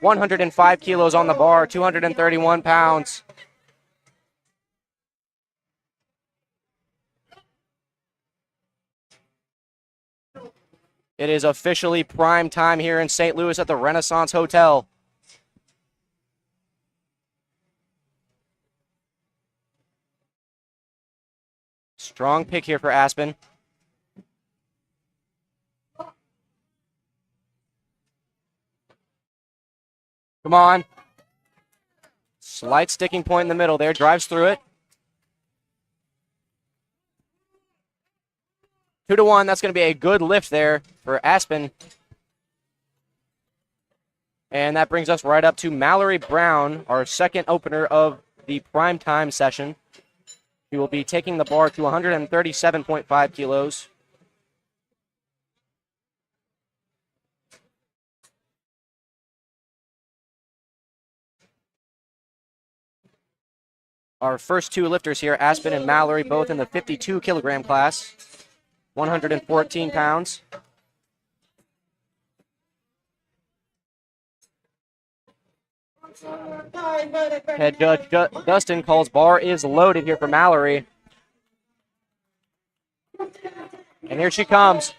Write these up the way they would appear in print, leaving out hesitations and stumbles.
105 kilos on the bar, 231 pounds. It is officially prime time here in St. Louis at the Renaissance Hotel. Strong pick here for Aspen. Come on. Slight sticking point in the middle there. Drives through it. 2-1. That's going to be a good lift there for Aspen. And that brings us right up to Mallory Brown, our second opener of the prime time session. He will be taking the bar to 137.5 kilos. Our first two lifters here, Aspen and Mallory, both in the 52 kilogram class, 114 pounds. Head judge Dustin calls bar is loaded here for Mallory. And here she comes.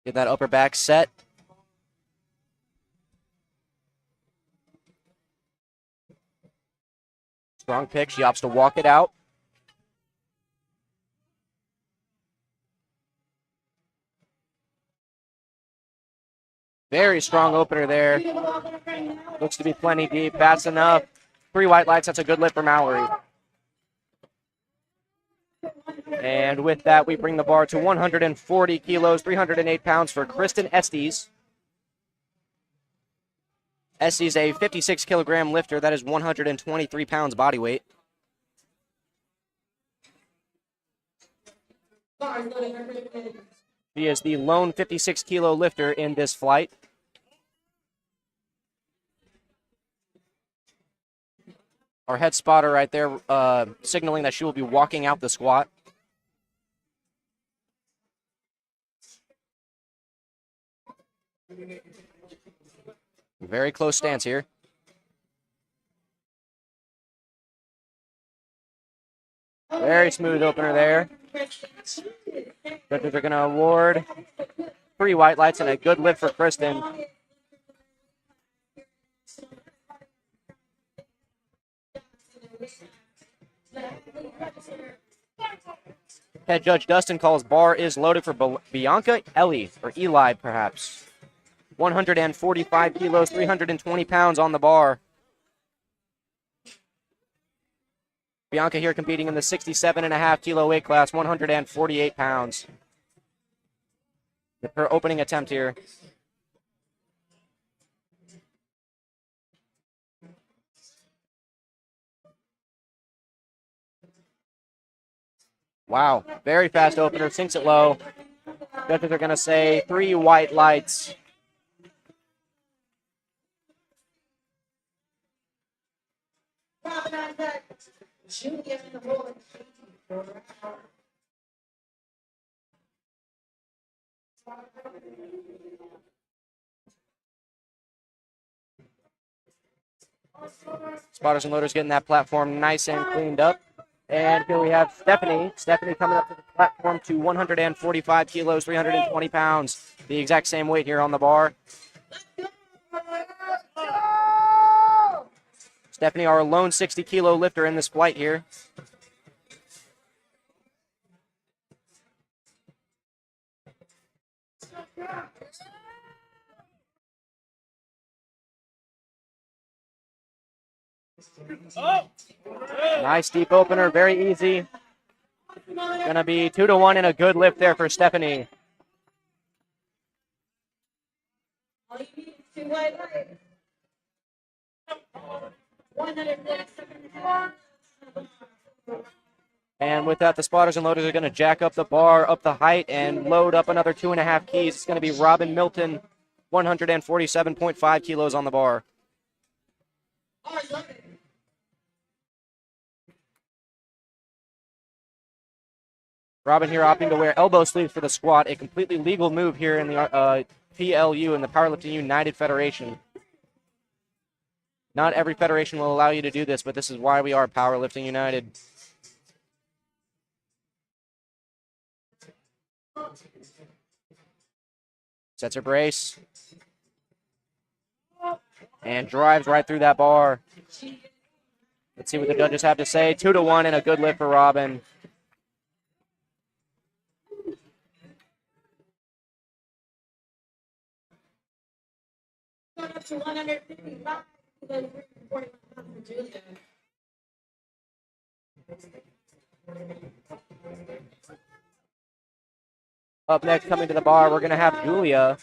Get that upper back set. Strong pick. She opts to walk it out. Very strong opener there. Looks to be plenty deep. Fast enough. 3 white lights. That's a good lift for Mallory. And with that, we bring the bar to 140 kilos, 308 pounds for Kristen Estes. Estes, a 56 kilogram lifter. That is 123 pounds body weight. She is the lone 56 kilo lifter in this flight. Our head spotter right there signaling that she will be walking out the squat. Very close stance here. Very smooth opener there. Judges are going to award 3 white lights and a good lift for Kristen. Head judge Dustin calls bar is loaded for Bianca Eli perhaps. 145 kilos, 320 pounds on the bar. Bianca here competing in the 67.5 kilo weight class, 148 pounds. Her opening attempt here. Wow, very fast opener, sinks it low. Judges are going to say 3 white lights. Spotters and loaders getting that platform nice and cleaned up. And here we have Stephanie. Stephanie coming up to the platform to 145 kilos, 320 pounds. The exact same weight here on the bar. Stephanie, our lone 60 kilo lifter in this flight here. Nice deep opener, very easy. Gonna be 2-1 and a good lift there for Stephanie. And with that, the spotters and loaders are going to jack up the bar, up the height, and load up another 2.5 keys. It's going to be Robin Milton, 147.5 kilos on the bar. Robin here opting to wear elbow sleeves for the squat, a completely legal move here in the PLU, in the Powerlifting United Federation. Not every federation will allow you to do this, but this is why we are Powerlifting United. Sets her brace. And drives right through that bar. Let's see what the judges have to say. 2-1 and a good lift for Robin. Up next, coming to the bar, we're going to have Julia.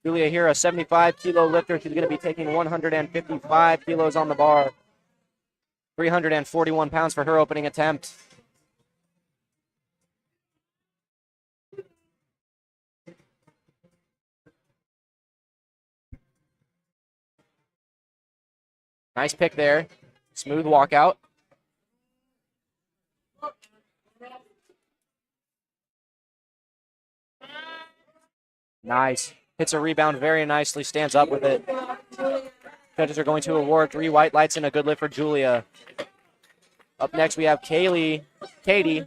Julia here, a 75-kilo lifter. She's going to be taking 155 kilos on the bar. 341 pounds for her opening attempt. Nice pick there. Smooth walkout. Nice. Hits a rebound very nicely, stands up with it. Judges are going to award 3 white lights and a good lift for Julia. Up next, we have Katie, Katie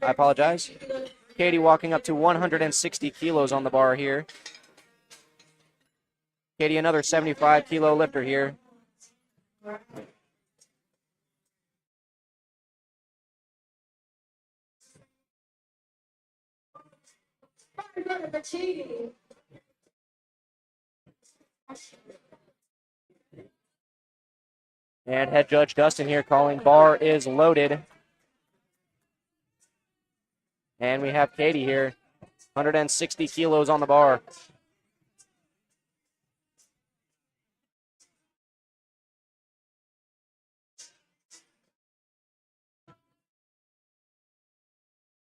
walking up to 160 kilos on the bar here. Katie, another 75-kilo lifter here. And head judge Dustin here calling bar is loaded. And we have Katie here, 160 kilos on the bar.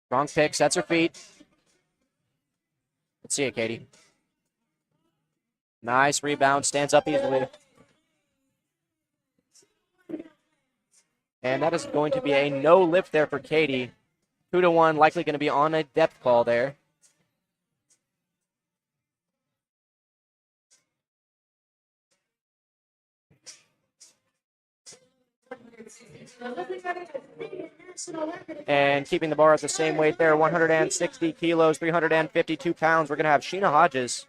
Strong pick, sets her feet. Let's see it, Katie. Nice rebound, stands up easily. And that is going to be a no lift there for Katie. 2-1, likely going to be on a depth call there. And keeping the bar at the same weight there, 160 kilos, 352 pounds. We're going to have Sheena Hodges.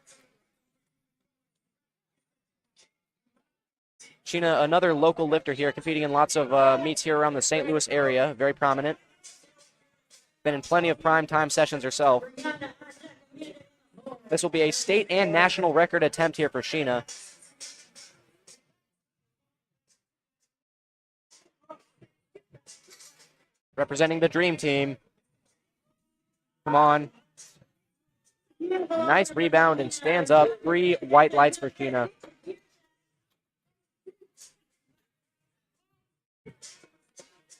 Sheena, another local lifter here, competing in lots of meets here around the St. Louis area. Very prominent. Been in plenty of prime time sessions herself. This will be a state and national record attempt here for Sheena. Representing the Dream Team. Come on. Nice rebound and stands up. 3 white lights for Sheena.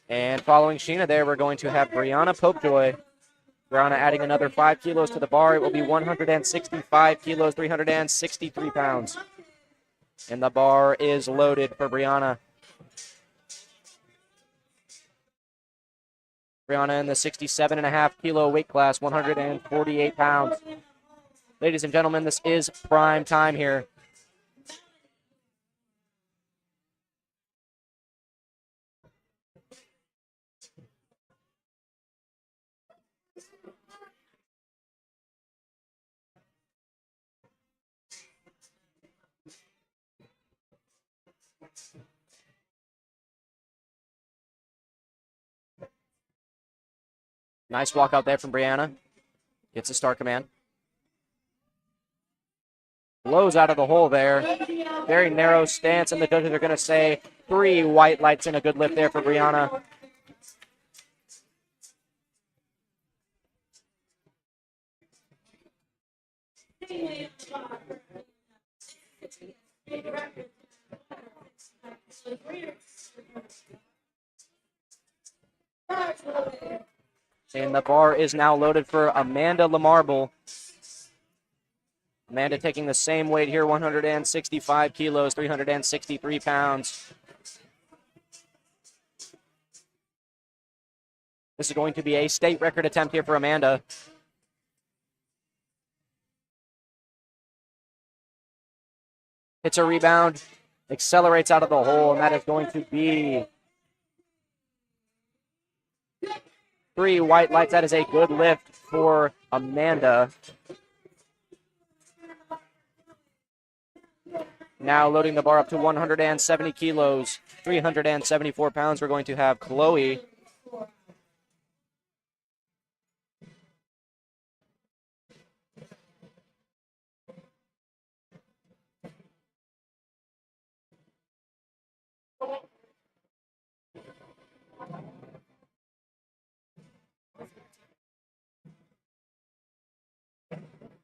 And following Sheena there, we're going to have Brianna Popejoy. Brianna adding another 5 kilos to the bar. It will be 165 kilos, 363 pounds. And the bar is loaded for Brianna. Brianna in the 67.5 kilo weight class, 148 pounds. Ladies and gentlemen, this is prime time here. Nice walk out there from Brianna. Gets a star command. Blows out of the hole there. Very narrow stance, and the judges are going to say 3 white lights and a good lift there for Brianna. And the bar is now loaded for Amanda Lamarble. Amanda taking the same weight here, 165 kilos, 363 pounds. This is going to be a state record attempt here for Amanda. Hits a rebound, accelerates out of the hole, and that is going to be 3 white lights. That is a good lift for Amanda. Now loading the bar up to 170 kilos, 374 pounds. We're going to have Chloe.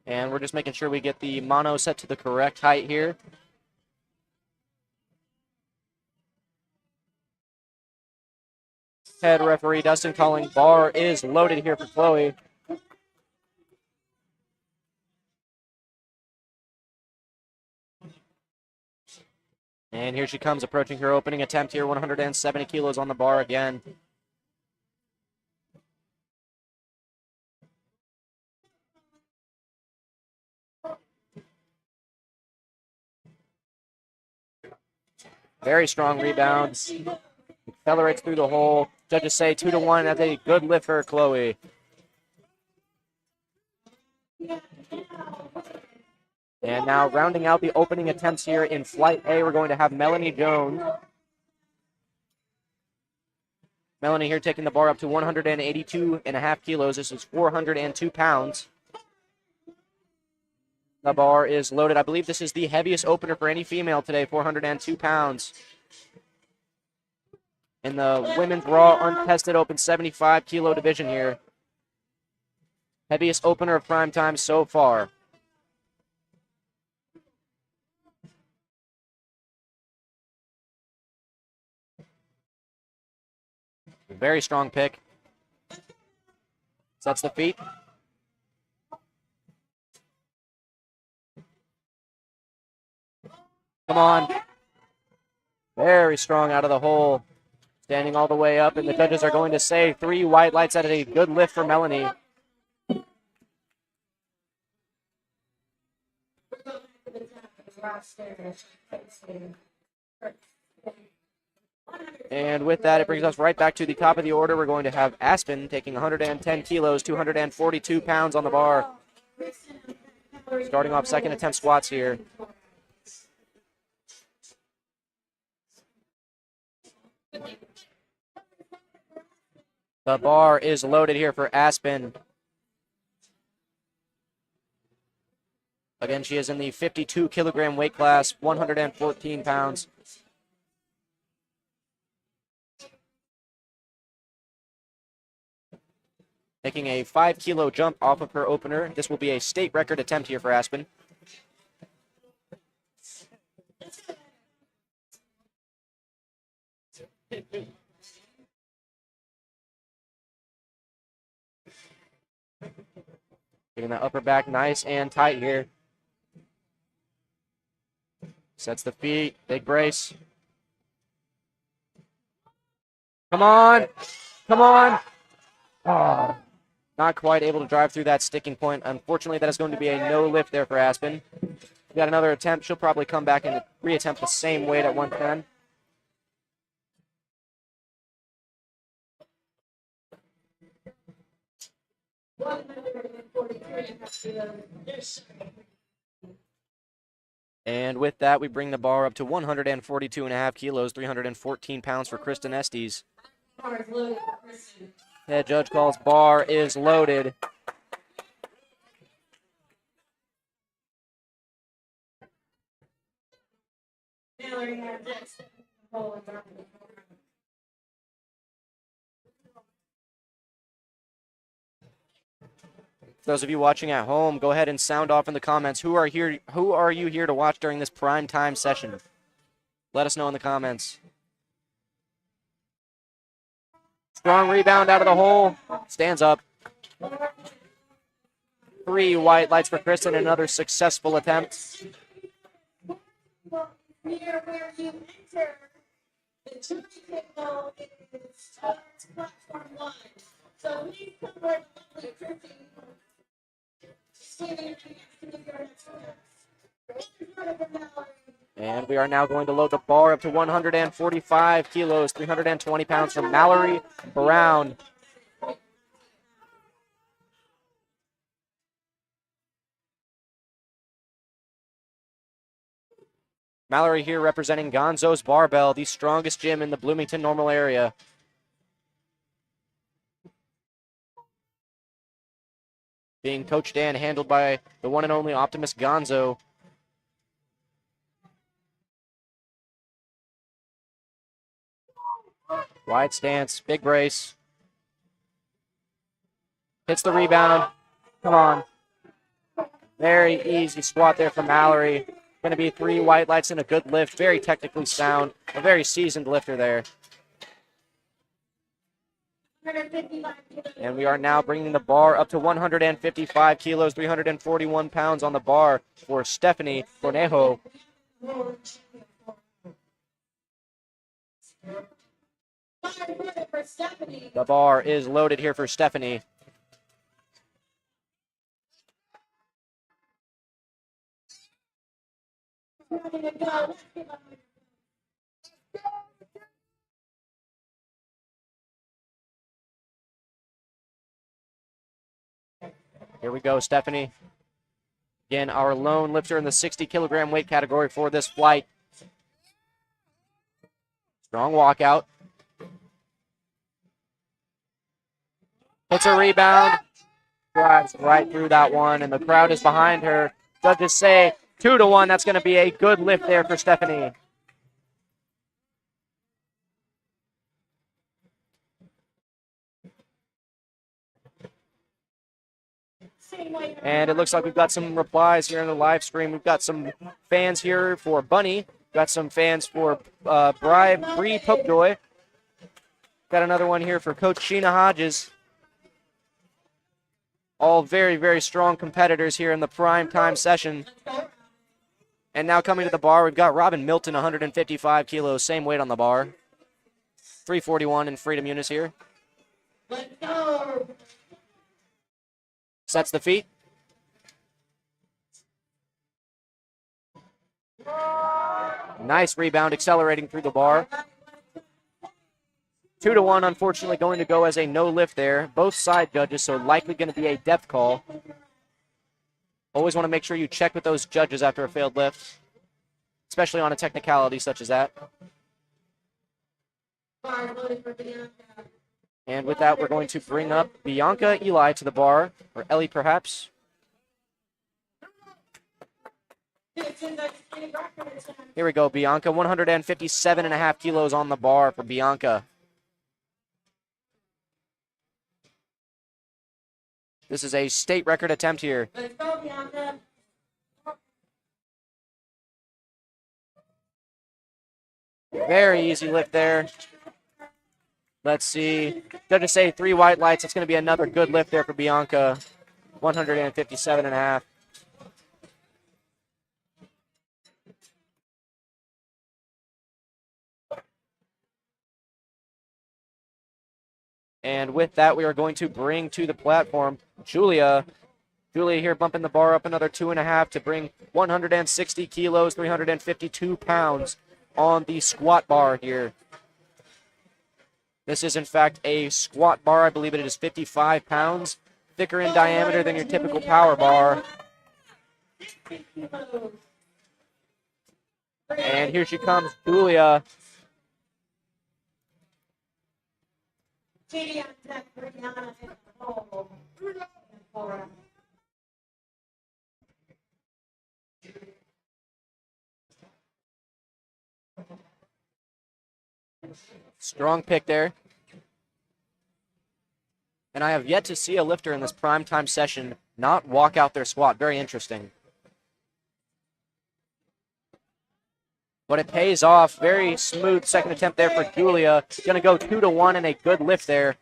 And we're just making sure we get the mono set to the correct height here. Head referee Dustin calling bar is loaded here for Chloe. And here she comes, approaching her opening attempt here, 170 kilos on the bar again. Very strong rebounds. Accelerates through the hole. Judges say 2-1. That's a good lift for Chloe. And now rounding out the opening attempts here in Flight A, we're going to have Melanie Jones. Melanie here taking the bar up to 182.5 kilos. This is 402 pounds. The bar is loaded. I believe this is the heaviest opener for any female today, 402 pounds. In the women's raw untested open 75 kilo division here. Heaviest opener of prime time so far. Very strong pick. Sets the feet. Come on. Very strong out of the hole. Standing all the way up, and the judges are going to say 3 white lights at a good lift for Melanie. And with that, it brings us right back to the top of the order. We're going to have Aspen taking 110 kilos, 242 pounds on the bar. Starting off second attempt squats here. The bar is loaded here for Aspen. Again, she is in the 52 kilogram weight class, 114 pounds. Making a 5 kilo jump off of her opener. This will be a state record attempt here for Aspen. Getting that upper back nice and tight here. Sets the feet, big brace. Come on, come on. Oh, not quite able to drive through that sticking point. Unfortunately, that is going to be a no lift there for Aspen. We got another attempt. She'll probably come back and reattempt the same weight at 110. And with that, we bring the bar up to 142.5 kilos, 314 pounds for Kristen Estes. Head judge calls bar is loaded. Those of you watching at home, go ahead and sound off in the comments. Who are you here to watch during this prime time session? Let us know in the comments. Strong rebound out of the hole. Stands up. 3 white lights for Kristen. Another successful attempt. Here where you enter, the jury signal is platform 1. we are now going to load the bar up to 145 kilos, 320 pounds from Mallory Brown. Mallory here representing Gonzo's Barbell, the strongest gym in the Bloomington Normal area. Being coached and handled by the one and only Optimus Gonzo. Wide stance, big brace. Hits the rebound. Come on. Very easy squat there from Mallory. Going to be 3 white lights and a good lift. Very technically sound. A very seasoned lifter there. And we are now bringing the bar up to 155 kilos, 341 pounds on the bar for Stephanie Cornejo. The bar is loaded here for Stephanie. Here we go, Stephanie. Again, our lone lifter in the 60-kilogram weight category for this flight. Strong walkout. Hits a rebound. Drives right through that one, and the crowd is behind her. Judges say 2-1. That's going to be a good lift there for Stephanie. And it looks like we've got some replies here in the live stream. We've got some fans here for Bunny. Got some fans for Bree Popejoy. Got another one here for Coach Sheena Hodges. All very, very strong competitors here in the prime time session. And now coming to the bar, we've got Robin Milton, 155 kilos, same weight on the bar. 341 in Freedom Eunice here. Let's go. Sets the feet. Nice rebound, accelerating through the bar. 2-1, unfortunately, going to go as a no lift there. Both side judges, so likely going to be a depth call. Always want to make sure you check with those judges after a failed lift, especially on a technicality such as that. And with that, we're going to bring up Bianca Eli to the bar, or Ellie perhaps. Here we go, Bianca, 157.5 kilos on the bar for Bianca. This is a state record attempt here. Let's go, Bianca. Very easy lift there. Let's see. Judges say 3 white lights. It's going to be another good lift there for Bianca. 157.5. And with that, we are going to bring to the platform Julia. Julia here bumping the bar up another 2.5 to bring 160 kilos, 352 pounds on the squat bar here. This is, in fact, a squat bar. I believe it is 55 pounds, thicker in diameter than your typical power bar. And here she comes, Julia. Strong pick there. And I have yet to see a lifter in this primetime session not walk out their squat. Very interesting. But it pays off. Very smooth second attempt there for Julia. Going to go 2-1 and a good lift there.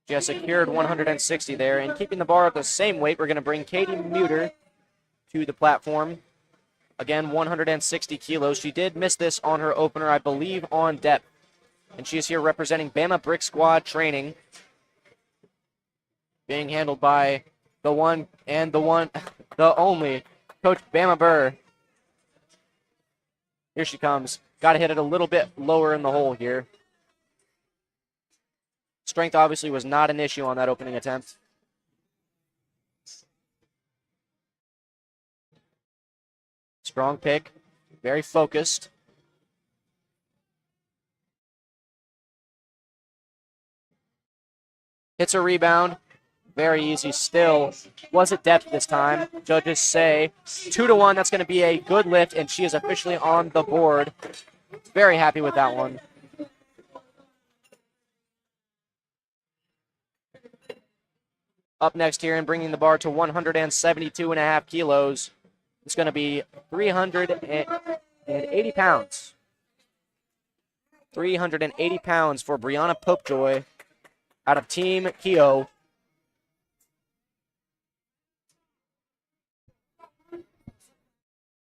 She has secured 160 there. And keeping the bar at the same weight, we're going to bring Katie Muter to the platform. Again, 160 kilos. She did miss this on her opener, I believe, on depth. And she is here representing Bama Brick Squad Training. Being handled by the one, the only, Coach Bama Burr. Here she comes. Got to hit it a little bit lower in the hole here. Strength obviously was not an issue on that opening attempt. Strong pick, very focused. Hits a rebound, very easy still. Was it depth this time? Judges say 2-1, that's going to be a good lift, and she is officially on the board. Very happy with that one. Up next here and bringing the bar to 172.5 kilos. It's going to be 380 pounds. 380 pounds for Brianna Popejoy out of Team Keogh.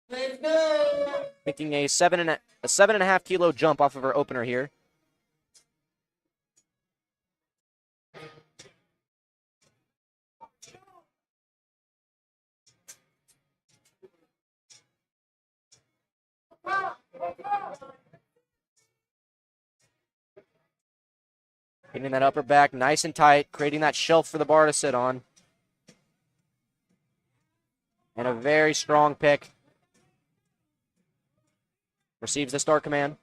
Let's go. Making a 7.5 kilo jump off of her opener here. Getting that upper back nice and tight, creating that shelf for the bar to sit on. And a very strong pick. Receives the start command.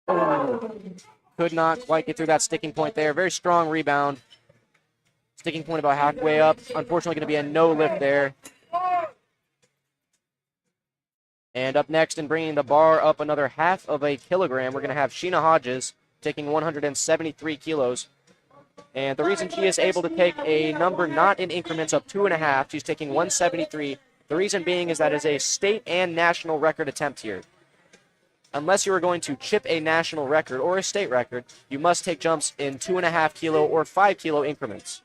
Could not quite get through that sticking point there. Very strong rebound. Sticking point about halfway up. Unfortunately, going to be a no lift there. And up next and bringing the bar up another 0.5 kilogram, we're going to have Sheena Hodges taking 173 kilos. And the reason she is able to take a number not in increments of 2.5, she's taking 173. The reason being is that is a state and national record attempt here. Unless you are going to chip a national record or a state record, you must take jumps in 2.5 kilo or 5 kilo increments.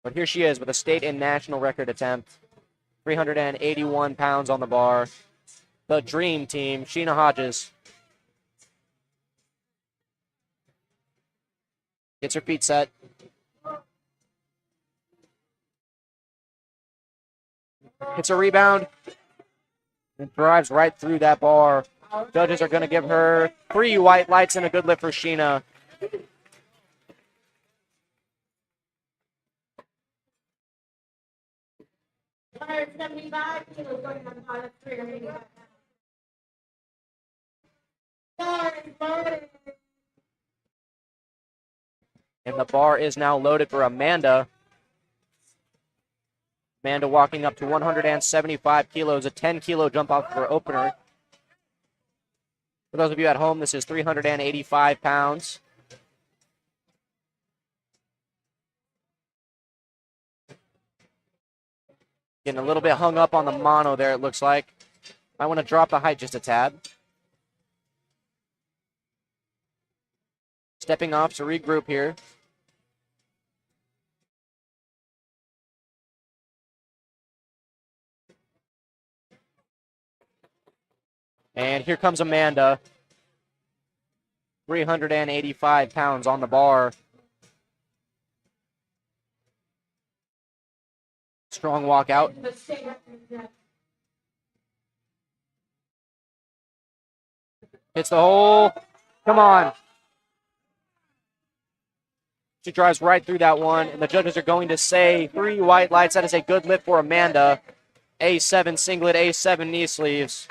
But here she is with a state and national record attempt. 381 pounds on the bar. The dream team, Sheena Hodges. Gets her feet set. Hits a rebound. And drives right through that bar. Judges are going to give her 3 white lights and a good lift for Sheena. And the bar is now loaded for Amanda. Amanda walking up to 175 kilos, a 10-kilo jump off of her opener. For those of you at home, this is 385 pounds. Getting a little bit hung up on the mono there, it looks like. I want to drop the height just a tad. Stepping off to regroup here. And here comes Amanda. 385 pounds on the bar. Strong walkout. Hits the hole. Come on. She drives right through that one, and the judges are going to say 3 white lights. That is a good lift for Amanda. A7 singlet, A7 knee sleeves.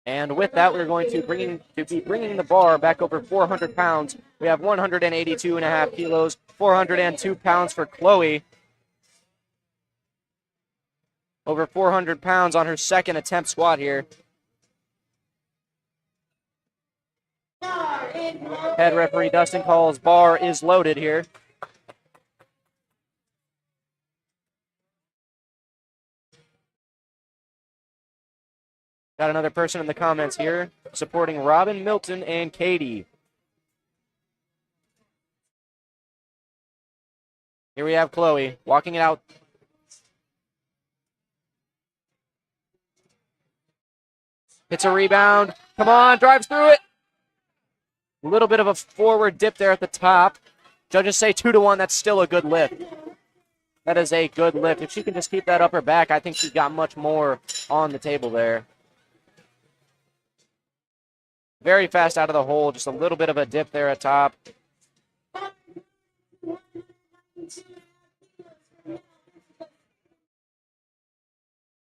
And with that, we're going to be bringing the bar back over 400 pounds. We have 182.5 kilos, 402 pounds for Chloe. Over 400 pounds on her second attempt squat here. Head referee Dustin calls bar is loaded here. Got another person in the comments here supporting Robin, Milton, and Katie. Here we have Chloe walking it out. Hits a rebound. Come on, drives through it. A little bit of a forward dip there at the top. Judges say 2-1. That's still a good lift. That is a good lift. If she can just keep that upper back, I think she's got much more on the table there. Very fast out of the hole. Just a little bit of a dip there at top.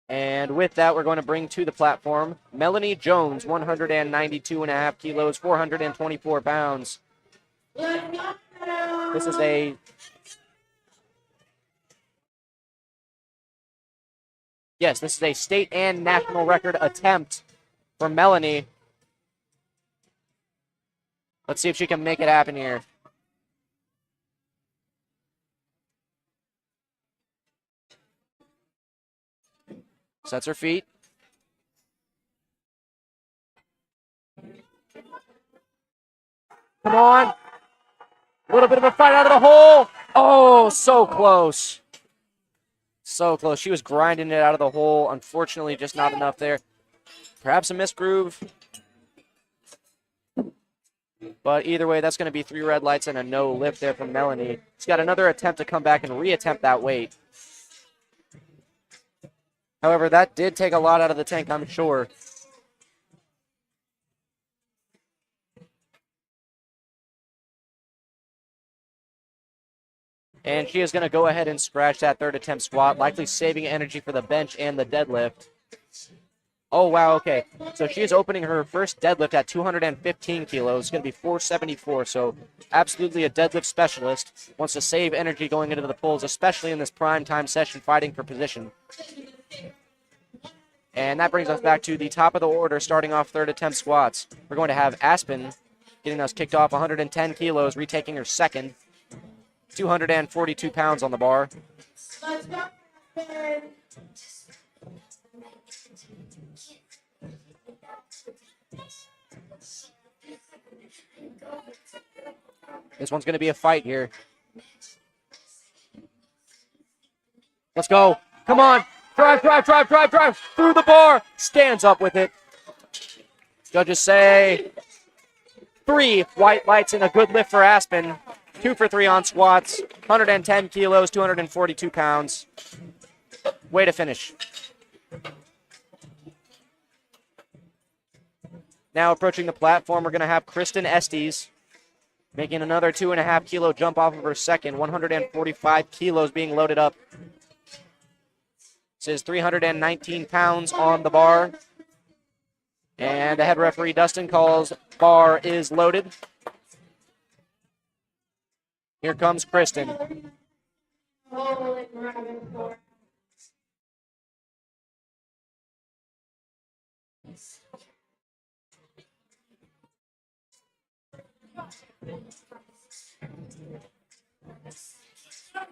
And with that, we're going to bring to the platform Melanie Jones, 192.5 kilos, 424 pounds. This is a state and national record attempt for Melanie. Let's see if she can make it happen here. Sets her feet. Come on. A little bit of a fight out of the hole. Oh, so close. So close. She was grinding it out of the hole. Unfortunately, just not enough there. Perhaps a missed groove. But either way, that's going to be 3 red lights and a no lift there from Melanie. She's got another attempt to come back and reattempt that weight. However, that did take a lot out of the tank, I'm sure. And she is going to go ahead and scratch that third attempt squat, likely saving energy for the bench and the deadlift. Oh, wow, okay. So she is opening her first deadlift at 215 kilos. It's going to be 474, so absolutely a deadlift specialist. Wants to save energy going into the pulls, especially in this prime time session fighting for position. And that brings us back to the top of the order, starting off third attempt squats. We're going to have Aspen getting us kicked off 110 kilos, retaking her second. 242 pounds on the bar. This one's going to be a fight here. Let's go. Come on. Drive, drive, drive, drive, drive. Through the bar. Stands up with it. Judges say 3 white lights and a good lift for Aspen. 2 for 3 on squats. 110 kilos, 242 pounds. Way to finish. Now approaching the platform, we're going to have Kristen Estes making another 2.5 kilo jump off of her second. 145 kilos being loaded up. This is 319 pounds on the bar. And the head referee, Dustin, calls bar is loaded. Here comes Kristen.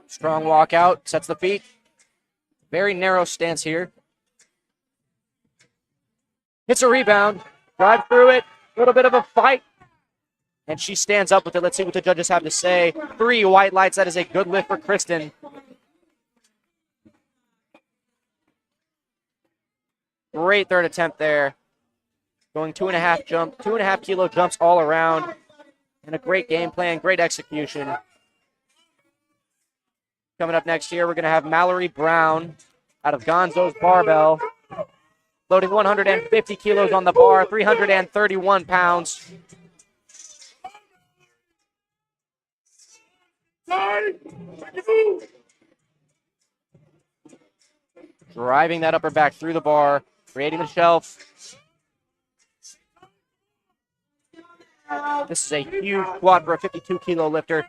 Strong walkout, sets the feet. Very narrow stance here. Hits a rebound, drive through it, a little bit of a fight. And she stands up with it. Let's see what the judges have to say. 3 white lights. That is a good lift for Kristen. Great third attempt there. Going 2.5 kilo jumps all around. And a great game plan, great execution. Coming up next here, we're going to have Mallory Brown out of Gonzo's Barbell. Loading 150 kilos on the bar, 331 pounds. Driving that upper back through the bar, creating the shelf. This is a huge squat for a 52 kilo lifter.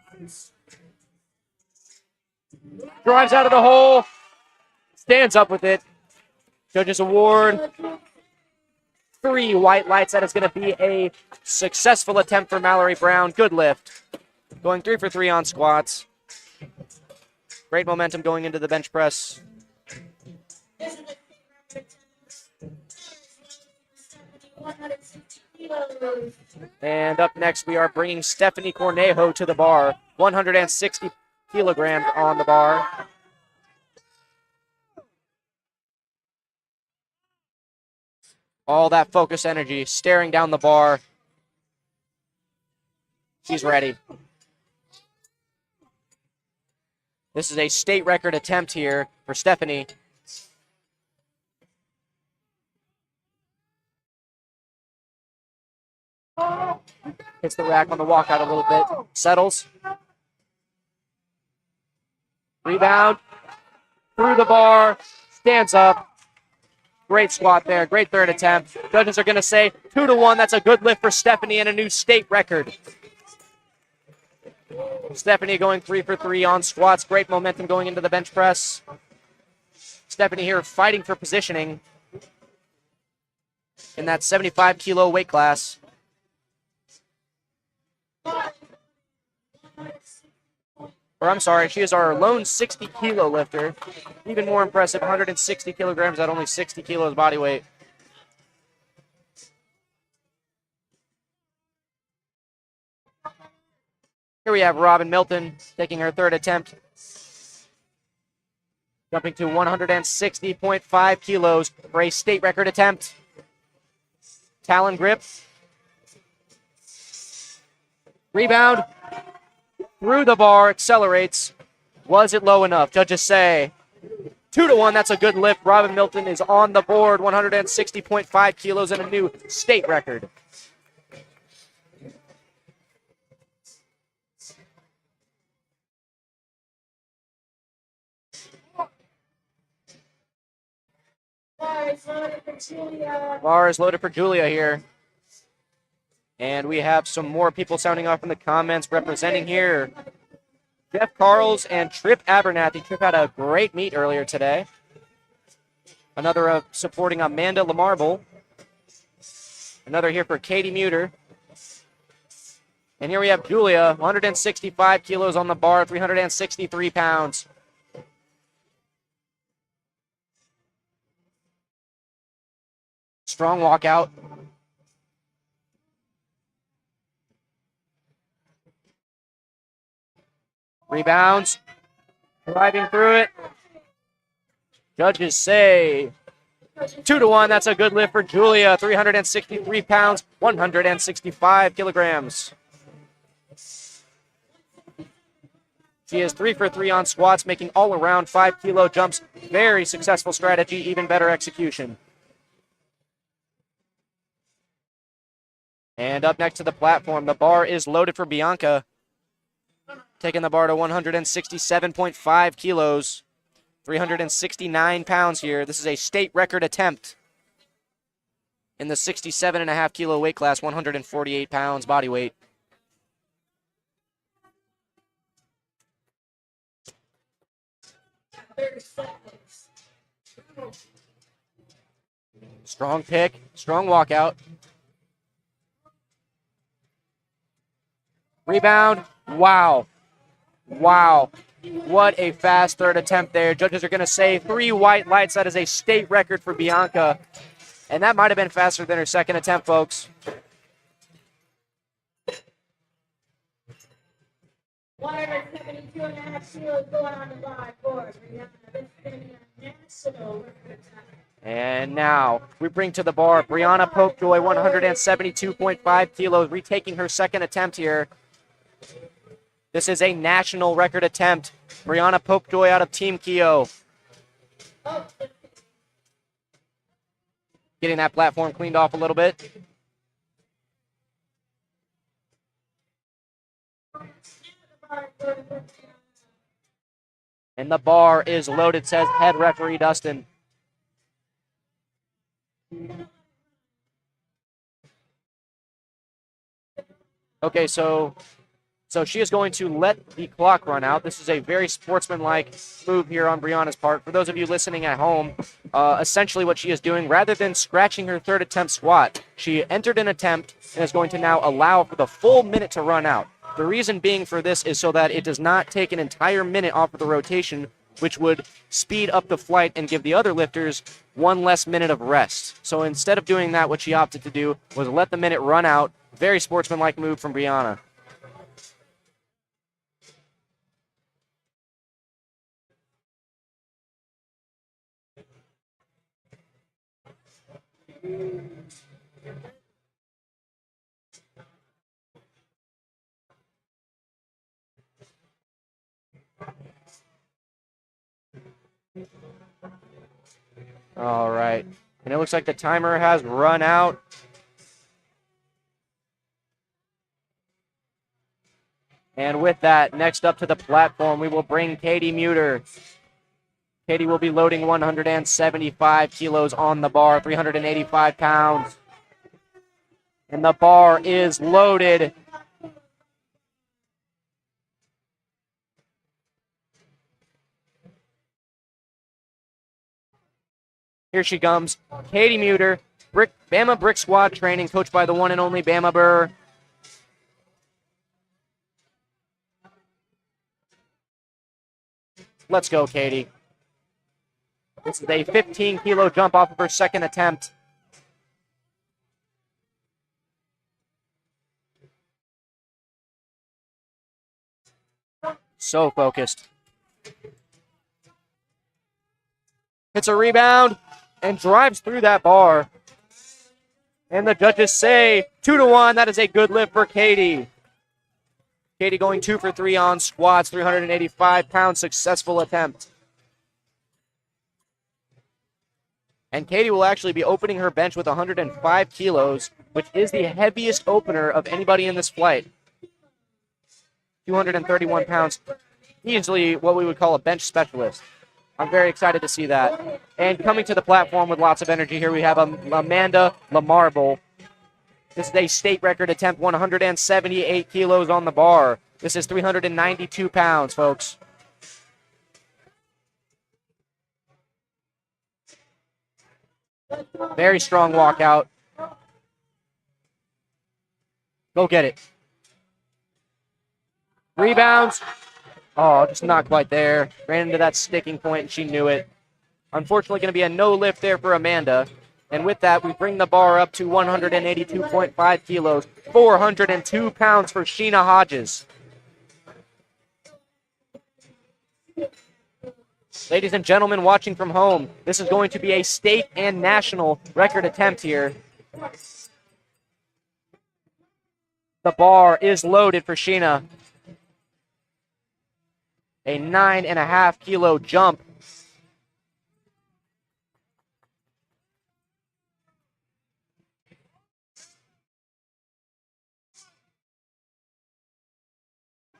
Drives out of the hole, stands up with it. Judges award 3 white lights. That is going to be a successful attempt for Mallory Brown. Good lift. Going 3 for 3 on squats. Great momentum going into the bench press. And up next, we are bringing Stephanie Cornejo to the bar. 160 kilograms on the bar. All that focused energy, staring down the bar. She's ready. This is a state record attempt here for Stephanie. Hits the rack on the walkout a little bit. Settles. Rebound. Through the bar. Stands up. Great squat there. Great third attempt. Judges are going to say 2-1. That's a good lift for Stephanie and a new state record. Stephanie going 3 for 3 on squats. Great momentum going into the bench press. Stephanie here fighting for positioning in that 75-kilo weight class. Or I'm sorry, she is our lone 60-kilo lifter. Even more impressive, 160 kilograms at only 60 kilos body weight. Here we have Robin Milton taking her third attempt. Jumping to 160.5 kilos for a state record attempt. Talon grip. Rebound. Through the bar, accelerates. Was it low enough? Judges say 2-1. That's a good lift. Robin Milton is on the board, 160.5 kilos and a new state record. Bar is loaded for Julia here. And we have some more people sounding off in the comments representing here. Jeff Carls and Trip Abernathy. Trip had a great meet earlier today. Another supporting Amanda Lamarble. Another here for Katie Muter. And here we have Julia, 165 kilos on the bar, 363 pounds. Strong walkout. Rebounds. Driving through it. Judges say 2-1. That's a good lift for Julia. 363 pounds, 165 kilograms. She is 3 for 3 on squats, making all around 5-kilo jumps. Very successful strategy, even better execution. And up next to the platform, the bar is loaded for Bianca. Taking the bar to 167.5 kilos, 369 pounds here. This is a state record attempt in the 67.5 kilo weight class, 148 pounds body weight. Strong pick, strong walkout. Rebound, wow. Wow, what a fast third attempt there. Judges are going to say 3 white lights. That is a state record for Bianca. And that might have been faster than her second attempt, folks. And now we bring to the bar Brianna Popejoy, 172.5 kilos, retaking her second attempt here. This is a national record attempt. Brianna Popejoy out of Team Keo. Getting that platform cleaned off a little bit. And the bar is loaded, says head referee Dustin. Okay, so she is going to let the clock run out. This is a very sportsmanlike move here on Brianna's part. For those of you listening at home, essentially what she is doing, rather than scratching her third attempt squat, she entered an attempt and is going to now allow for the full minute to run out. The reason being for this is so that it does not take an entire minute off of the rotation, which would speed up the flight and give the other lifters 1 less minute of rest. So instead of doing that, what she opted to do was let the minute run out. Very sportsmanlike move from Brianna. All right. And it looks like the timer has run out. And with that, next up to the platform, we will bring Katie Muter. Katie will be loading 175 kilos on the bar, 385 pounds. And the bar is loaded. Here she comes, Katie Muter, Bama Brick Squad training, coached by the one and only Bama Burr. Let's go, Katie. This is a 15-kilo jump off of her second attempt. So focused. Hits a rebound and drives through that bar. And the judges say 2-1. That is a good lift for Katie. Katie going 2 for 3 on squats, 385-pound successful attempt. And Katie will actually be opening her bench with 105 kilos, which is the heaviest opener of anybody in this flight. 231 pounds, easily what we would call a bench specialist. I'm very excited to see that. And coming to the platform with lots of energy here, we have Amanda Lamarble. This is a state record attempt, 178 kilos on the bar. This is 392 pounds, folks. Very strong walkout. Go get it. Rebounds. Oh, just not quite there. Ran into that sticking point, and she knew it. Unfortunately, going to be a no lift there for Amanda. And with that, we bring the bar up to 182.5 kilos, 402 pounds for Sheena Hodges. Ladies and gentlemen watching from home, this is going to be a state and national record attempt here. The bar is loaded for Sheena. A 9.5 kilo jump.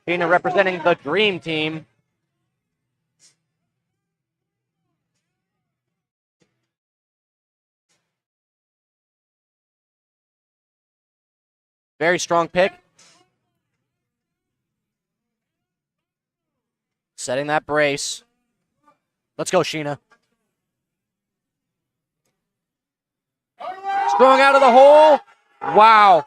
Sheena representing the Dream Team. Very strong pick. Setting that brace. Let's go, Sheena. Strong out of the hole. Wow.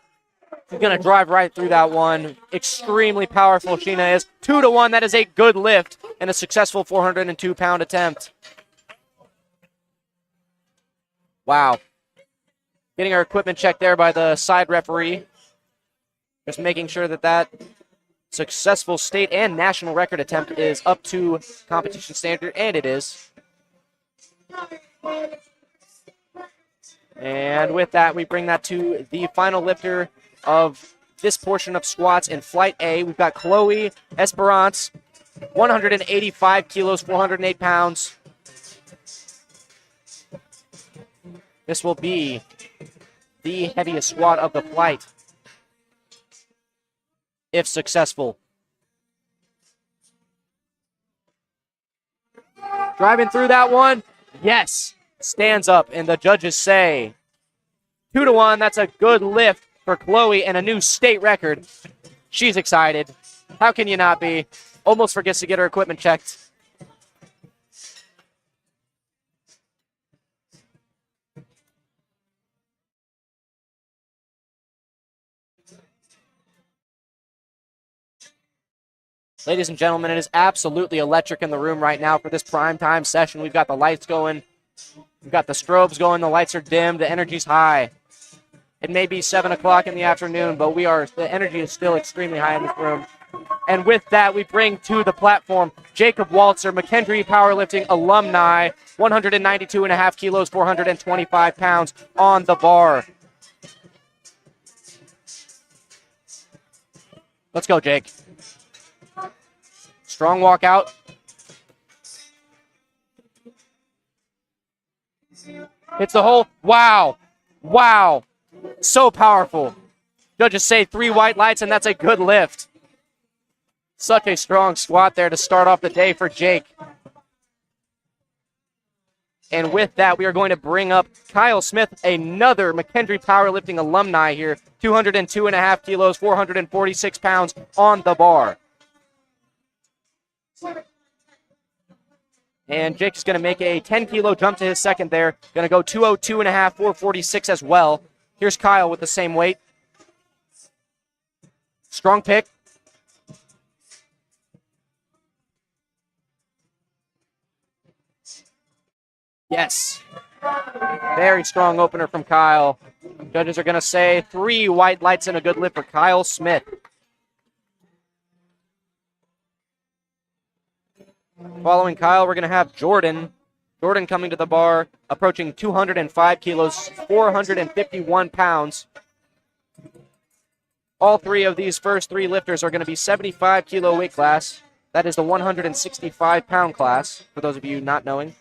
She's going to drive right through that one. Extremely powerful Sheena is. 2-1. That is a good lift and a successful 402-pound attempt. Wow. Getting our equipment checked there by the side referee. Just making sure that that successful state and national record attempt is up to competition standard, and it is. And with that, we bring that to the final lifter of this portion of squats in Flight A. We've got Chloe Esperance, 185 kilos, 408 pounds. This will be the heaviest squat of the flight, if successful. Driving through that one. Yes. Stands up, and the judges say 2-1. That's a good lift for Chloe and a new state record. She's excited. How can you not be? Almost forgets to get her equipment checked. Ladies and gentlemen, it is absolutely electric in the room right now for this primetime session. We've got the lights going. We've got the strobes going. The lights are dim. The energy's high. It may be 7 o'clock in the afternoon, but the energy is still extremely high in this room. And with that, we bring to the platform Jacob Waltzer, McKendree Powerlifting alumni, 192.5 kilos, 425 pounds on the bar. Let's go, Jake. Strong walkout. Hits the hole. Wow. Wow. So powerful. Judges say 3 white lights, and that's a good lift. Such a strong squat there to start off the day for Jake. And with that, we are going to bring up Kyle Smith, another McKendree Powerlifting alumni here, 202.5 kilos, 446 pounds on the bar. And Jake is going to make a 10-kilo jump to his second there. Going to go 202.5, 446 as well. Here's Kyle with the same weight. Strong pick. Yes. Very strong opener from Kyle. Judges are going to say 3 white lights and a good lift for Kyle Smith. Following Kyle, we're going to have Jordan. Jordan coming to the bar, approaching 205 kilos, 451 pounds. All 3 of these first 3 lifters are going to be 75-kilo weight class. That is the 165-pound class, for those of you not knowing.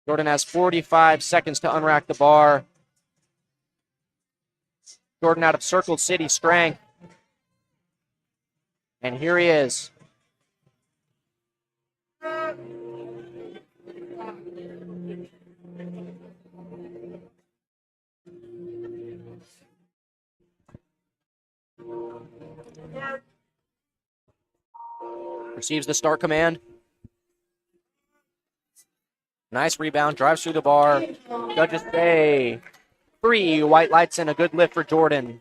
Jordan has 45 seconds to unrack the bar. Jordan out of Circle City Strength. And here he is. Receives the start command. Nice rebound, drives through the bar. Judges say 3 white lights and a good lift for Jordan.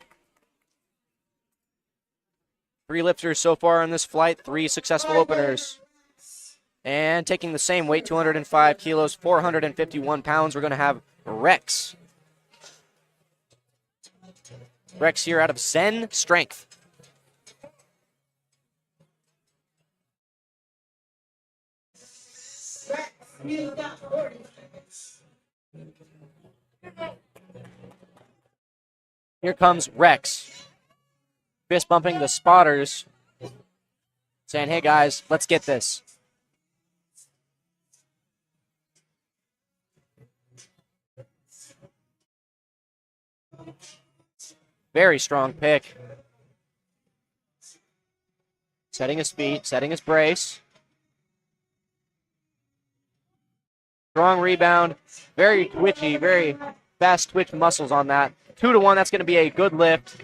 3 lifters so far on this flight, 3 successful openers. And taking the same weight, 205 kilos, 451 pounds, we're going to have Rex. Rex here out of Zen Strength. Here comes Rex. Fist bumping the spotters, saying, hey guys, let's get this. Very strong pick. Setting his feet, setting his brace. Strong rebound, very twitchy, very fast twitch muscles on that. 2-1, that's going to be a good lift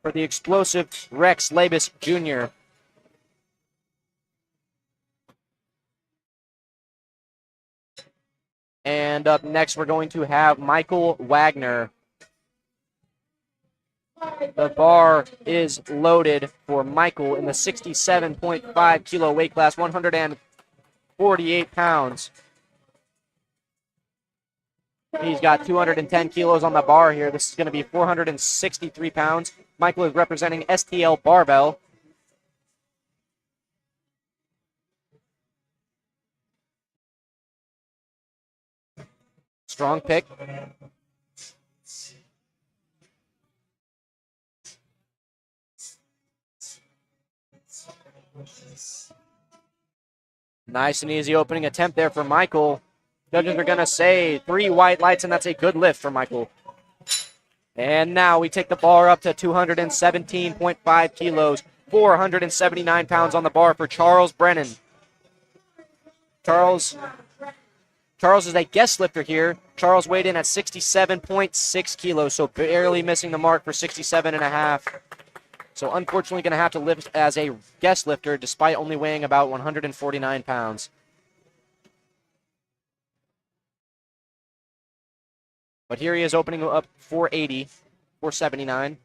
for the explosive Rex Labus Jr. And up next, we're going to have Michael Wagner. The bar is loaded for Michael in the 67.5 kilo weight class, 148 pounds. He's got 210 kilos on the bar here. This is going to be 463 pounds. Michael is representing STL Barbell. Strong pick. Nice and easy opening attempt there for Michael. Judges are going to say 3 white lights, and that's a good lift for Michael. And now we take the bar up to 217.5 kilos, 479 pounds on the bar for Charles Brennan. Charles is a guest lifter here. Charles weighed in at 67.6 kilos, so barely missing the mark for 67.5. So unfortunately going to have to lift as a guest lifter despite only weighing about 149 pounds. But here he is opening up 480, 479.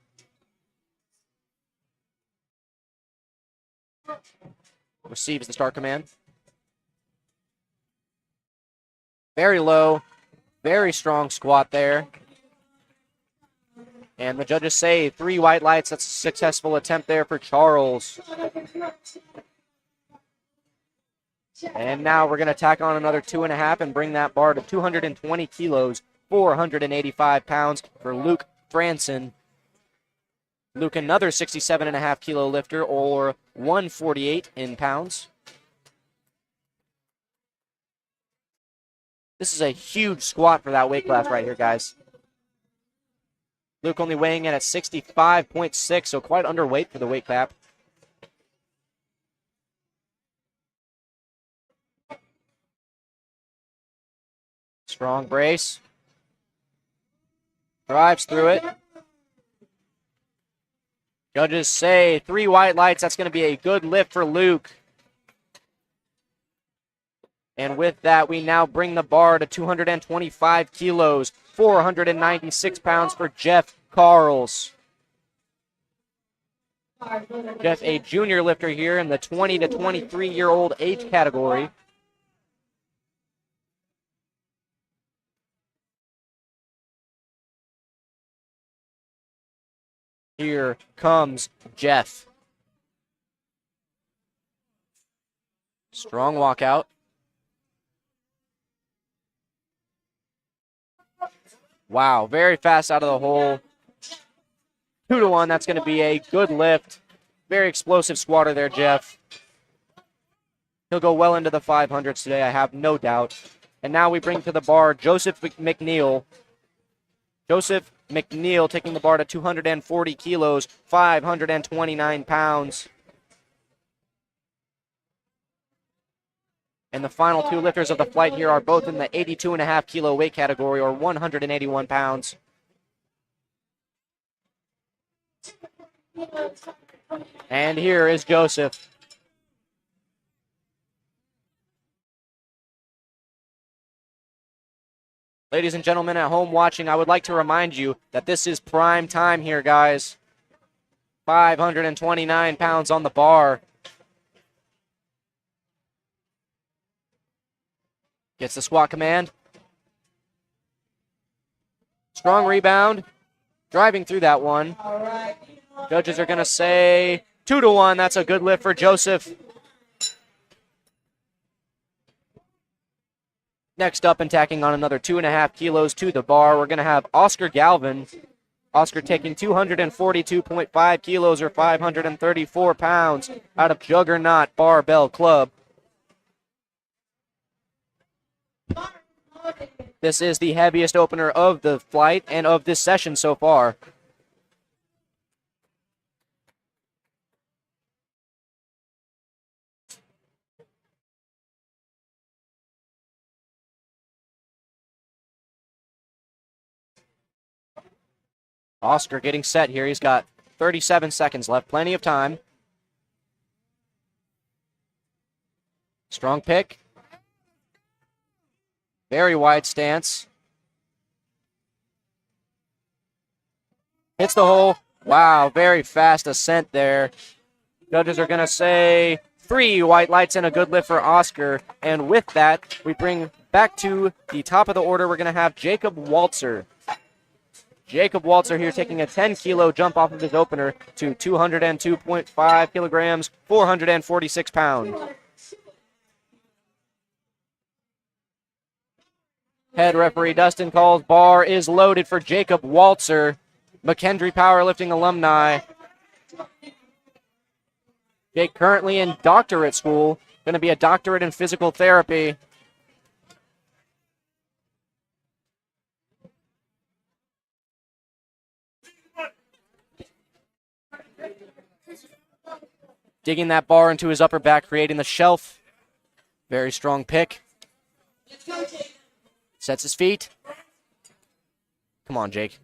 Receives the start command. Very low, very strong squat there. And the judges say 3 white lights. That's a successful attempt there for Charles. And now we're going to tack on another 2.5 and bring that bar to 220 kilos, 485 pounds for Luke Franson. Luke, another 67.5 kilo lifter, or 148 in pounds. This is a huge squat for that weight class right here, guys. Luke only weighing in at 65.6, so quite underweight for the weight cap. Strong brace. Drives through it. Judges say 3 white lights. That's going to be a good lift for Luke. And with that, we now bring the bar to 225 kilos, 496 pounds for Jeff Carls. Jeff, a junior lifter here in the 20 to 23-year-old age category. Here comes Jeff. Strong walkout. Wow, very fast out of the hole. 2-1, that's going to be a good lift. Very explosive squatter there, Jeff. He'll go well into the 500s today, I have no doubt. And now we bring to the bar Joseph McNeil. Joseph McNeil taking the bar to 240 kilos, 529 pounds. And the final 2 lifters of the flight here are both in the 82.5 kilo weight category, or 181 pounds. And here is Joseph. Ladies and gentlemen at home watching, I would like to remind you that this is prime time here, guys. 529 pounds on the bar. Gets the squat command. Strong rebound. Driving through that one. Judges are going to say 2-1. That's a good lift for Joseph. Next up and tacking on another 2.5 kilos to the bar, we're going to have Oscar Galvin. Oscar taking 242.5 kilos, or 534 pounds, out of Juggernaut Barbell Club. This is the heaviest opener of the flight and of this session so far. Oscar getting set here. He's got 37 seconds left. Plenty of time. Strong pick. Very wide stance. Hits the hole. Wow, very fast ascent there. Judges are going to say 3 white lights and a good lift for Oscar. And with that, we bring back to the top of the order. We're going to have Jacob Waltzer. Jacob Waltzer here taking a 10-kilo jump off of his opener to 202.5 kilograms, 446 pounds. Head referee Dustin calls bar is loaded for Jacob Waltzer, McKendree Powerlifting alumni. Jake currently in doctorate school, going to be a doctorate in physical therapy. Digging that bar into his upper back, creating the shelf. Very strong pick. Sets his feet. Come on, Jake.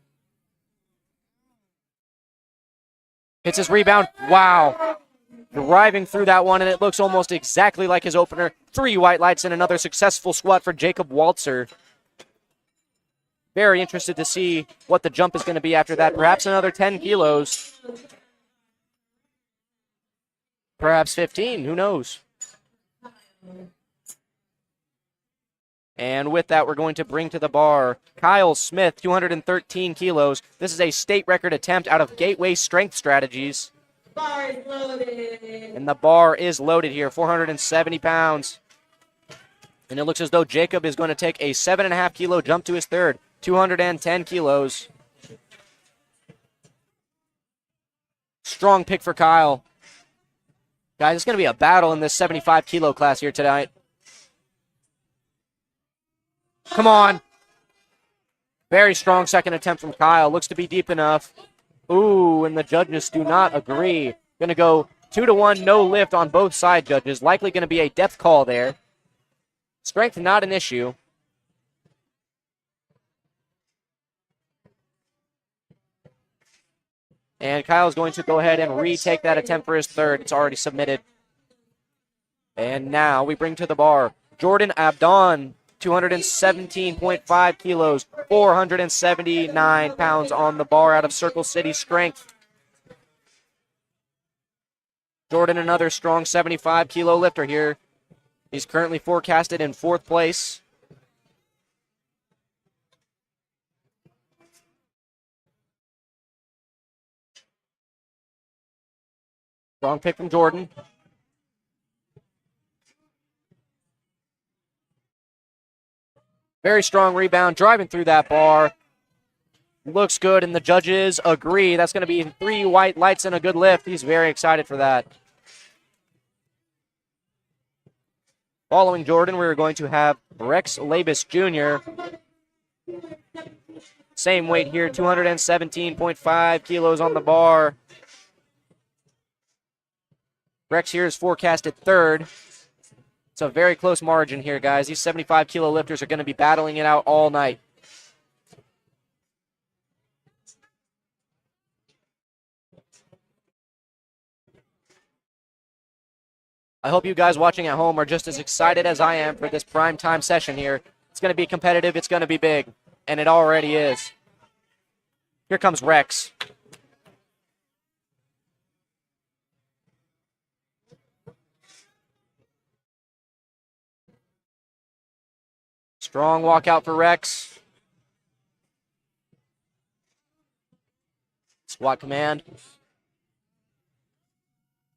Hits his rebound. Wow. Driving through that one, and it looks almost exactly like his opener. 3 white lights and another successful squat for Jacob Waltzer. Very interested to see what the jump is going to be after that. Perhaps another 10 kilos. Perhaps 15. Who knows? And with that, we're going to bring to the bar Kyle Smith, 213 kilos. This is a state record attempt out of Gateway Strength Strategies. Bar is loaded. And the bar is loaded here, 470 pounds. And it looks as though Jacob is going to take a 7.5 kilo jump to his third, 210 kilos. Strong pick for Kyle. Guys, it's going to be a battle in this 75 kilo class here tonight. Come on. Very strong second attempt from Kyle. Looks to be deep enough. Ooh, and the judges do not agree. Going to go 2-1, no lift on both side judges. Likely going to be a depth call there. Strength not an issue. And Kyle's going to go ahead and retake that attempt for his third. It's already submitted. And now we bring to the bar Jordan Abdon, 217.5 kilos, 479 pounds on the bar out of Circle City Strength. Jordan, another strong 75 kilo lifter here. He's currently forecasted in 4th place. Strong pick from Jordan. Very strong rebound, driving through that bar. Looks good, and the judges agree. That's going to be 3 white lights and a good lift. He's very excited for that. Following Jordan, we're going to have Rex Labus Jr. Same weight here, 217.5 kilos on the bar. Rex here is forecasted third. It's a very close margin here, guys. These 75 kilo lifters are going to be battling it out all night. I hope you guys watching at home are just as excited as I am for this prime time session here. It's going to be competitive. It's going to be big. And it already is. Here comes Rex. Strong walkout for Rex. Squat command.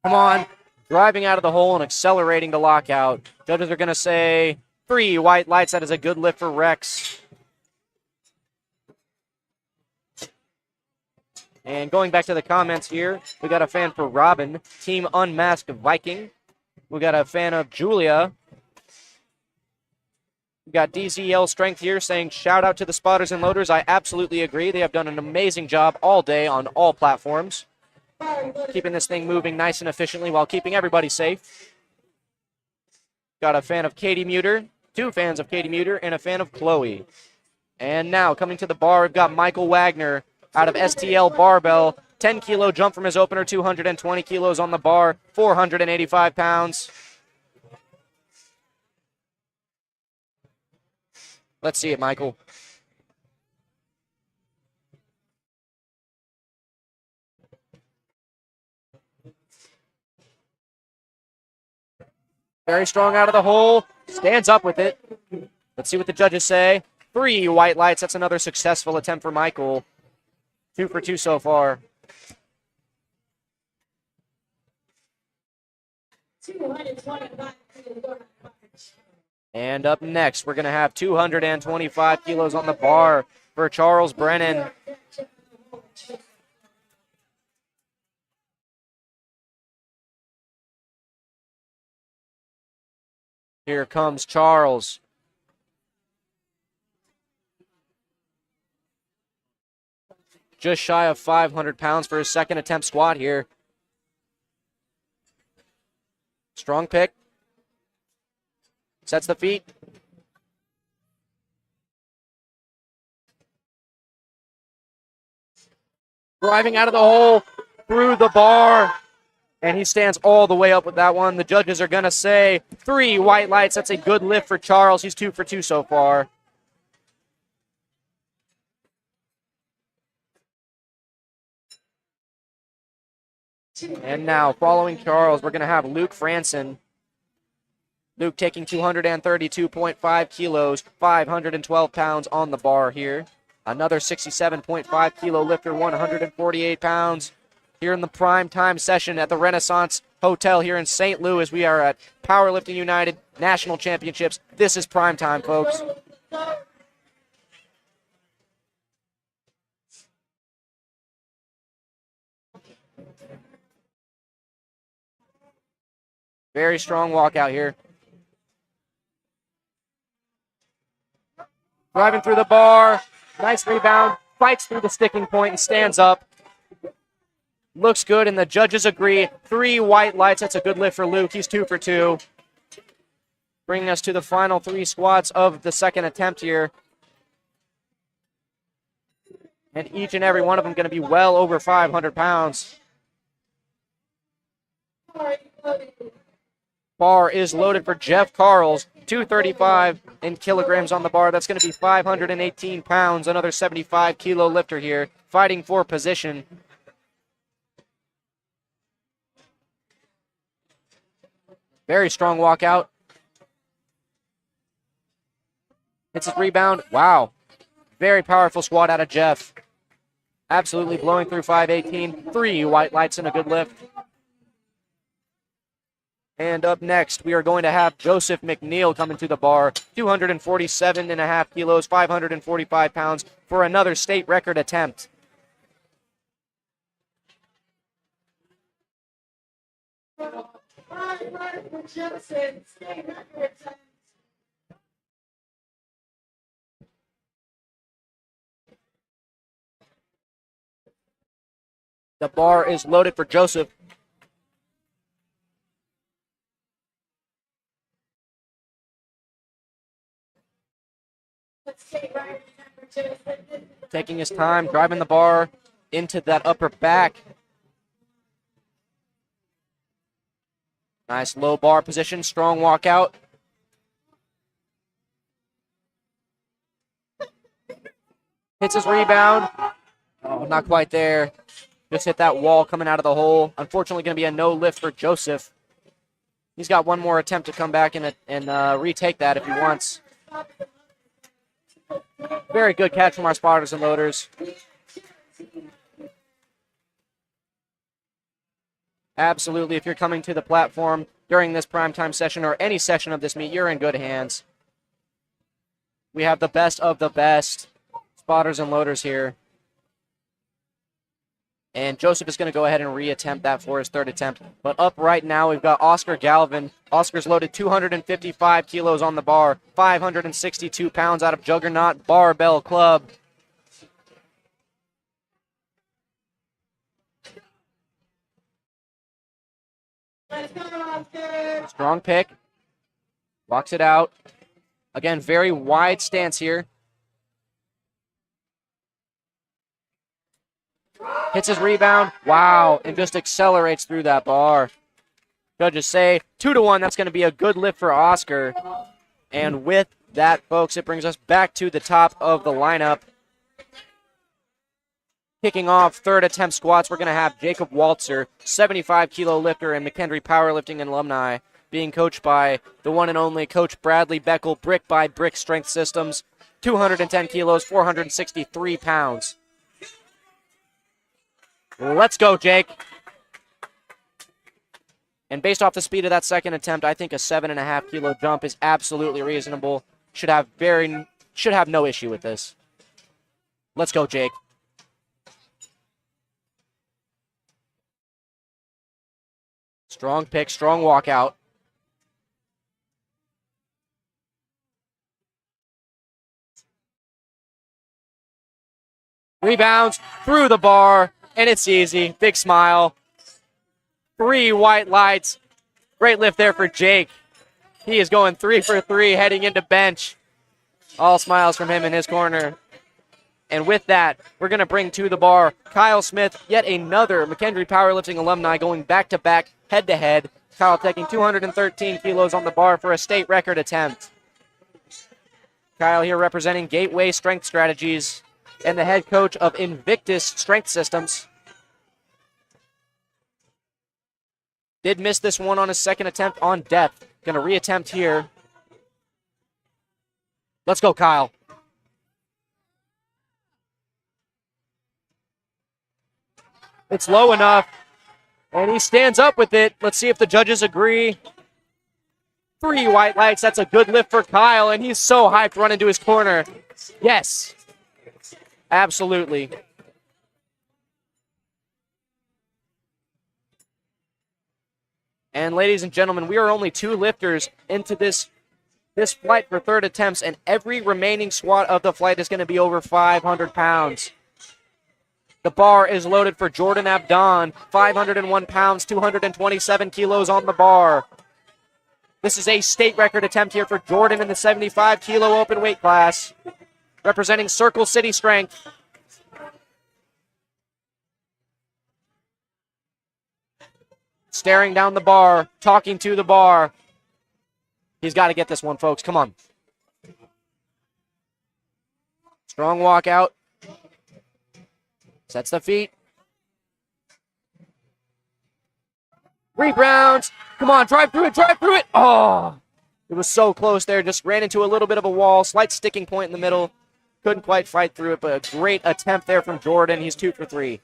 Come on. Driving out of the hole and accelerating the lockout. Judges are going to say 3 white lights. That is a good lift for Rex. And going back to the comments here, we got a fan for Robin, Team Unmasked Viking. We got a fan of Julia. We got DZL Strength here saying, shout out to the spotters and loaders. I absolutely agree. They have done an amazing job all day on all platforms. Keeping this thing moving nice and efficiently while keeping everybody safe. Got a fan of Katie Muter, 2 fans of Katie Muter, and a fan of Chloe. And now coming to the bar, we've got Michael Wagner out of STL Barbell. 10 kilo jump from his opener, 220 kilos on the bar, 485 pounds. Let's see it, Michael. Very strong out of the hole. Stands up with it. Let's see what the judges say. 3 white lights. That's another successful attempt for Michael. 2 for 2 so far. And up next, we're going to have 225 kilos on the bar for Charles Brennan. Here comes Charles. Just shy of 500 pounds for his second attempt squat here. Strong pick. Sets the feet. Driving out of the hole through the bar. And he stands all the way up with that one. The judges are going to say 3 white lights. That's a good lift for Charles. He's 2 for 2 so far. And now, following Charles, we're going to have Luke Franson. Luke taking 232.5 kilos, 512 pounds on the bar here. Another 67.5 kilo lifter, 148 pounds. Here in the prime time session at the Renaissance Hotel here in St. Louis. We are at Powerlifting United National Championships. This is prime time, folks. Very strong walkout here. Driving through the bar. Nice rebound. Fights through the sticking point and stands up. Looks good, and the judges agree. 3 white lights. That's a good lift for Luke. He's 2 for 2. Bringing us to the final 3 squats of the second attempt here. And each and every one of them going to be well over 500 pounds. Bar is loaded for Jeff Carls. 235 in kilograms on the bar. That's going to be 518 pounds. Another 75 kilo lifter here. Fighting for position. Very strong walkout. Hits his rebound. Wow. Very powerful squat out of Jeff. Absolutely blowing through 518. 3 white lights and a good lift. And up next, we are going to have Joseph McNeil coming to the bar. 247.5 kilos, 545 pounds for another state record attempt. The bar is loaded for Joseph. Taking his time, driving the bar into that upper back. Nice low bar position, strong walkout. Hits his rebound. Oh, not quite there. Just hit that wall coming out of the hole. Unfortunately, going to be a no lift for Joseph. He's got one more attempt to come back and retake that if he wants. Very good catch from our spotters and loaders. Absolutely, if you're coming to the platform during this primetime session or any session of this meet, you're in good hands. We have the best of the best spotters and loaders here. And Joseph is going to go ahead and reattempt that for his 3rd attempt. But up right now, we've got Oscar Galvin. Oscar's loaded 255 kilos on the bar, 562 pounds out of Juggernaut Barbell Club. Strong pick. Walks it out. Again, very wide stance here. Hits his rebound. Wow, and just accelerates through that bar. Judges say 2-1. That's going to be a good lift for Oscar. And with that, folks, it brings us back to the top of the lineup. Kicking off 3rd attempt squats, we're going to have Jacob Waltzer, 75 kilo lifter and McHenry Powerlifting alumni, being coached by the one and only Coach Bradley Beckel, Brick by Brick Strength Systems, 210 kilos, 463 pounds. Let's go, Jake. And based off the speed of that 2nd attempt, I think a 7.5 kilo jump is absolutely reasonable. Should have no issue with this. Let's go, Jake. Strong pick, strong walkout. Rebounds through the bar, and it's easy. Big smile. 3 white lights. Great lift there for Jake. He is going 3 for 3 heading into bench. All smiles from him in his corner. And with that, we're going to bring to the bar Kyle Smith, yet another McHenry Powerlifting alumni, going back-to-back, head-to-head. Kyle taking 213 kilos on the bar for a state record attempt. Kyle here representing Gateway Strength Strategies and the head coach of Invictus Strength Systems. Did miss this one on his 2nd attempt on depth. Going to reattempt here. Let's go, Kyle. It's low enough, and he stands up with it. Let's see if the judges agree. 3 white lights. That's a good lift for Kyle, and he's so hyped running to his corner. Yes, absolutely. And ladies and gentlemen, we are only 2 lifters into this flight for third attempts, and every remaining squat of the flight is going to be over 500 pounds. The bar is loaded for Jordan Abdon, 501 pounds, 227 kilos on the bar. This is a state record attempt here for Jordan in the 75 kilo open weight class, representing Circle City Strength. Staring down the bar, talking to the bar. He's got to get this one, folks. Come on. Strong walkout. Sets the feet. Rebounds. Come on, drive through it, drive through it. Oh, it was so close there. Just ran into a little bit of a wall. Slight sticking point in the middle. Couldn't quite fight through it, but a great attempt there from Jordan. He's 2 for 3.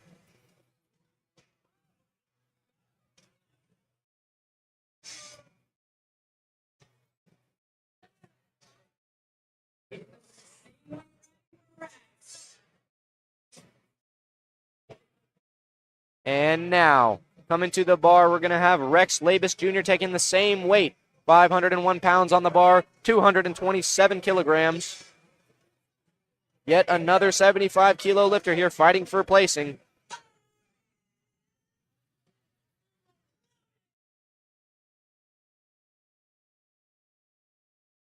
And now, coming to the bar, we're going to have Rex Labus Jr. taking the same weight. 501 pounds on the bar, 227 kilograms. Yet another 75 kilo lifter here fighting for placing.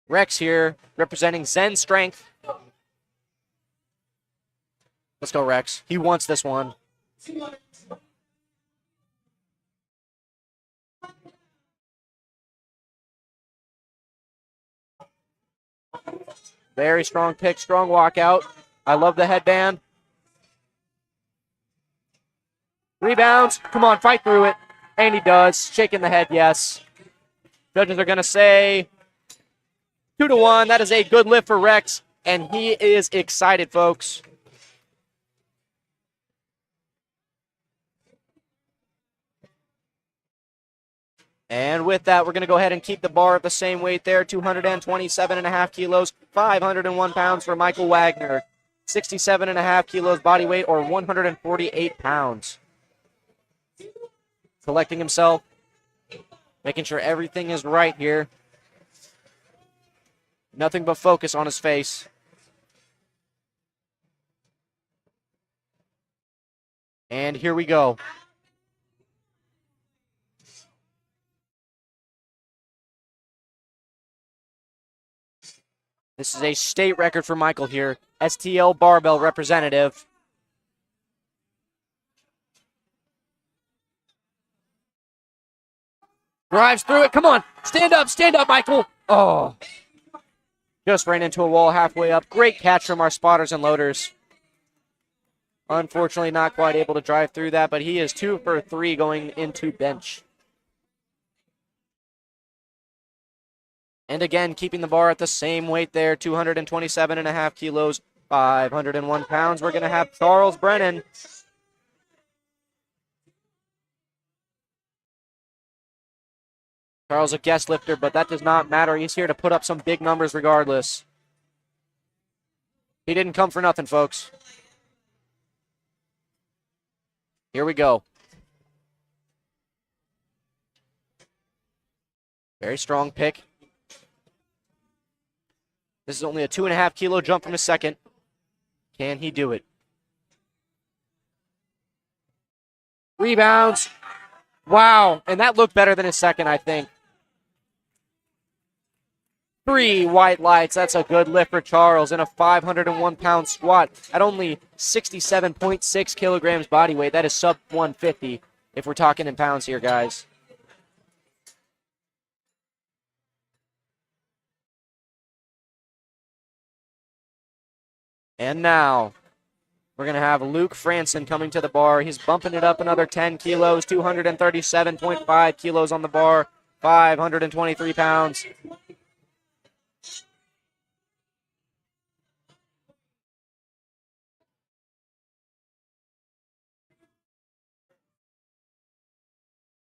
Rex here, representing Zen Strength. Let's go, Rex. He wants this one. Very strong pick, strong walkout. I love the headband. Rebounds. Come on, fight through it. And he does. Shaking the head, yes. Judges are going to say 2-1. That is a good lift for Rex, and he is excited, folks. And with that, we're going to go ahead and keep the bar at the same weight there, 227.5 kilos, 501 pounds for Michael Wagner, 67.5 kilos body weight, or 148 pounds. Collecting himself, making sure everything is right here. Nothing but focus on his face. And here we go. This is a state record for Michael here. STL barbell representative. Drives through it. Come on. Stand up, Michael. Oh. Just ran into a wall halfway up. Great catch from our spotters and loaders. Unfortunately, not quite able to drive through that, but he is 2 for 3 going into bench. And again, keeping the bar at the same weight there, 227.5 kilos, 501 pounds. We're going to have Charles Brennan. Charles a guest lifter, but that does not matter. He's here to put up some big numbers regardless. He didn't come for nothing, folks. Here we go. Very strong pick. This is only a 2.5 kilo jump from his second. Can he do it? Rebounds. Wow. And that looked better than his second, I think. 3 white lights. That's a good lift for Charles in a 501-pound squat at only 67.6 kilograms body weight. That is sub 150 if we're talking in pounds here, guys. And now we're going to have Luke Franson coming to the bar. He's bumping it up another 10 kilos, 237.5 kilos on the bar, 523 pounds.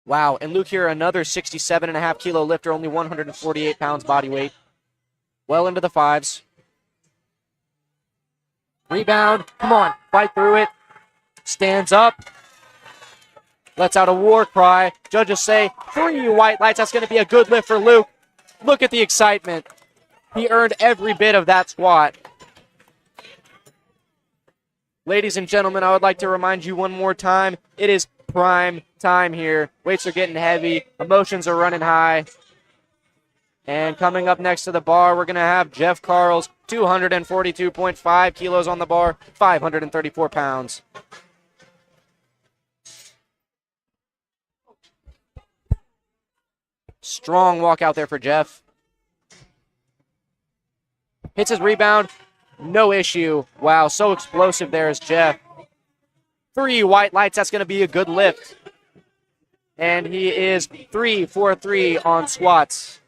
Wow, and Luke here, another 67.5 kilo lifter, only 148 pounds body weight. Well into the fives. Rebound, come on, fight through it. Stands up. Lets out a war cry. Judges say 3 white lights. That's going to be a good lift for Luke. Look at the excitement. He earned every bit of that squat. Ladies and gentlemen, I would like to remind you one more time, it is prime time here. Weights are getting heavy. Emotions are running high. And coming up next to the bar, we're going to have Jeff Carls, 242.5 kilos on the bar, 534 pounds. Strong walk out there for Jeff. Hits his rebound. No issue. Wow, so explosive there is Jeff. 3 white lights. That's going to be a good lift. And he is 3 for 3 on squats.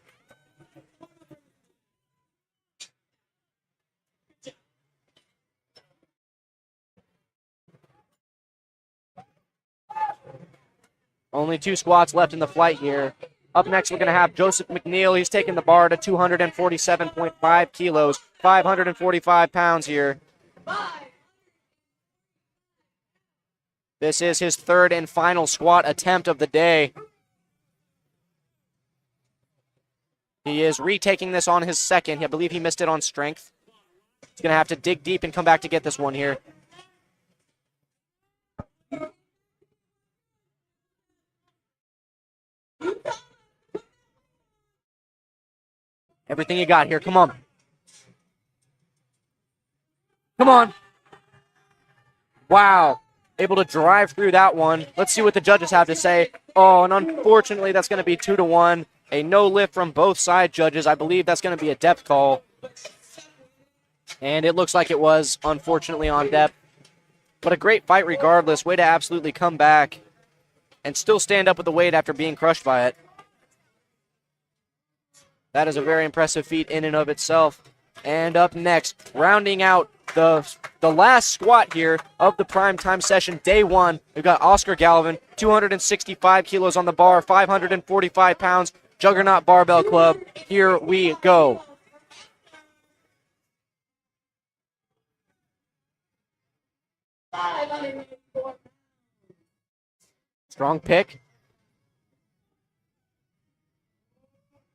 Only 2 squats left in the flight here. Up next, we're going to have Joseph McNeil. He's taking the bar to 247.5 kilos, 545 pounds here. This is his 3rd and final squat attempt of the day. He is retaking this on his 2nd. I believe he missed it on strength. He's going to have to dig deep and come back to get this one here. Everything you got here. Come on. Come on. Wow. Able to drive through that one. Let's see what the judges have to say. Oh, and unfortunately, that's going to be 2-1. A no lift from both side judges. I believe that's going to be a depth call. And it looks like it was, unfortunately, on depth. But a great fight regardless. Way to absolutely come back and still stand up with the weight after being crushed by it. That is a very impressive feat in and of itself. And up next, rounding out the last squat here of the primetime session, day 1, we've got Oscar Galvin, 265 kilos on the bar, 545 pounds, Juggernaut Barbell Club. Here we go. Strong pick.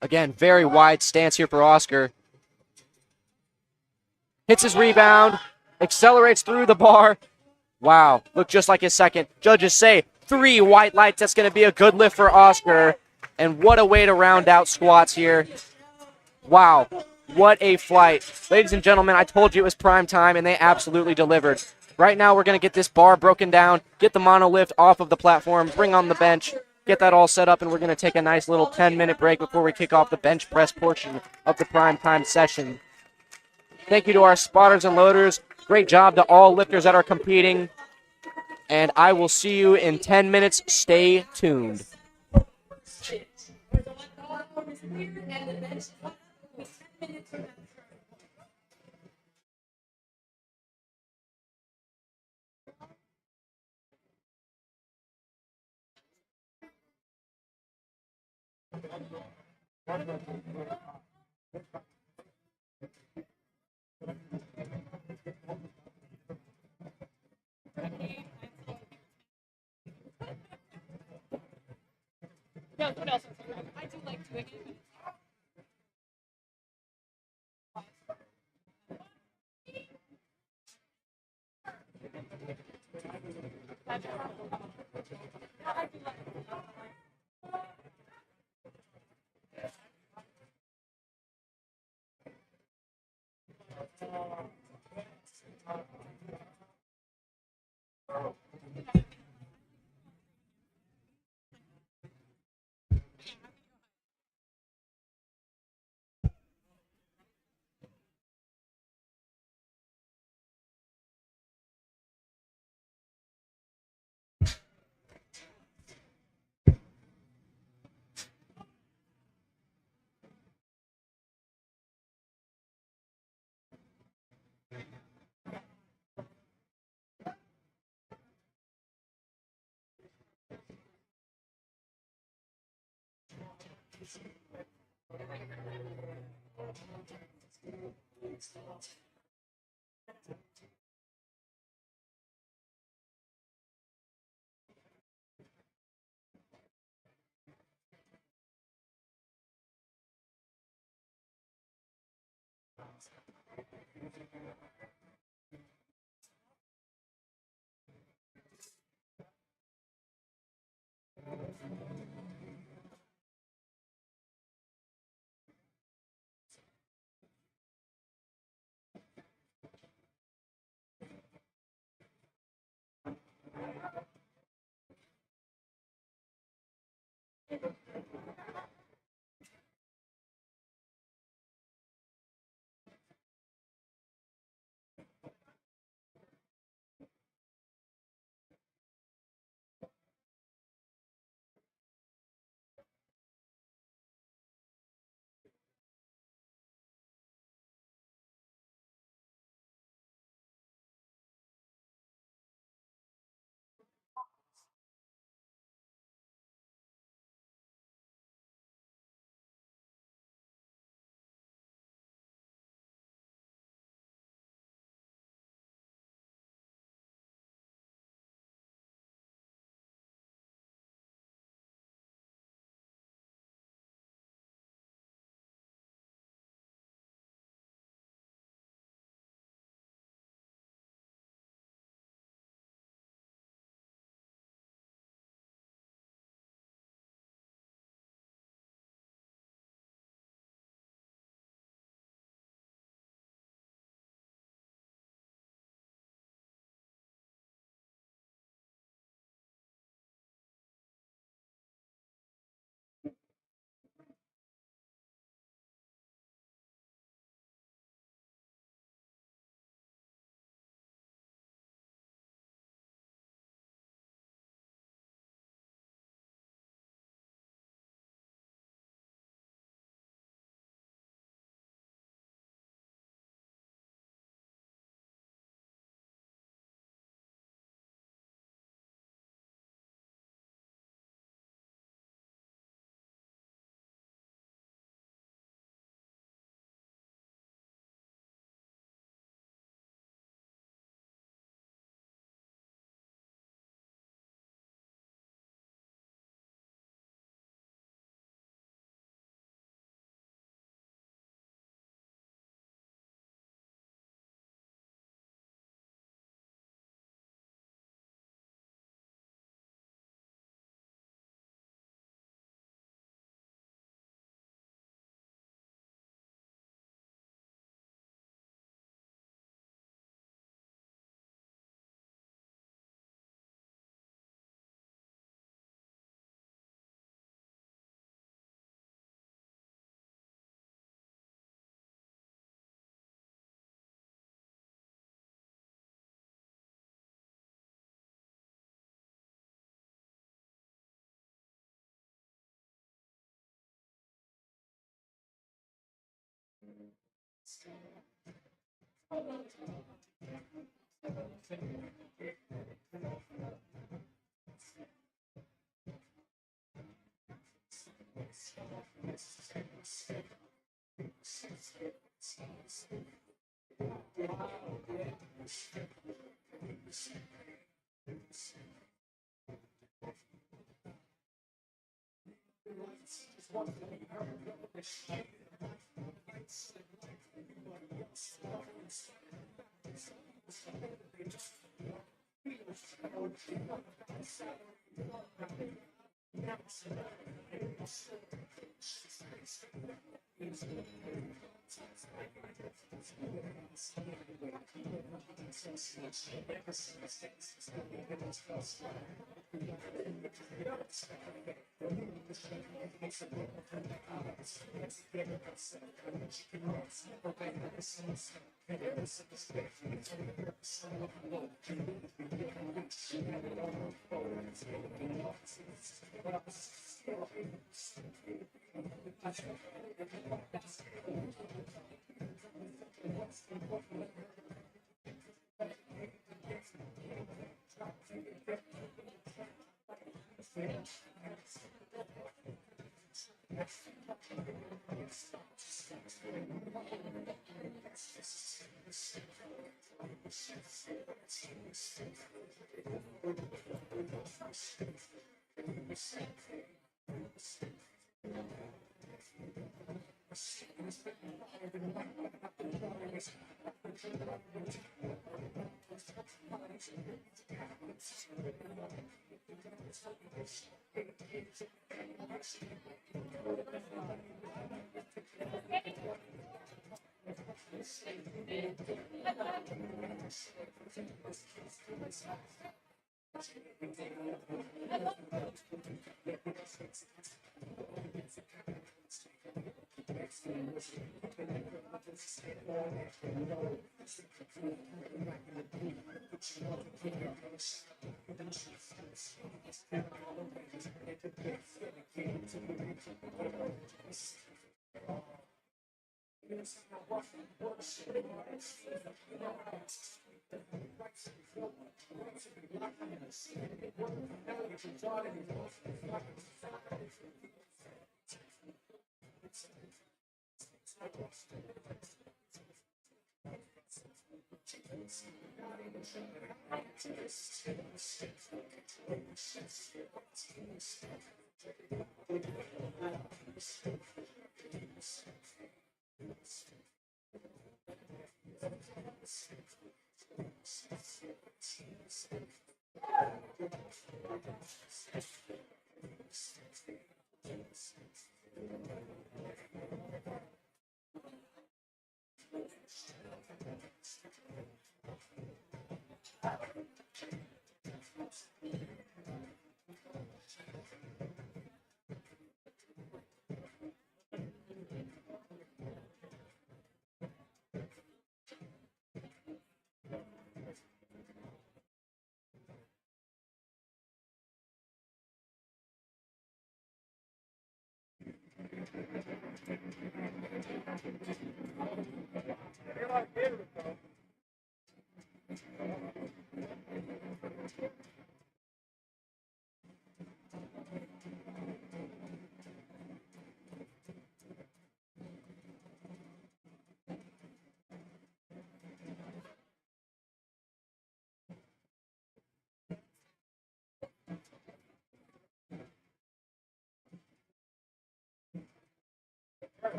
Again, very wide stance here for Oscar. Hits his rebound, accelerates through the bar. Wow, looked just like his 2nd. Judges say 3 white lights. That's going to be a good lift for Oscar. And what a way to round out squats here. Wow, what a flight. Ladies and gentlemen, I told you it was prime time, and they absolutely delivered. Right now, we're going to get this bar broken down, get the monolift off of the platform, bring on the bench, get that all set up, and we're going to take a nice little 10-minute break before we kick off the bench press portion of the primetime session. Thank you to our spotters and loaders. Great job to all lifters that are competing. And I will see you in 10 minutes. Stay tuned. No, what else? I do like to again.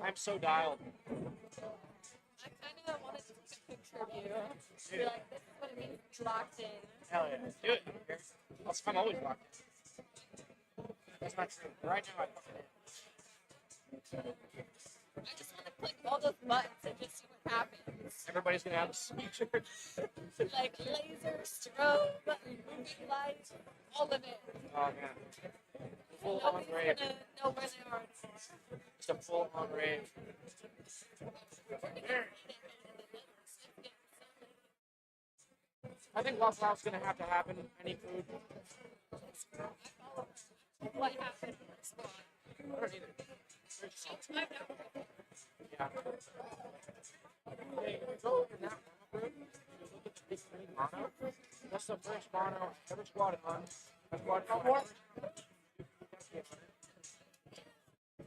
I'm so dialed. I kind of wanted to take a picture of you. Be like, this is what it means to be locked in. Hell yeah. Do it. I'm always locked in. That's not true. Right now, I fucking am. I just want to click all those buttons and just see what happens. Everybody's going to have a speaker. Like laser, strobe, movie light, all of it. Oh, man. Full on Nobody's rave. gonna know where they are. Just a full on rave. I think Waffle House is going to happen. Any food. What happened in the spot? I don't either. Yeah. Hey, we go in that mono group. You look at the big green mono. That's the first mono I ever squatted on. I squatted on more.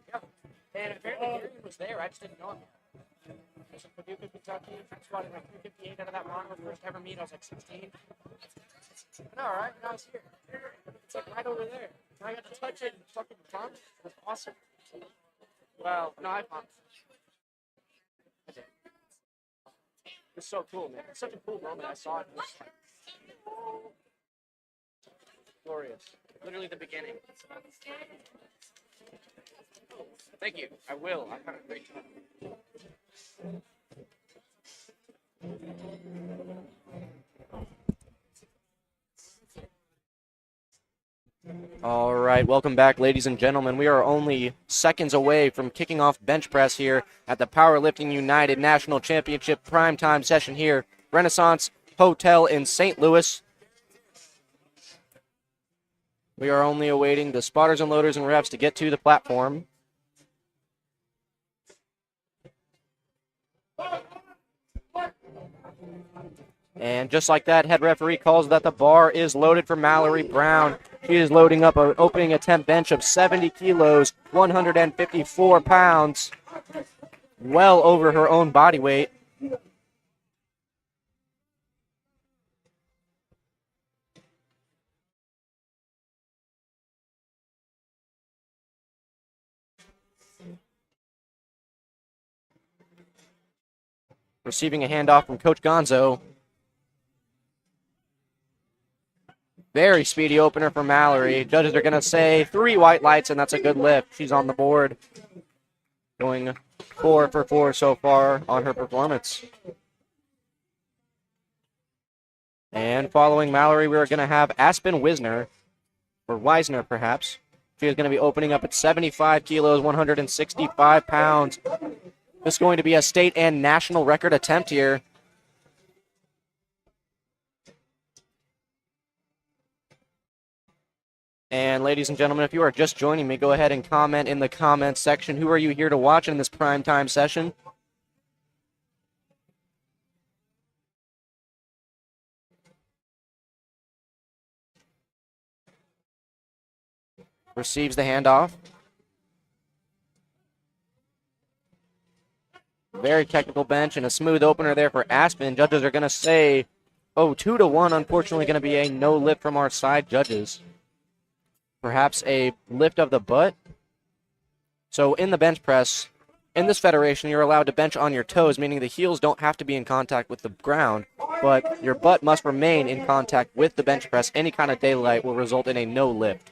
Yeah. And apparently Gary was there. I just didn't know him yet. There's in Paducah, Kentucky. I squatted like 358 out of that mono. First ever meet, I was like 16. No, right? Now it's here. It's like right over there. And I got to touch it and fucking pump. It was awesome. Well, no, I pumped. I did. It's so cool, man. It's such a cool moment. I saw it. And it was like, glorious. Literally the beginning. Thank you. I will. I've had a great time. All right, welcome back, ladies and gentlemen. We are only seconds away from kicking off bench press here at the Powerlifting United National Championship primetime session here, Renaissance Hotel in St. Louis. We are only awaiting the spotters and loaders and refs to get to the platform. And just like that, head referee calls that the bar is loaded for Mallory Brown. She is loading up an opening attempt bench of 70 kilos, 154 pounds, well over her own body weight. Receiving a handoff from Coach Gonzo. Very speedy opener for Mallory. Judges are going to say 3 white lights, and that's a good lift. She's on the board, going 4 for 4 so far on her performance. And following Mallory, we're going to have Aspen Wisner, or Weisner perhaps. She is going to be opening up at 75 kilos, 165 pounds. This is going to be a state and national record attempt here. And ladies and gentlemen, if you are just joining me, go ahead and comment in the comments section. Who are you here to watch in this prime time session? Receives the handoff. Very technical bench and a smooth opener there for Aspen. Judges are going to say, oh, 2-1. Unfortunately, going to be a no lift from our side judges. Perhaps a lift of the butt. So in the bench press, in this federation, you're allowed to bench on your toes, meaning the heels don't have to be in contact with the ground, but your butt must remain in contact with the bench press. Any kind of daylight will result in a no lift.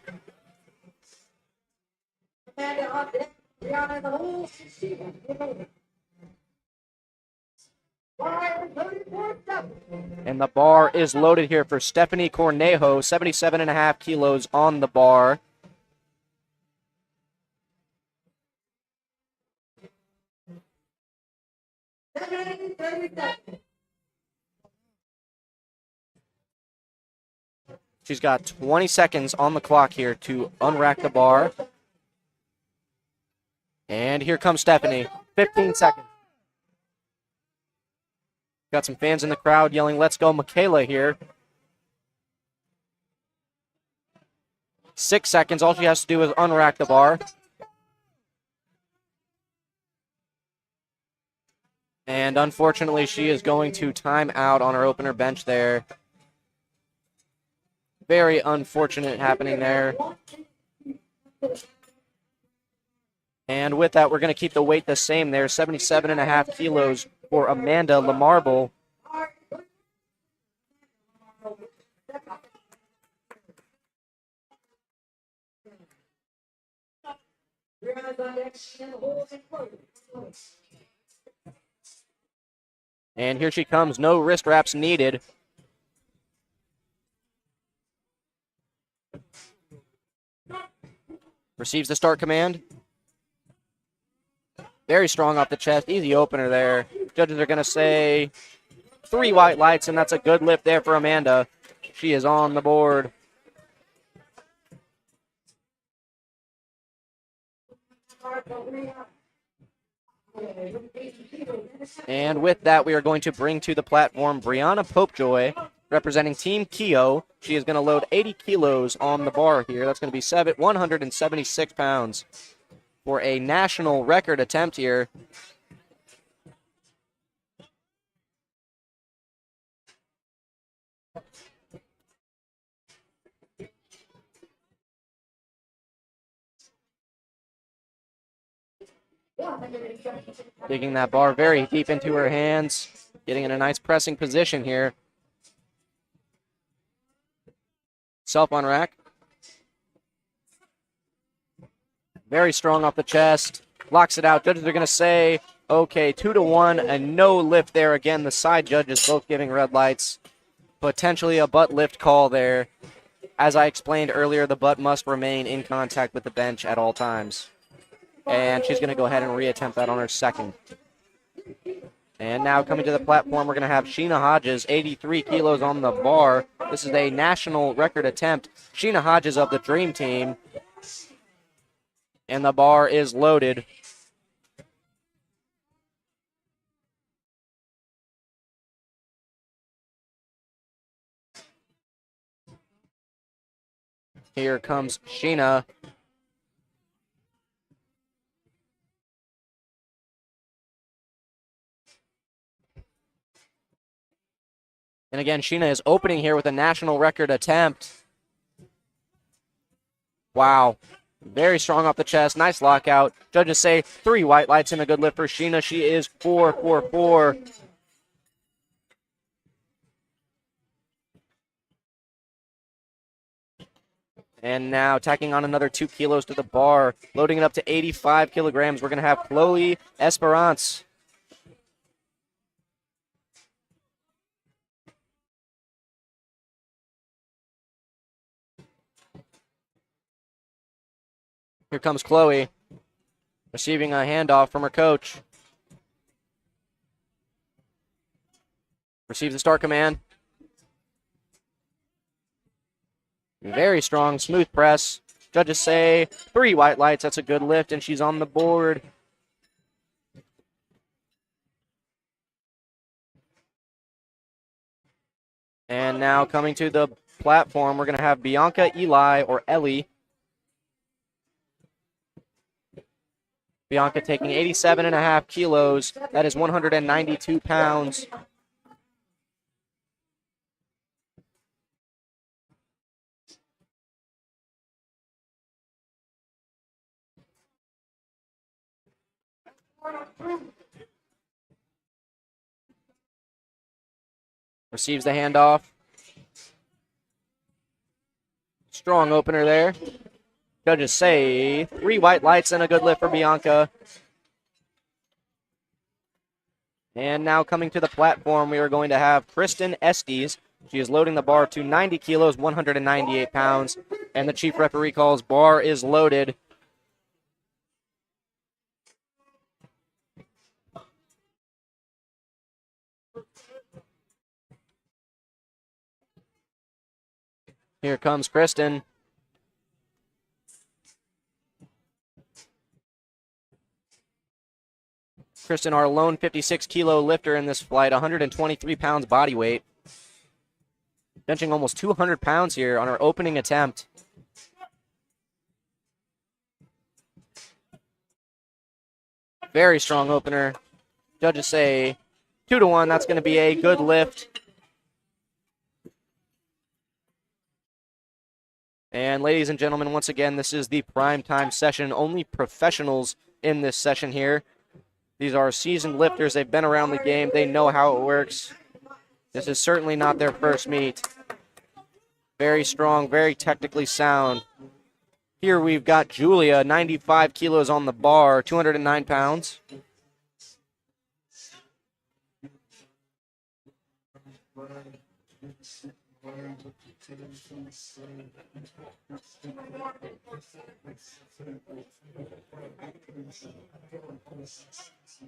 And the bar is loaded here for Stephanie Cornejo, 77.5 kilos on the bar. She's got 20 seconds on the clock here to unrack the bar. And here comes Stephanie. 15 seconds. Got some fans in the crowd yelling, let's go, Michaela here. 6 seconds. All she has to do is unrack the bar. And unfortunately, she is going to time out on her opener bench there. Very unfortunate happening there. And with that, we're going to keep the weight the same there, 77.5 kilos for Amanda Lamarble. And here she comes, no wrist wraps needed. Receives the start command. Very strong off the chest, easy opener there. Judges are going to say 3 white lights, and that's a good lift there for Amanda. She is on the board. And with that, we are going to bring to the platform Brianna Popejoy, representing Team Keo. She is going to load 80 kilos on the bar here. That's going to be 176 pounds for a national record attempt here. Digging that bar very deep into her hands, getting in a nice pressing position here. Self on rack. Very strong off the chest. Locks it out. Judges are going to say, okay, 2-1, a no lift there. Again, the side judges both giving red lights. Potentially a butt lift call there. As I explained earlier, the butt must remain in contact with the bench at all times. And she's going to go ahead and reattempt that on her second. And now coming to the platform, we're going to have Sheena Hodges, 83 kilos on the bar. This is a national record attempt. Sheena Hodges of the Dream Team. And the bar is loaded. Here comes Sheena. And again, Sheena is opening here with a national record attempt. Wow. Very strong off the chest. Nice lockout. Judges say 3 white lights and a good lift for Sheena. She is 4-4-4. And now tacking on another 2 kilos to the bar, loading it up to 85 kilograms. We're going to have Chloe Esperance. Here comes Chloe, receiving a handoff from her coach. Receives the start command. Very strong, smooth press. Judges say 3 white lights. That's a good lift, and she's on the board. And now coming to the platform, we're going to have Bianca Eli, or Ellie. Bianca taking 87.5 kilos. That is 192 pounds. Receives the handoff. Strong opener there. Judges say 3 white lights and a good lift for Bianca. And now coming to the platform, we are going to have Kristen Estes. She is loading the bar to 90 kilos, 198 pounds. And the chief referee calls bar is loaded. Here comes Kristen. Kristen, our lone 56-kilo lifter in this flight, 123 pounds body weight. Benching almost 200 pounds here on her opening attempt. Very strong opener. Judges say 2-1. That's going to be a good lift. And ladies and gentlemen, once again, this is the prime time session. Only professionals in this session here. These are seasoned lifters. They've been around the game. They know how it works. This is certainly not their first meet. Very strong, very technically sound. Here we've got Julia, 95 kilos on the bar, 209 pounds.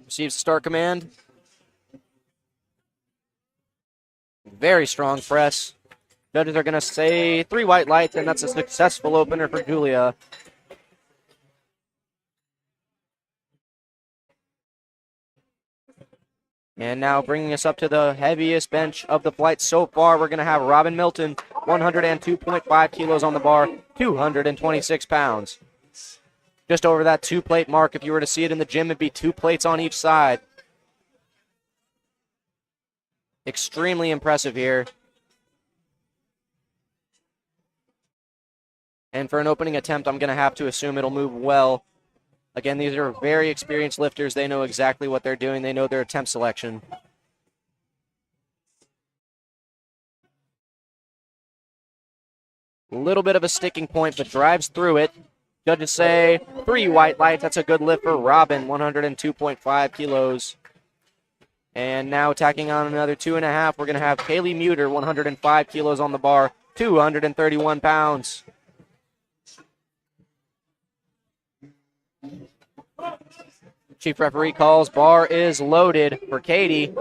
Receives start command. Very strong press. Judges are going to say 3 white lights, and that's a successful opener for Julia. And now bringing us up to the heaviest bench of the flight so far, we're going to have Robin Milton, 102.5 kilos on the bar, 226 pounds. Just over that 2-plate mark. If you were to see it in the gym, it'd be 2 plates on each side. Extremely impressive here. And for an opening attempt, I'm going to have to assume it'll move well. Again, these are very experienced lifters. They know exactly what they're doing. They know their attempt selection. A little bit of a sticking point, but drives through it. Judges say 3 white lights. That's a good lift for Robin, 102.5 kilos. And now tacking on another 2.5, we're going to have Kaylee Muter, 105 kilos on the bar, 231 pounds. Chief referee calls bar is loaded for Katie.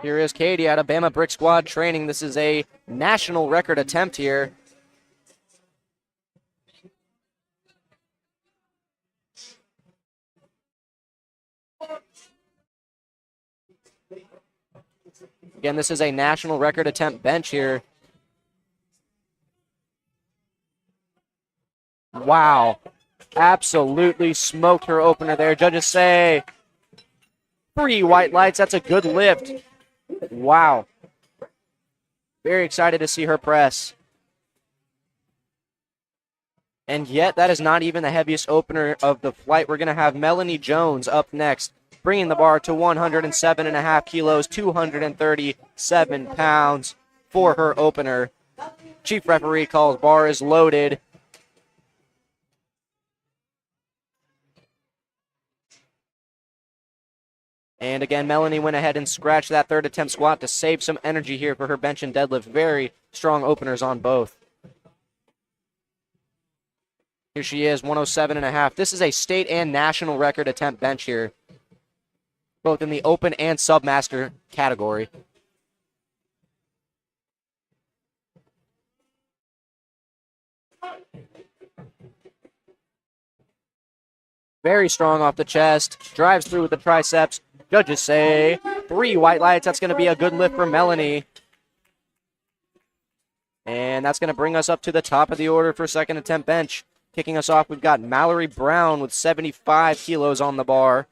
Here is Katie out of Bama Brick Squad training. This is a national record attempt here. Again, this is a national record attempt bench here. Wow. Absolutely smoked her opener there. Judges say 3 white lights. That's a good lift. Wow. Very excited to see her press. And yet, that is not even the heaviest opener of the flight. We're going to have Melanie Jones up next, bringing the bar to 107.5 kilos, 237 pounds for her opener. Chief referee calls bar is loaded. And again, Melanie went ahead and scratched that 3rd attempt squat to save some energy here for her bench and deadlift. Very strong openers on both. Here she is, 107.5. This is a state and national record attempt bench here, both in the open and submaster category. Very strong off the chest, drives through with the triceps. Judges say 3 white lights. That's going to be a good lift for Melanie. And that's going to bring us up to the top of the order for second attempt bench. Kicking us off, we've got Mallory Brown with 75 kilos on the bar.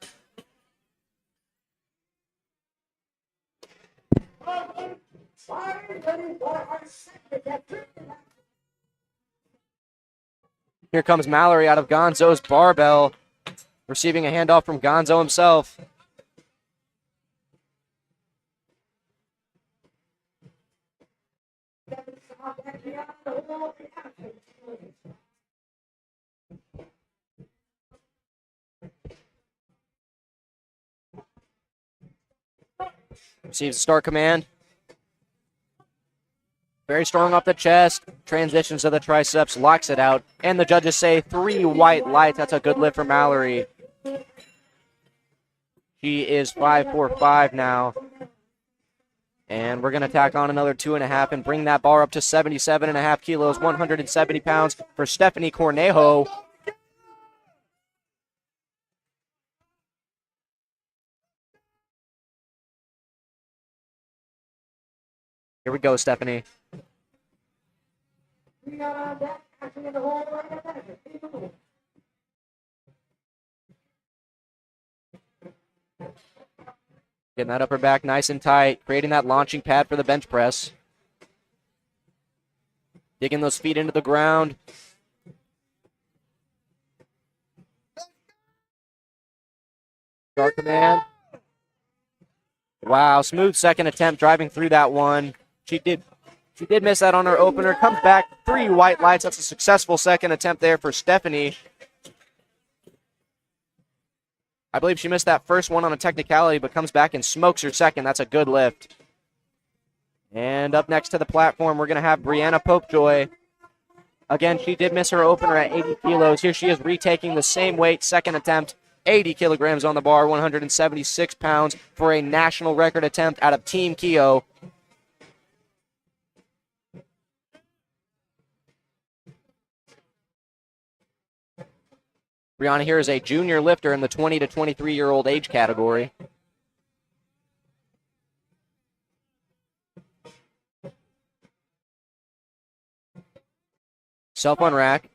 Here comes Mallory out of Gonzo's barbell, receiving a handoff from Gonzo himself. Receives the start command. Very strong off the chest. Transitions to the triceps, locks it out. And the judges say 3 white lights. That's a good lift for Mallory. She is 5'4" now. And we're going to tack on another 2.5 and bring that bar up to 77.5 kilos, 170 pounds for Stephanie Cornejo. Here we go, Stephanie. Getting that upper back nice and tight, creating that launching pad for the bench press. Digging those feet into the ground. Start command. Wow, smooth second attempt driving through that one. She did miss that on her opener. Comes back, 3 white lights. That's a successful second attempt there for Stephanie. I believe she missed that first one on a technicality, but comes back and smokes her second. That's a good lift. And up next to the platform, we're going to have Brianna Popejoy. Again, she did miss her opener at 80 kilos. Here she is retaking the same weight, second attempt, 80 kilograms on the bar, 176 pounds for a national record attempt out of Team Keo. Brianna here is a junior lifter in the 20 to 23-year-old age category. Self on rack.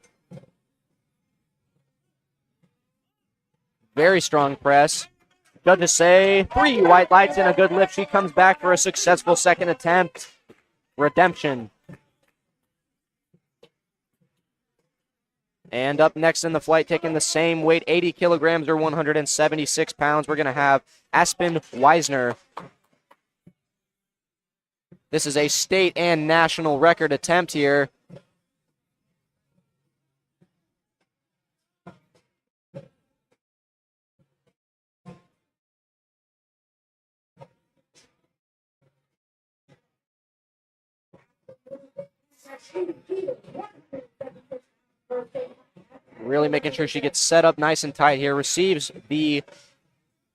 Very strong press. Judges say 3 white lights and a good lift. She comes back for a successful second attempt. Redemption. And up next in the flight, taking the same weight, 80 kilograms or 176 pounds, we're going to have Aspen Weisner. This is a state and national record attempt here. Really making sure she gets set up nice and tight here. Receives the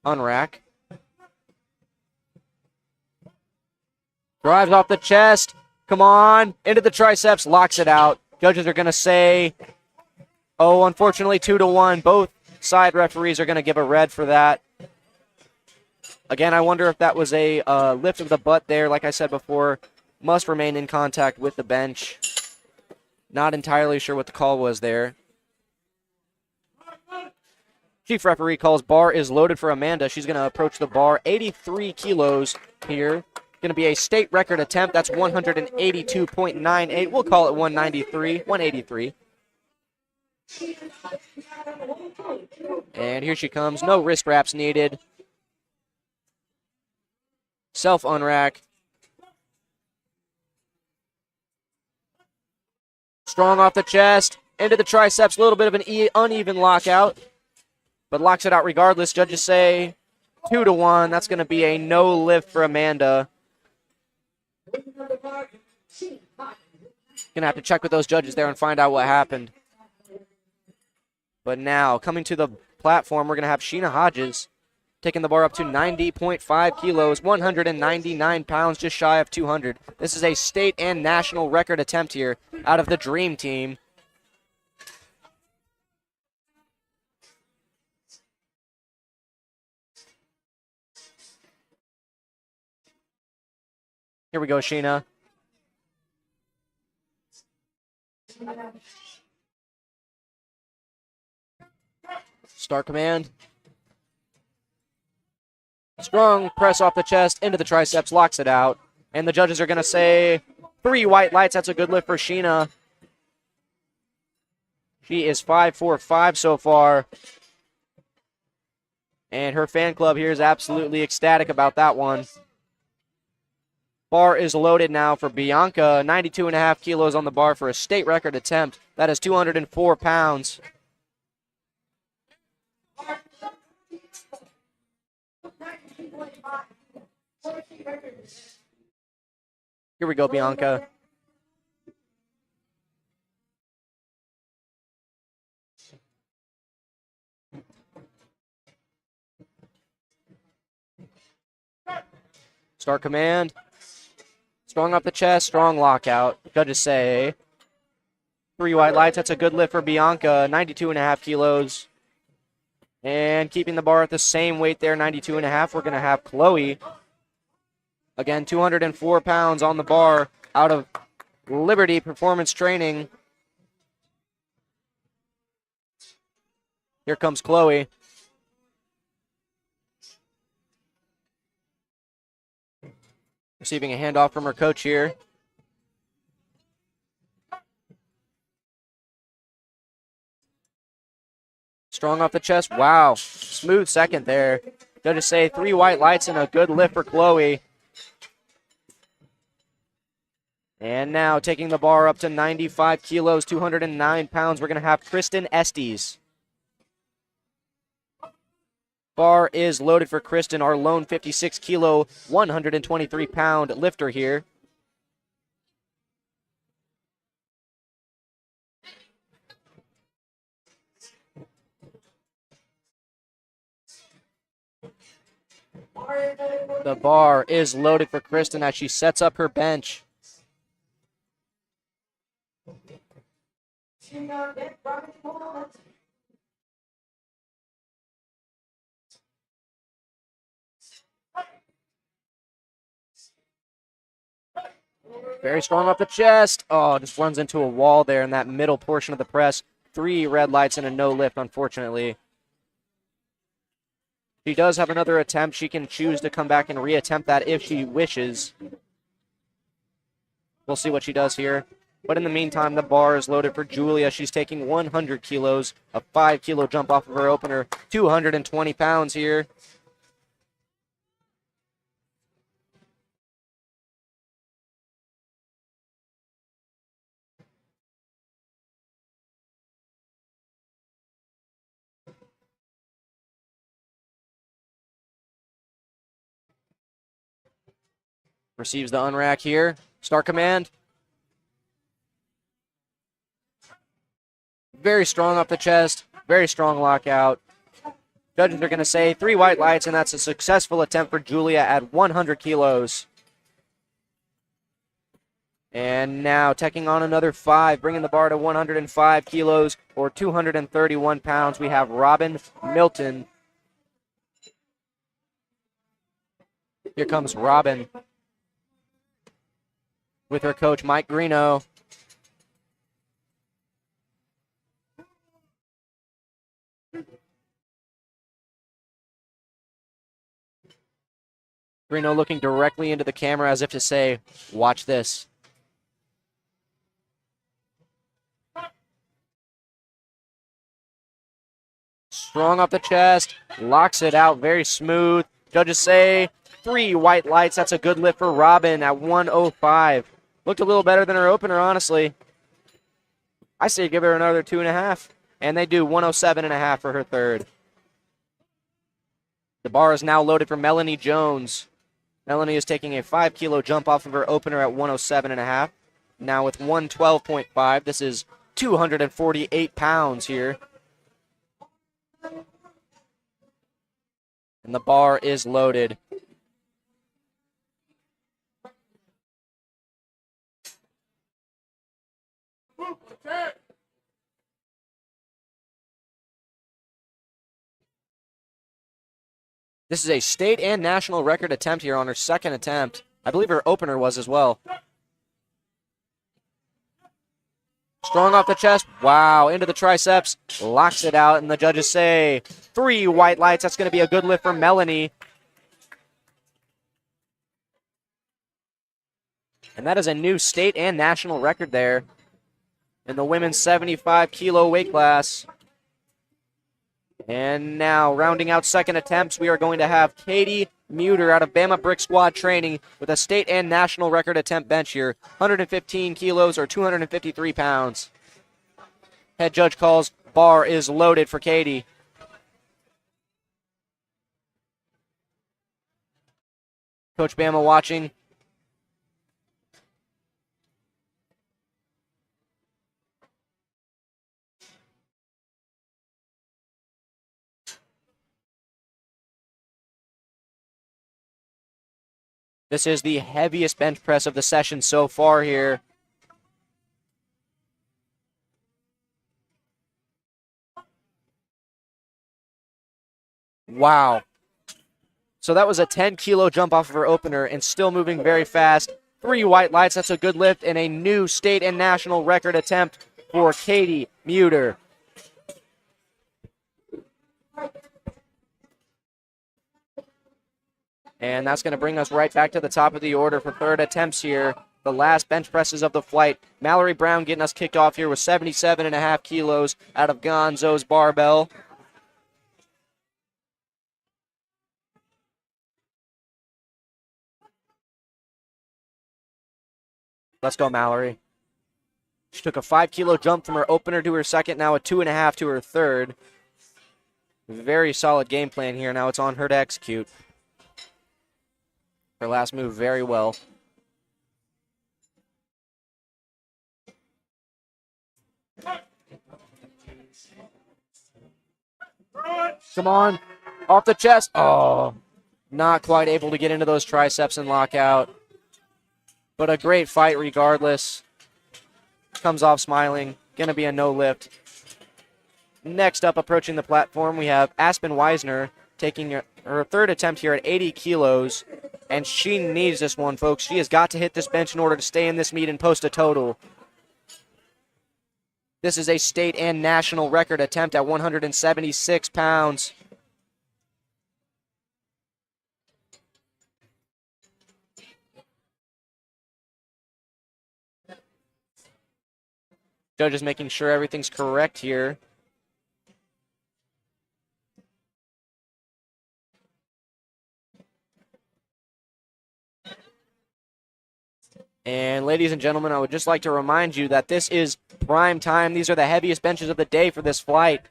unrack. Drives off the chest. Come on. Into the triceps. Locks it out. Judges are going to say, oh, unfortunately, 2-1. Both side referees are going to give a red for that. Again, I wonder if that was a lift of the butt there. Like I said before, must remain in contact with the bench. Not entirely sure what the call was there. Chief referee calls bar is loaded for Amanda. She's going to approach the bar. 83 kilos here. Going to be a state record attempt. That's 182.98. We'll call it 193. 183. And here she comes. No wrist wraps needed. Self unrack. Strong off the chest. Into the triceps. A little bit of an uneven lockout. But locks it out regardless. Judges say 2-1. That's going to be a no lift for Amanda. Going to have to check with those judges there and find out what happened. But now, coming to the platform, we're going to have Sheena Hodges taking the bar up to 90.5 kilos, 199 pounds, just shy of 200. This is a state and national record attempt here out of the Dream Team. Here we go, Sheena. Start command. Strong press off the chest, into the triceps, locks it out. And the judges are going to say 3 white lights. That's a good lift for Sheena. She is 5'4" so far. And her fan club here is absolutely ecstatic about that one. Bar is loaded now for Bianca. 92.5 kilos on the bar for a state record attempt. That is 204 pounds. Here we go, Bianca. Start command. Strong up the chest, strong lockout. Judges say 3 white lights. That's a good lift for Bianca. 92.5 kilos. And keeping the bar at the same weight there, 92.5. We're going to have Chloe. Again, 204 pounds on the bar out of Liberty Performance Training. Here comes Chloe. Receiving a handoff from her coach here. Strong off the chest. Wow. Smooth second there. Judges say 3 white lights and a good lift for Chloe. And now taking the bar up to 95 kilos, 209 pounds, we're going to have Kristen Estes. Bar is loaded for Kristen, our lone 56 kilo, 123 pound lifter here. The bar is loaded for Kristen as she sets up her bench. Very strong off the chest. Oh, just runs into a wall there in that middle portion of the press. 3 red lights and a no lift, unfortunately. She does have another attempt. She can choose to come back and reattempt that if she wishes. We'll see what she does here. But in the meantime, the bar is loaded for Julia. She's taking 100 kilos, a 5 kilo jump off of her opener, 220 pounds here. Receives the unrack here. Start command. Very strong off the chest. Very strong lockout. Judges are going to say 3 white lights, and that's a successful attempt for Julia at 100 kilos. And now taking on another 5, bringing the bar to 105 kilos or 231 pounds. We have Robin Milton. Here comes Robin with her coach, Mike Greeno. Greeno looking directly into the camera as if to say, watch this. Strong off the chest, locks it out, very smooth. Judges say 3 white lights. That's a good lift for Robin at 105. Looked a little better than her opener, honestly. I say give her another 2.5. And they do 107.5 for her third. The bar is now loaded for Melanie Jones. Melanie is taking a 5 kilo jump off of her opener at 107.5. Now with 112.5. This is 248 pounds here. And the bar is loaded. This is a state and national record attempt here on her second attempt. I believe her opener was as well. Strong off the chest. Wow, into the triceps. Locks it out, and the judges say 3 white lights. That's going to be a good lift for Melanie. And that is a new state and national record there in the women's 75-kilo weight class. And now, rounding out second attempts, we are going to have Katie Muter out of Bama Brick Squad training with a state and national record attempt bench here. 115 kilos or 253 pounds. Head judge calls bar is loaded for Katie. Coach Bama watching. This is the heaviest bench press of the session so far here. Wow. So that was a 10-kilo jump off of her opener and still moving very fast. 3 white lights, that's a good lift, and a new state and national record attempt for Katie Muter. And that's going to bring us right back to the top of the order for third attempts here. The last bench presses of the flight. Mallory Brown getting us kicked off here with 77.5 kilos out of Gonzo's barbell. Let's go, Mallory. She took a 5-kilo jump from her opener to her second, now a 2.5 to her third. Very solid game plan here. Now it's on her to execute. Her last move very well. Come on. Off the chest. Oh, not quite able to get into those triceps and lock out. But a great fight regardless. Comes off smiling. Going to be a no lift. Next up, approaching the platform, we have Aspen Weisner taking her third attempt here at 80 kilos. And she needs this one, folks. She has got to hit this bench in order to stay in this meet and post a total. This is a state and national record attempt at 176 pounds. Judges making sure everything's correct here. And ladies and gentlemen, I would just like to remind you that this is prime time. These are the heaviest benches of the day for this flight.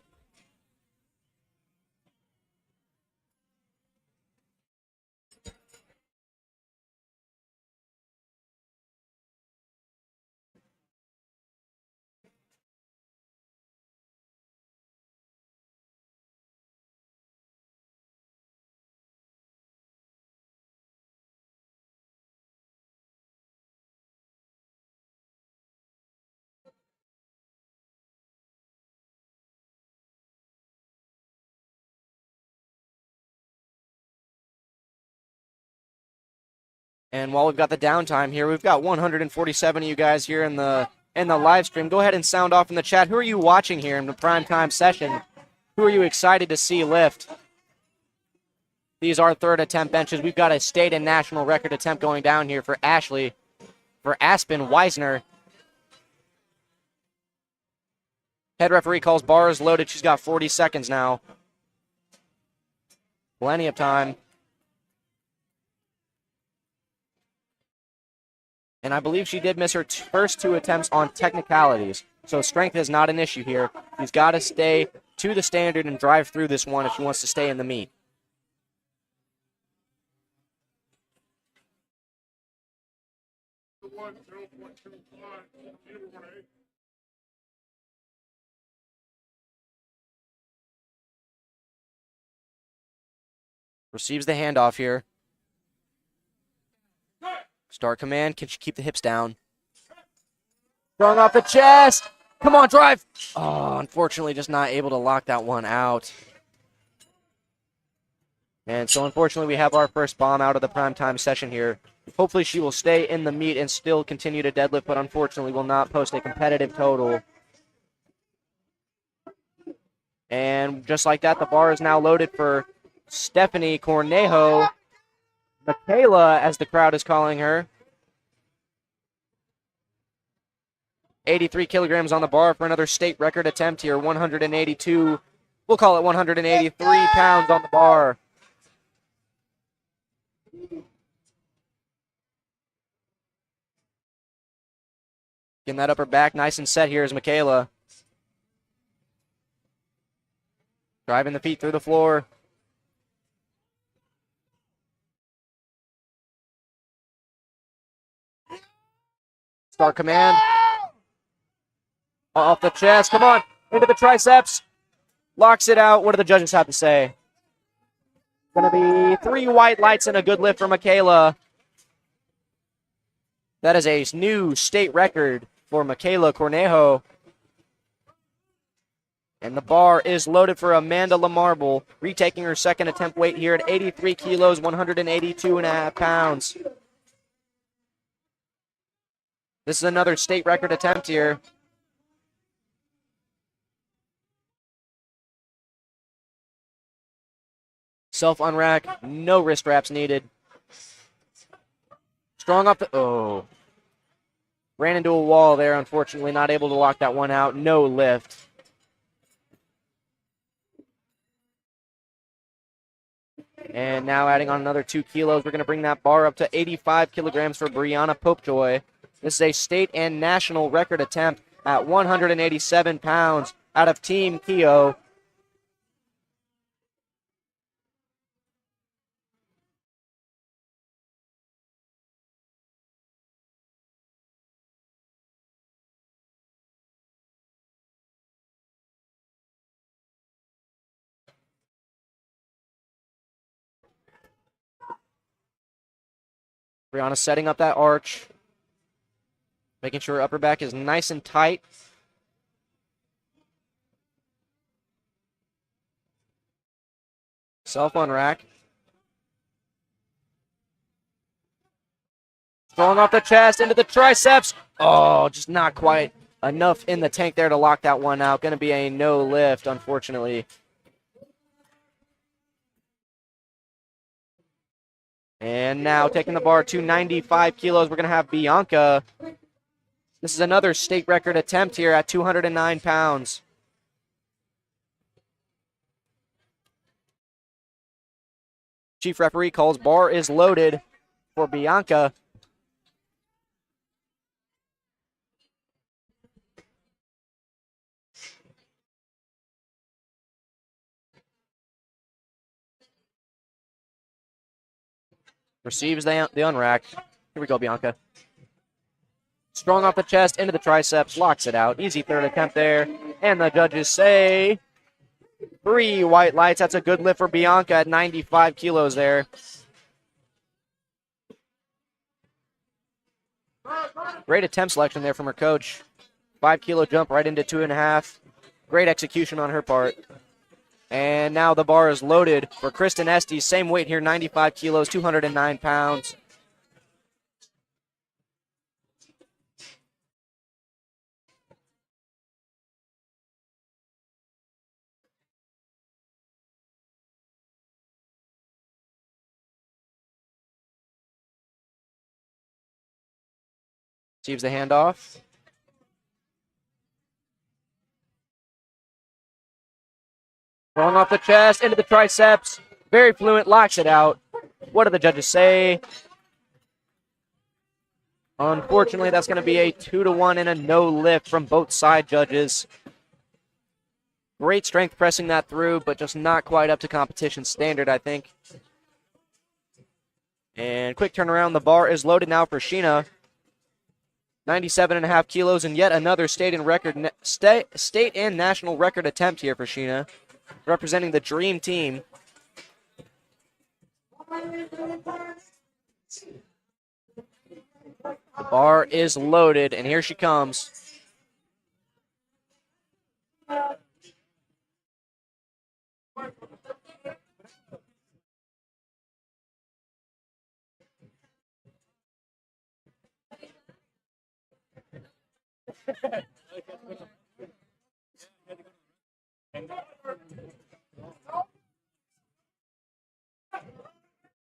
And while we've got the downtime here, we've got 147 of you guys here in the live stream. Go ahead and sound off in the chat. Who are you watching here in the primetime session? Who are you excited to see lift? These are third attempt benches. We've got a state and national record attempt going down here for Aspen Weisner. Head referee calls bar is loaded. She's got 40 seconds now. Plenty of time. And I believe she did miss her first 2 attempts on technicalities. So strength is not an issue here. She's got to stay to the standard and drive through this one if she wants to stay in the meet. Receives the handoff here. Start command. Can she keep the hips down? Throwing off the chest. Come on, drive. Oh, unfortunately, just not able to lock that one out. And so, unfortunately, we have our first bomb out of the primetime session here. Hopefully, she will stay in the meet and still continue to deadlift, but unfortunately will not post a competitive total. And just like that, the bar is now loaded for Stephanie Cornejo. Michaela, as the crowd is calling her. 83 kilograms on the bar for another state record attempt here. 182, we'll call it 183 pounds on the bar. Getting that upper back nice and set here is Michaela. Driving the feet through the floor. Start command. Off the chest. Come on. Into the triceps. Locks it out. What do the judges have to say? Going to be 3 white lights and a good lift for Michaela. That is a new state record for Michaela Cornejo. And the bar is loaded for Amanda LaMarble, retaking her second attempt weight here at 83 kilos, 182.5 pounds. This is another state record attempt here. Self-unrack, no wrist wraps needed. Strong up the, oh. Ran into a wall there, unfortunately, not able to lock that one out. No lift. And now adding on another 2 kilos, we're going to bring that bar up to 85 kilograms for Brianna Popejoy. This is a state and national record attempt at 187 pounds out of Team Keo. Brianna setting up that arch. Making sure her upper back is nice and tight. Self-unrack. Throwing off the chest into the triceps. Oh, just not quite enough in the tank there to lock that one out. Going to be a no lift, unfortunately. And now taking the bar to 95 kilos, we're going to have Bianca. This is another state record attempt here at 209 pounds. Chief referee calls bar is loaded for Bianca. Receives the unrack. Here we go, Bianca. Strong off the chest, into the triceps, locks it out. Easy third attempt there. And the judges say 3 white lights. That's a good lift for Bianca at 95 kilos there. Great attempt selection there from her coach. 5 kilo jump right into 2.5. Great execution on her part. And now the bar is loaded for Kristen Estes. Same weight here, 95 kilos, 209 pounds. Receives the handoff. Throwing off the chest, into the triceps. Very fluent, locks it out. What do the judges say? Unfortunately, that's going to be a 2-1 and a no lift from both side judges. Great strength pressing that through, but just not quite up to competition standard, I think. And quick turnaround. The bar is loaded now for Sheena. 97.5 kilos, and yet another state and national record attempt here for Sheena, representing the Dream Team. The bar is loaded, and here she comes.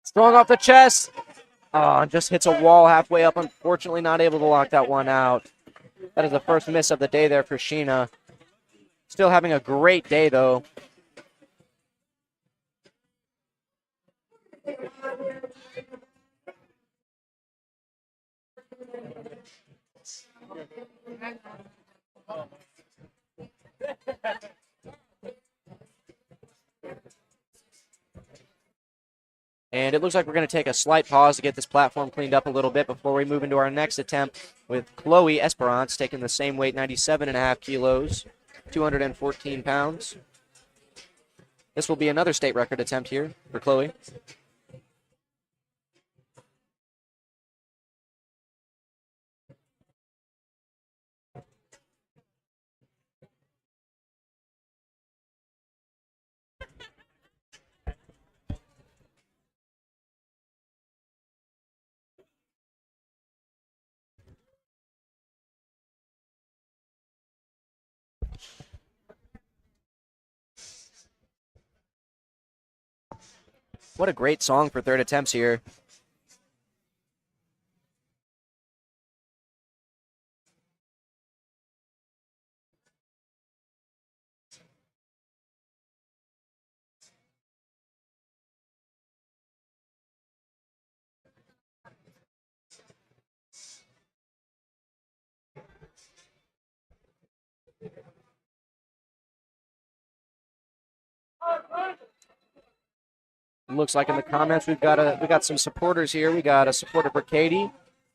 Strong off the chest. Oh, just hits a wall halfway up. Unfortunately, not able to lock that one out. That is the first miss of the day there for Sheena. Still having a great day, though. And it looks like we're going to take a slight pause to get this platform cleaned up a little bit before we move into our next attempt with Chloe Esperance taking the same weight, 97.5 kilos, 214 pounds. This will be another state record attempt here for Chloe. What a great song for third attempts here. Looks like in the comments we got some supporters here. We got a supporter for Katie,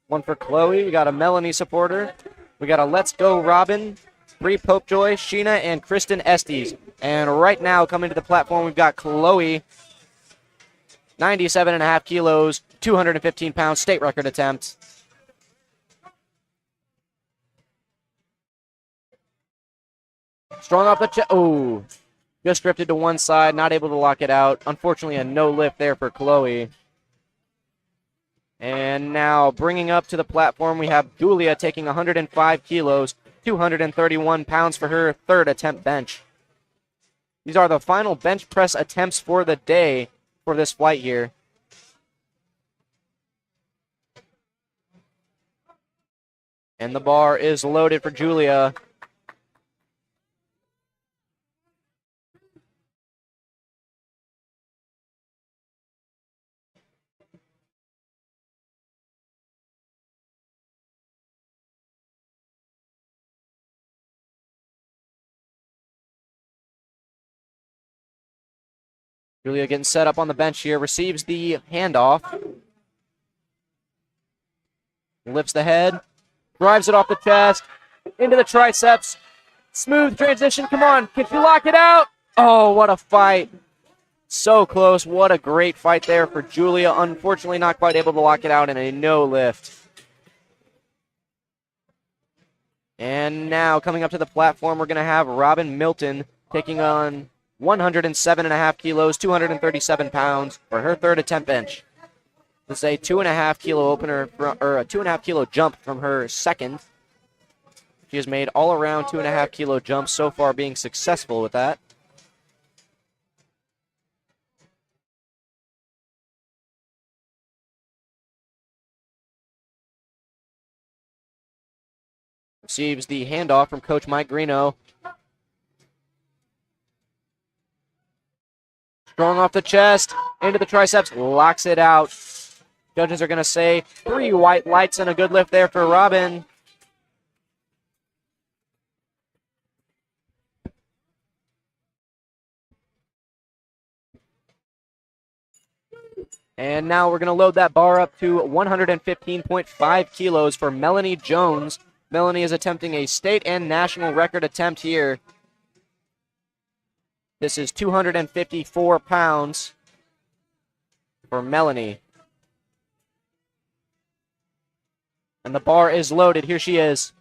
one for Chloe. We got a Melanie supporter. We got a Let's Go Robin, Bree Popejoy, Sheena, and Kristen Estes. And right now coming to the platform we've got Chloe, 97.5 kilos, 215 pounds, state record attempt. Strong off the chest. Oh. Just drifted to one side, not able to lock it out. Unfortunately, a no lift there for Chloe. And now bringing up to the platform, we have Julia taking 105 kilos, 231 pounds for her third attempt bench. These are the final bench press attempts for the day for this flight here. And the bar is loaded for Julia. Julia getting set up on the bench here, receives the handoff. Lifts the head, drives it off the chest, into the triceps. Smooth transition, come on, can she lock it out? Oh, what a fight. So close, what a great fight there for Julia. Unfortunately, not quite able to lock it out in a no lift. And now coming up to the platform, we're going to have Robin Milton taking on 107.5 kilos, 237 pounds for her third attempt bench. This is a 2.5 kilo opener, or a 2.5 kilo jump from her second. She has made all around 2.5 kilo jumps so far, being successful with that. Receives the handoff from Coach Mike Greeno. Strong off the chest, into the triceps, locks it out. Judges are going to say 3 white lights and a good lift there for Robin. And now we're going to load that bar up to 115.5 kilos for Melanie Jones. Melanie is attempting a state and national record attempt here. This is 254 pounds for Melanie. And the bar is loaded. Here she is.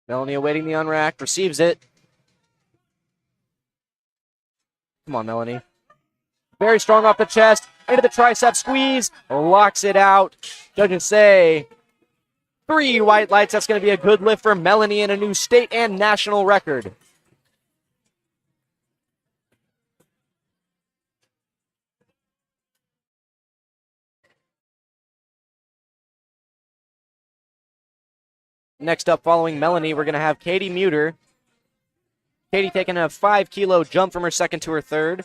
Melanie awaiting the unrack, receives it. Come on, Melanie. Very strong off the chest, into the tricep squeeze, locks it out. Judges say 3 white lights. That's going to be a good lift for Melanie and a new state and national record. Next up, following Melanie, we're going to have Katie Muter. Katie taking a 5-kilo jump from her second to her third.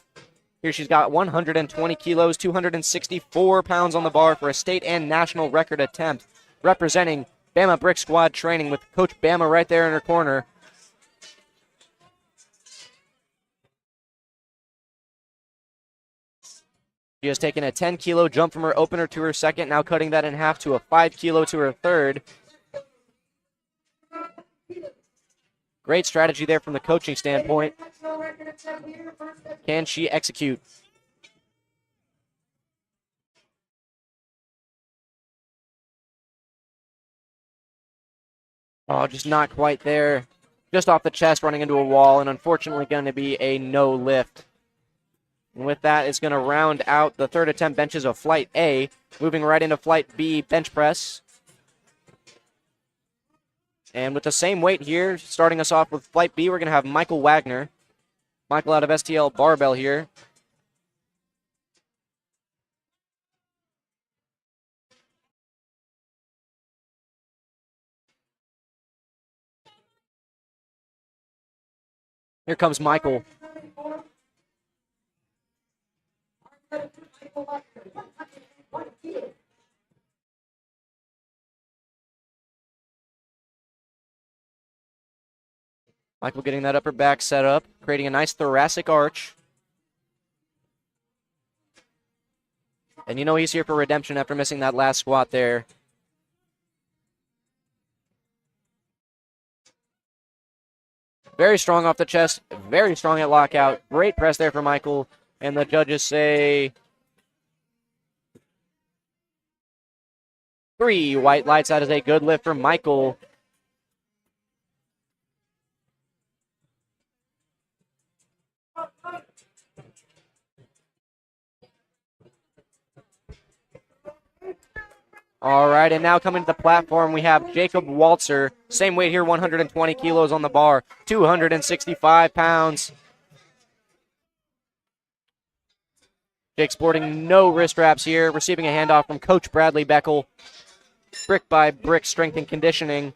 Here she's got 120 kilos, 264 pounds on the bar for a state and national record attempt, representing Bama Brick Squad training with Coach Bama right there in her corner. She has taken a 10-kilo jump from her opener to her second, now cutting that in half to a 5-kilo to her third. Great strategy there from the coaching standpoint. Can she execute? Oh, just not quite there. Just off the chest, running into a wall, and unfortunately going to be a no lift. And with that, it's going to round out the third attempt benches of Flight A, moving right into Flight B bench press. And with the same weight here, starting us off with Flight B, we're going to have Michael Wagner. Michael out of STL Barbell here. Here comes Michael. Michael getting that upper back set up, creating a nice thoracic arch. And you know he's here for redemption after missing that last squat there. Very strong off the chest, very strong at lockout. Great press there for Michael. And the judges say 3 white lights. That is a good lift for Michael. All right, and now coming to the platform, we have Jacob Waltzer. Same weight here, 120 kilos on the bar, 265 pounds. Jake sporting no wrist wraps here, receiving a handoff from Coach Bradley Beckel. Brick by brick strength and conditioning.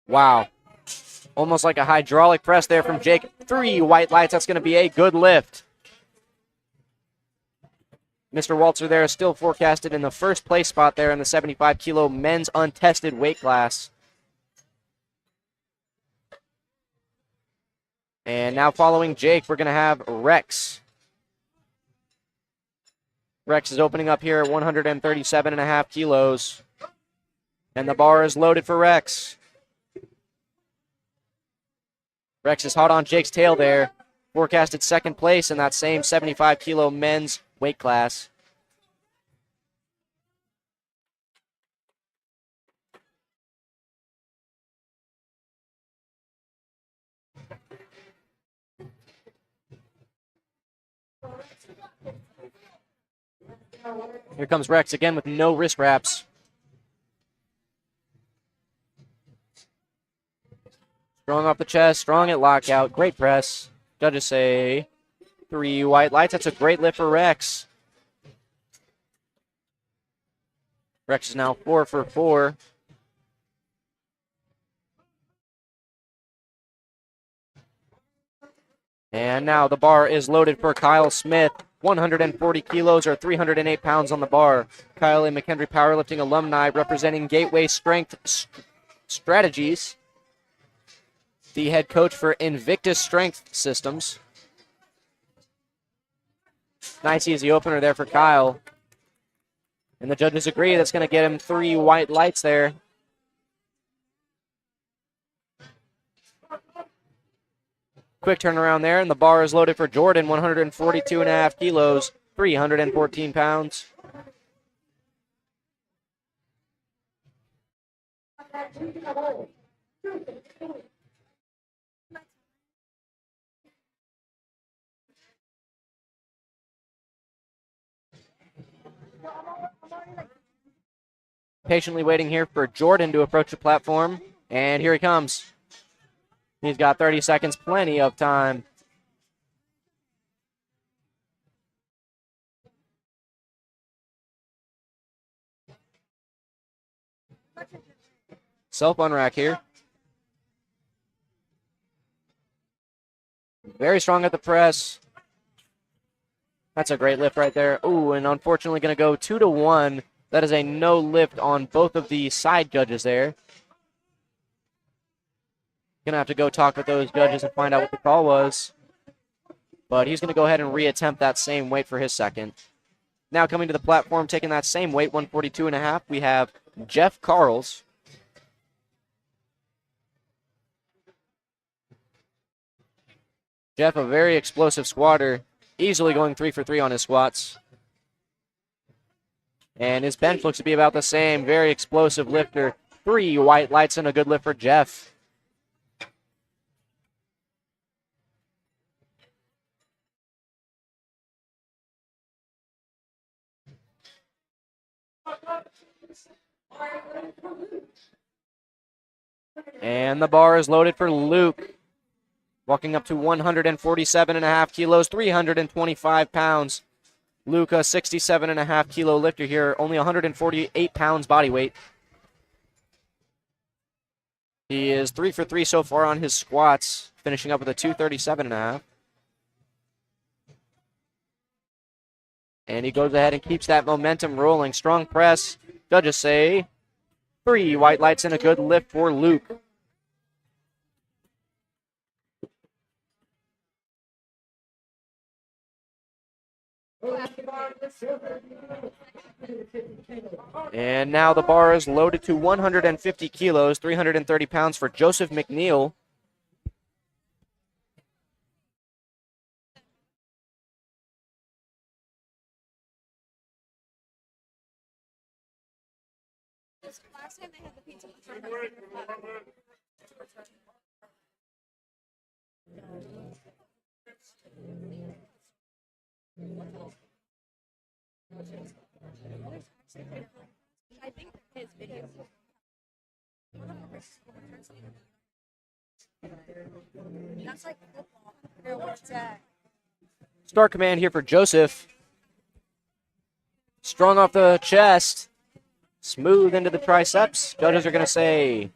Wow. Almost like a hydraulic press there from Jake. 3 white lights, that's going to be a good lift. Mr. Waltzer there is still forecasted in the first place spot there in the 75-kilo men's untested weight class. And now following Jake, we're going to have Rex. Rex is opening up here at 137.5 kilos. And the bar is loaded for Rex. Rex is hot on Jake's tail there. Forecasted second place in that same 75-kilo men's weight class. Here comes Rex again with no wrist wraps. Strong off the chest, strong at lockout, great press. Judges say 3 white lights. That's a great lift for Rex. Rex is now 4 for 4. And now the bar is loaded for Kyle Smith. 140 kilos or 308 pounds on the bar. Kyle and McHenry Powerlifting alumni representing Gateway Strength Strategies. The head coach for Invictus Strength Systems. Nice easy opener there for Kyle. And the judges agree that's going to get him 3 white lights there. Quick turnaround there, and the bar is loaded for Jordan, 142.5 kilos, 314 pounds. Patiently waiting here for Jordan to approach the platform, and here he comes. He's got 30 seconds, plenty of time. Self-unrack here. Very strong at the press. That's a great lift right there. Ooh, and unfortunately going to go 2-1. That is a no lift on both of the side judges there. Going to have to go talk with those judges and find out what the call was. But he's going to go ahead and reattempt that same weight for his second. Now coming to the platform, taking that same weight, 142.5, we have Jeff Carls. Jeff, a very explosive squatter, easily going 3 for 3 on his squats. And his bench looks to be about the same. Very explosive lifter. 3 white lights and a good lift for Jeff. And the bar is loaded for Luke. Walking up to 147.5 kilos, 325 pounds. Luke, a 67.5 kilo lifter here, only 148 pounds body weight. He is 3 for 3 so far on his squats, finishing up with a 237.5. And he goes ahead and keeps that momentum rolling. Strong press. Judges say 3 white lights and a good lift for Luke. And now the bar is loaded to 150 kilos, 330 pounds for Joseph McNeil. Last time they had the pizza. I think his video. That's like football. Start command here for Joseph. Strong off the chest. Smooth into the triceps. Judges are going to say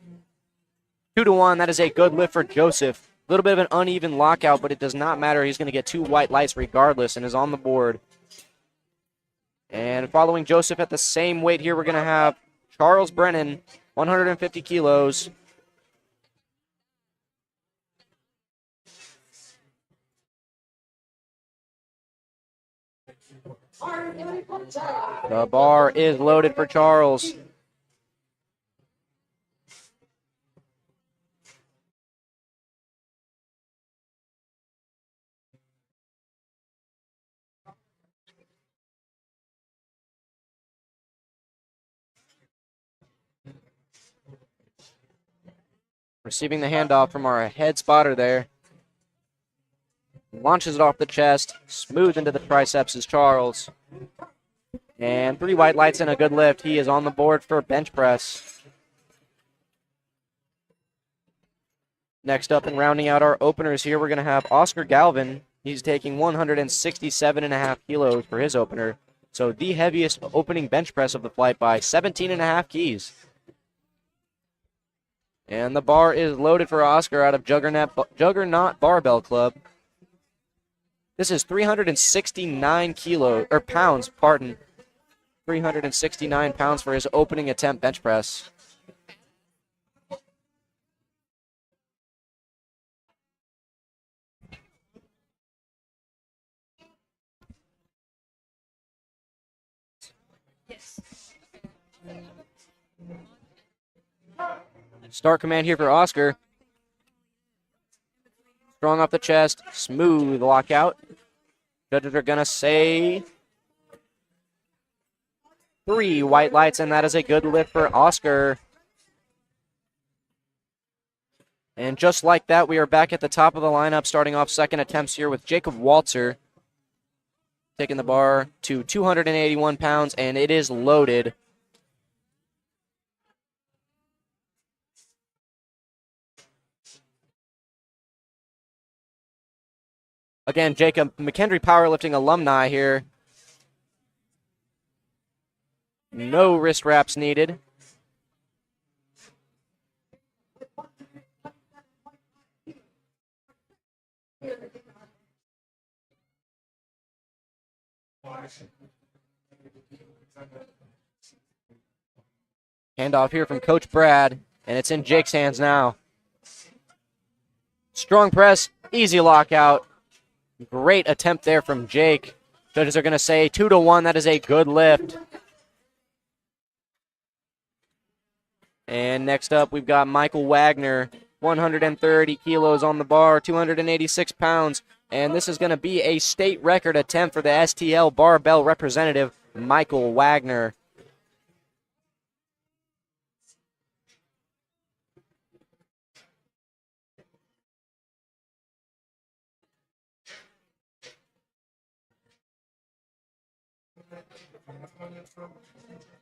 2-1. That is a good lift for Joseph. A little bit of an uneven lockout, but it does not matter. He's going to get 2 white lights regardless and is on the board. And following Joseph at the same weight here, we're going to have Charles Brennan, 150 kilos. The bar is loaded for Charles. Receiving the handoff from our head spotter there. Launches it off the chest. Smooth into the triceps is Charles. And 3 white lights and a good lift. He is on the board for bench press. Next up and rounding out our openers here, we're going to have Oscar Galvin. He's taking 167.5 kilos for his opener. So the heaviest opening bench press of the flight by 17.5 keys. And the bar is loaded for Oscar out of Juggernaut Barbell Club. This is 369 pounds, pardon. 369 pounds for his opening attempt bench press. Start command here for Oscar. Strong off the chest, smooth lockout. Judges are going to say 3 white lights, and that is a good lift for Oscar. And just like that, we are back at the top of the lineup, starting off second attempts here with Jacob Walter, taking the bar to 281 pounds, and it is loaded. Again, Jacob, McKendree Powerlifting alumni here. No wrist wraps needed. Handoff here from Coach Brad, and it's in Jake's hands now. Strong press, easy lockout. Great attempt there from Jake. Judges are going to say 2-1. That is a good lift. And next up, we've got Michael Wagner, 130 kilos on the bar, 286 pounds. And this is going to be a state record attempt for the STL barbell representative, Michael Wagner.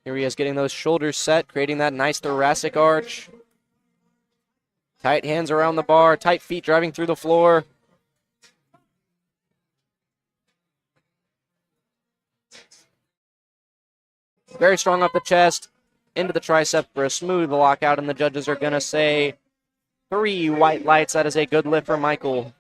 Here he is getting those shoulders set, creating that nice thoracic arch. Tight hands around the bar, tight feet driving through the floor. Very strong off the chest, into the tricep for a smooth lockout, and the judges are going to say 3 white lights. That is a good lift for Michael.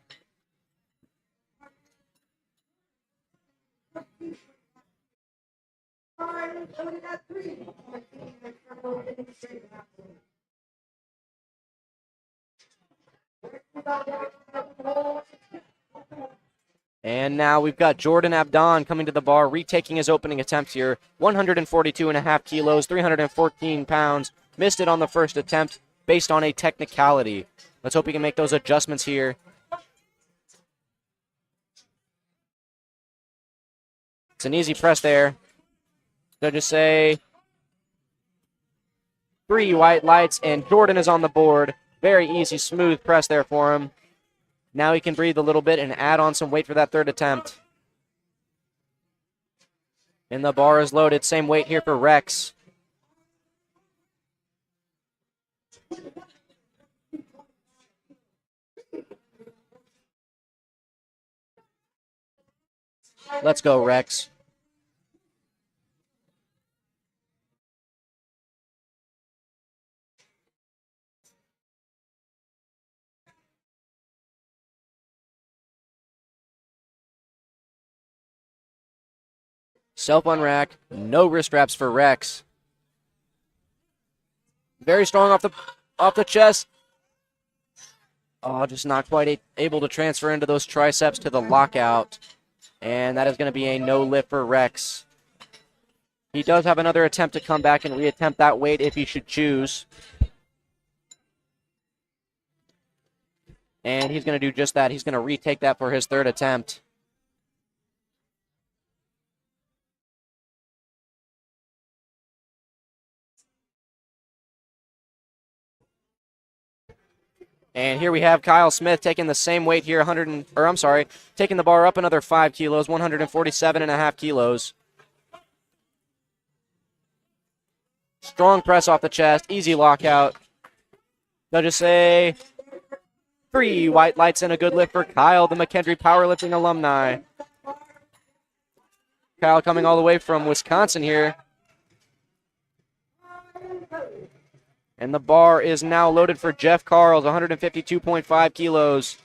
And now we've got Jordan Abdon coming to the bar, retaking his opening attempt here. 142.5 kilos, 314 pounds. Missed it on the first attempt based on a technicality. Let's hope he can make those adjustments here. It's an easy press there. Judges say 3 white lights, and Jordan is on the board. Very easy, smooth press there for him. Now he can breathe a little bit and add on some weight for that third attempt. And the bar is loaded. Same weight here for Rex. Let's go, Rex. Self-unrack, no wrist wraps for Rex. Very strong off the chest. Oh, just not quite able to transfer into those triceps to the lockout. And that is going to be a no lift for Rex. He does have another attempt to come back and reattempt that weight if he should choose. And he's going to do just that. He's going to retake that for his third attempt. And here we have Kyle Smith taking the same weight here, taking the bar up another 5 kilos, 147.5 kilos. Strong press off the chest, easy lockout. Judges say 3 white lights and a good lift for Kyle, the McKendree Powerlifting alumni. Kyle coming all the way from Wisconsin here. And the bar is now loaded for Jeff Carls, 152.5 kilos,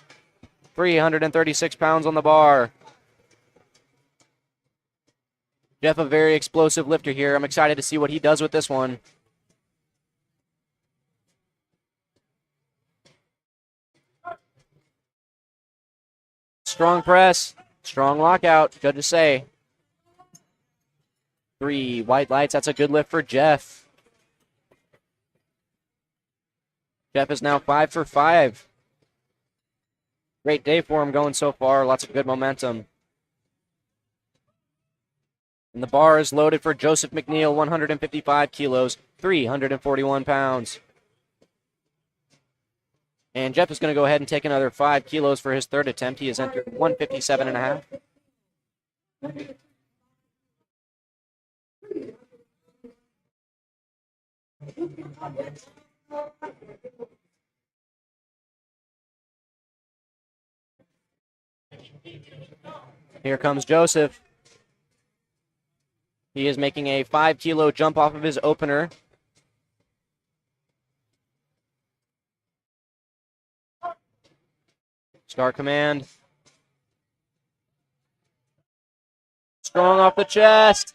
336 pounds on the bar. Jeff, a very explosive lifter here. I'm excited to see what he does with this one. Strong press, strong lockout, judges say. 3 white lights. That's a good lift for Jeff. Jeff is now 5 for 5. Great day for him going so far. Lots of good momentum. And the bar is loaded for Joseph McNeil, 155 kilos, 341 pounds. And Jeff is going to go ahead and take another 5 kilos for his third attempt. He has entered 157.5. Here comes Joseph. He is making a 5 kilo jump off of his opener. Start command. Strong off the chest.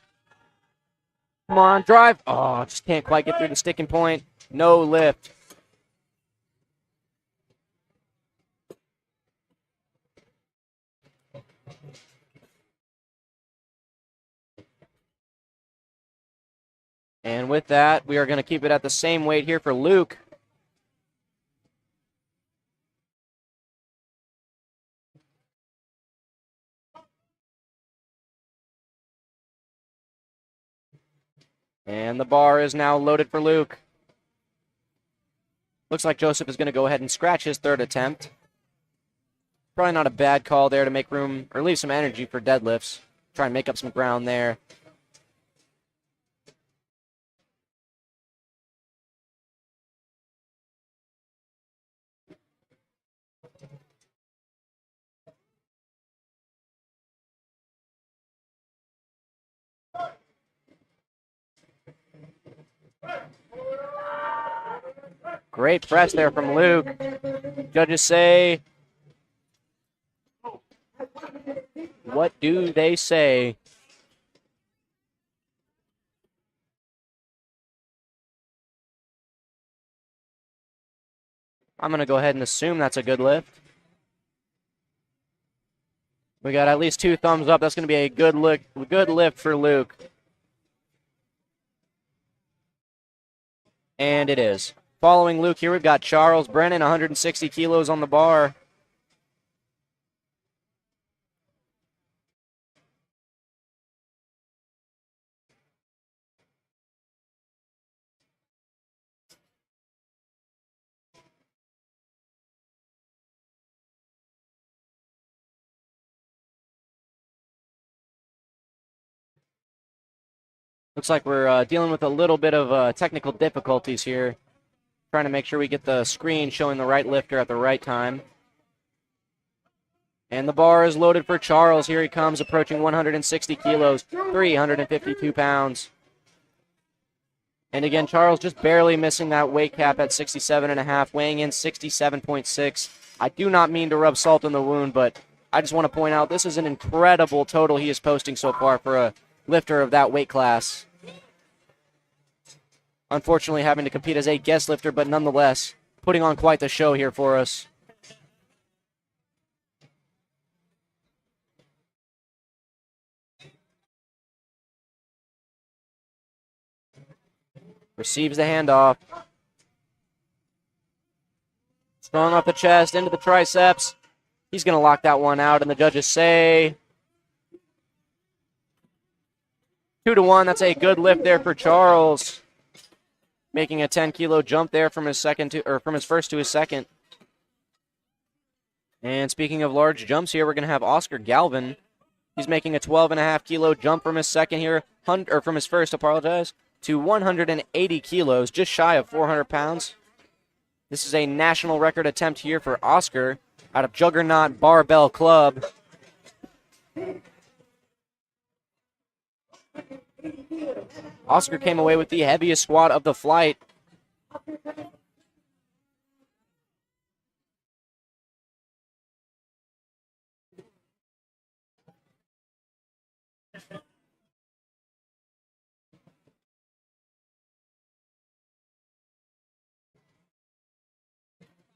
Come on, drive. Oh, just can't quite get through the sticking point. No lift. And with that, we are going to keep it at the same weight here for Luke. And the bar is now loaded for Luke. Looks like Joseph is going to go ahead and scratch his third attempt. Probably not a bad call there to make room or leave some energy for deadlifts. Try and make up some ground there. Great press there from Luke. Judges say, what do they say? I'm going to go ahead and assume that's a good lift. We got at least 2 thumbs up. That's going to be a good lift for Luke. And it is. Following Luke here, we've got Charles Brennan, 160 kilos on the bar. Looks like we're dealing with a little bit of technical difficulties here. Trying to make sure we get the screen showing the right lifter at the right time. And the bar is loaded for Charles. Here he comes, approaching 160 kilos, 352 pounds. And again, Charles just barely missing that weight cap at 67.5, weighing in 67.6. I do not mean to rub salt in the wound, but I just want to point out this is an incredible total he is posting so far for a lifter of that weight class. Unfortunately, having to compete as a guest lifter, but nonetheless, putting on quite the show here for us. Receives the handoff. Strong off the chest, into the triceps. He's going to lock that one out, and the judges say 2-1. That's a good lift there for Charles. Making a 10-kilo jump there from his first to his second. And speaking of large jumps here, we're going to have Oscar Galvin. He's making a 12.5-kilo jump from his first, to 180 kilos, just shy of 400 pounds. This is a national record attempt here for Oscar out of Juggernaut Barbell Club. Oscar came away with the heaviest squat of the flight.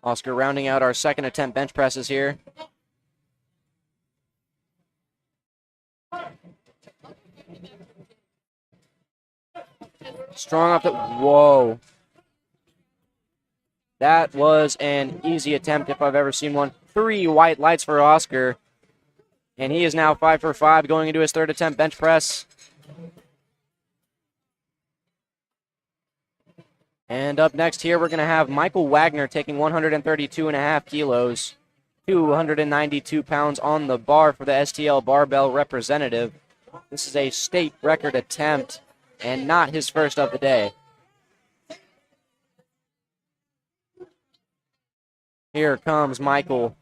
Oscar rounding out our second attempt bench presses here. Strong off the, whoa. That was an easy attempt if I've ever seen one. 3 white lights for Oscar. And he is now 5 for 5 going into his third attempt bench press. And up next here, we're going to have Michael Wagner taking 132.5 kilos, 292 pounds on the bar for the STL barbell representative. This is a state record attempt and not his first of the day. Here comes Michael.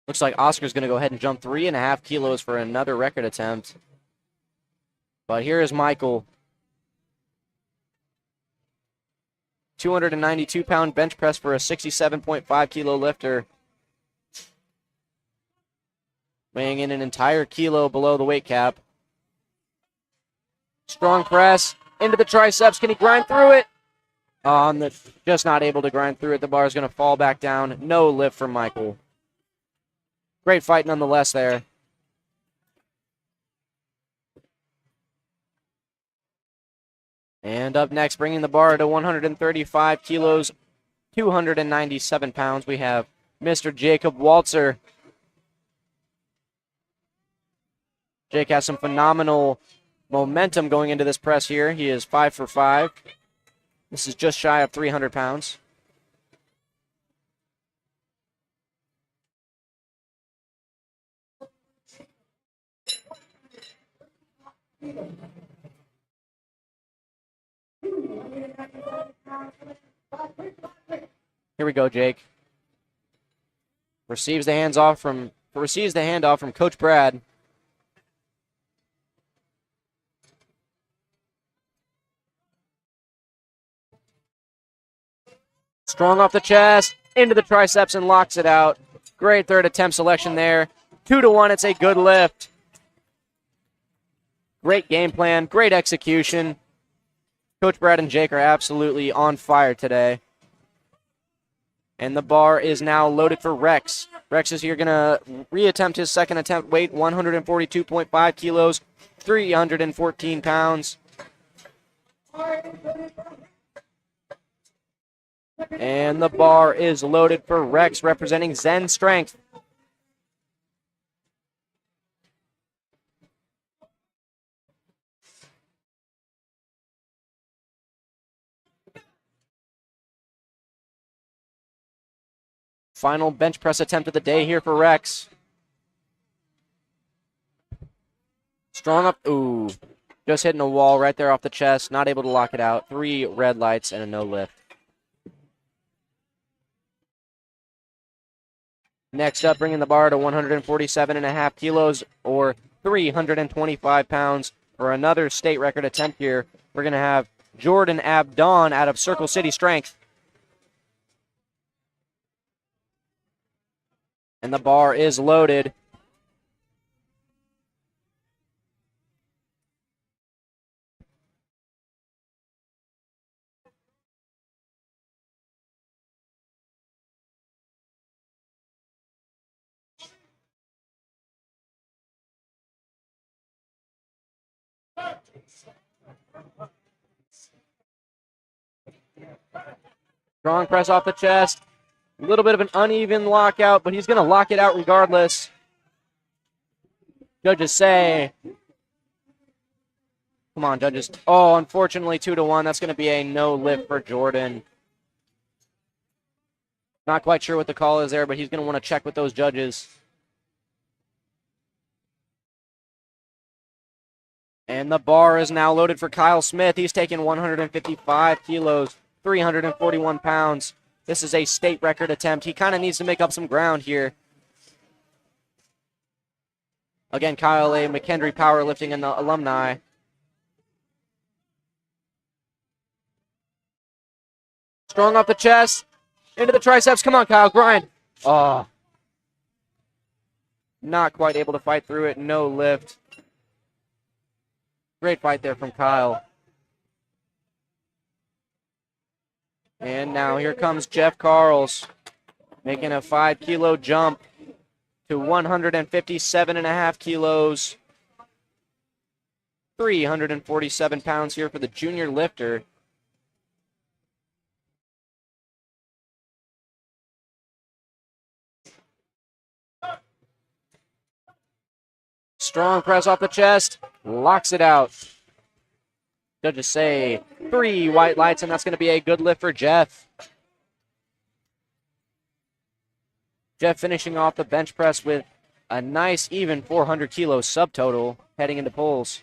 Looks like Oscar's going to go ahead and jump 3.5 kilos for another record attempt. But here is Michael. 292-pound bench press for a 67.5 kilo lifter. Weighing in an entire kilo below the weight cap. Strong press into the triceps. Can he grind through it? Just not able to grind through it. The bar is going to fall back down. No lift for Michael. Great fight nonetheless there. And up next, bringing the bar to 135 kilos, 297 pounds, we have Mr. Jacob Waltzer. Jake has some phenomenal momentum going into this press here. He is 5 for 5. This is just shy of 300 pounds. Here we go, Jake. Receives the handoff from Coach Brad. Strong off the chest, into the triceps and locks it out. Great third attempt selection there. 2-1, it's a good lift. Great game plan, great execution. Coach Brad and Jake are absolutely on fire today. And the bar is now loaded for Rex. Rex is here going to reattempt his second attempt weight, 142.5 kilos, 314 pounds. And the bar is loaded for Rex, representing Zen Strength. Final bench press attempt of the day here for Rex. Strong up. Ooh. Just hitting a wall right there off the chest. Not able to lock it out. 3 red lights and a no lift. Next up, bringing the bar to 147.5 kilos or 325 pounds for another state record attempt here. We're going to have Jordan Abdon out of Circle City Strength. And the bar is loaded. Strong press off the chest. A little bit of an uneven lockout, but he's going to lock it out regardless. Judges say. Come on, judges. Oh, unfortunately, 2-1. That's going to be a no lift for Jordan. Not quite sure what the call is there, but he's going to want to check with those judges. And the bar is now loaded for Kyle Smith. He's taking 155 kilos, 341 pounds. This is a state record attempt. He kind of needs to make up some ground here. Again, Kyle, a McKendree Powerlifting and the alumni. Strong off the chest, into the triceps. Come on, Kyle, grind. Oh. Not quite able to fight through it. No lift. Great fight there from Kyle. And now here comes Jeff Carls making a 5-kilo jump to 157.5 kilos. 347 pounds here for the junior lifter. Strong press off the chest, locks it out. Judges say 3 white lights, and that's going to be a good lift for Jeff. Jeff finishing off the bench press with a nice even 400 kilo subtotal heading into pulls.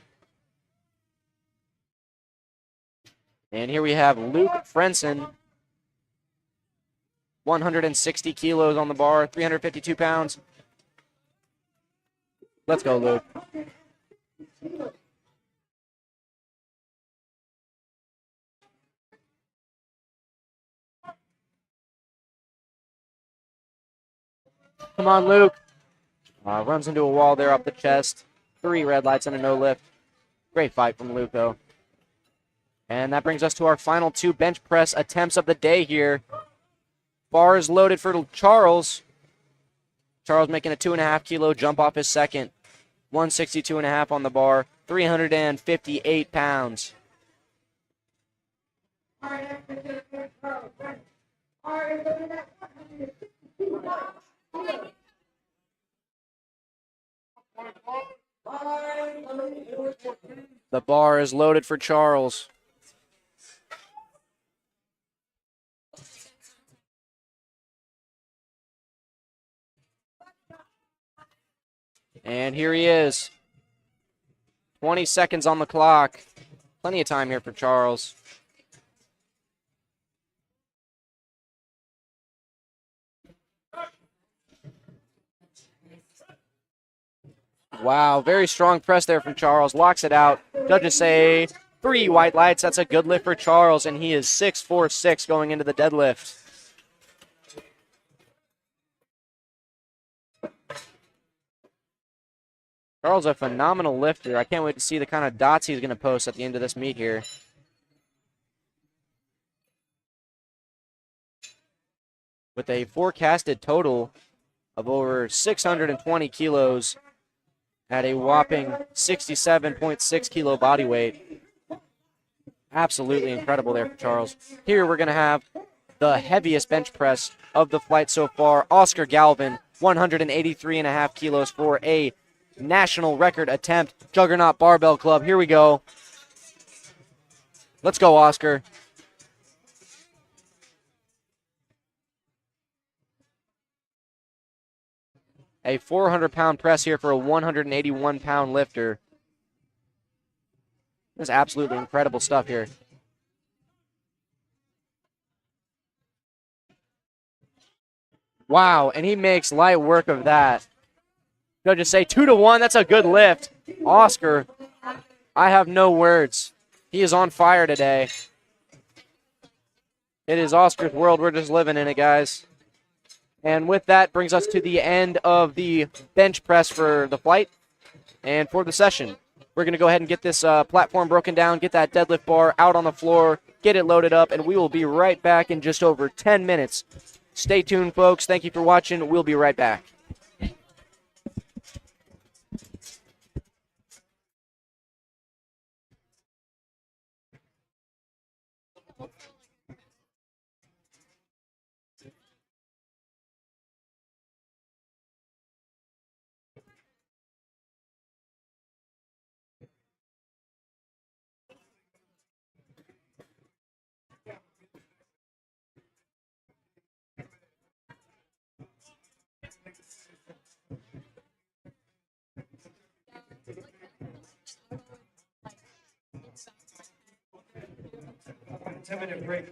And here we have Luke Frenson, 160 kilos on the bar, 352 pounds. Let's go, Luke. Come on, Luke. Runs into a wall there up the chest. 3 red lights and a no lift. Great fight from Luke, though. And that brings us to our final 2 bench press attempts of the day here. Bar is loaded for Charles. Charles making a 2.5 kilo jump off his second. 162.5 on the bar. 358 pounds. The bar is loaded for Charles. And here he is. 20 seconds on the clock. Plenty of time here for Charles. Wow, very strong press there from Charles. Locks it out. Judges say 3 white lights. That's a good lift for Charles, and he is 6'4" going into the deadlift. Charles, a phenomenal lifter. I can't wait to see the kind of dots he's going to post at the end of this meet here. With a forecasted total of over 620 kilos at a whopping 67.6 kilo body weight. Absolutely incredible there for Charles. Here we're going to have the heaviest bench press of the flight so far. Oscar Galvin, 183.5 kilos for a national record attempt. Juggernaut Barbell Club. Here we go. Let's go, Oscar. A 400-pound press here for a 181-pound lifter. This is absolutely incredible stuff here. Wow, and he makes light work of that. Judges say 2-1. That's a good lift. Oscar, I have no words. He is on fire today. It is Oscar's world. We're just living in it, guys. And with that brings us to the end of the bench press for the flight and for the session. We're going to go ahead and get this platform broken down, get that deadlift bar out on the floor, get it loaded up, and we will be right back in just over 10 minutes. Stay tuned, folks. Thank you for watching. We'll be right back. Ten-minute break.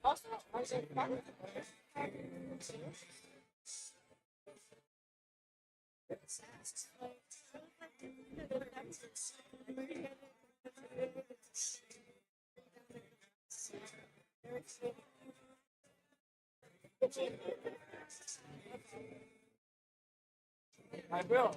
Also, are they fun? I will.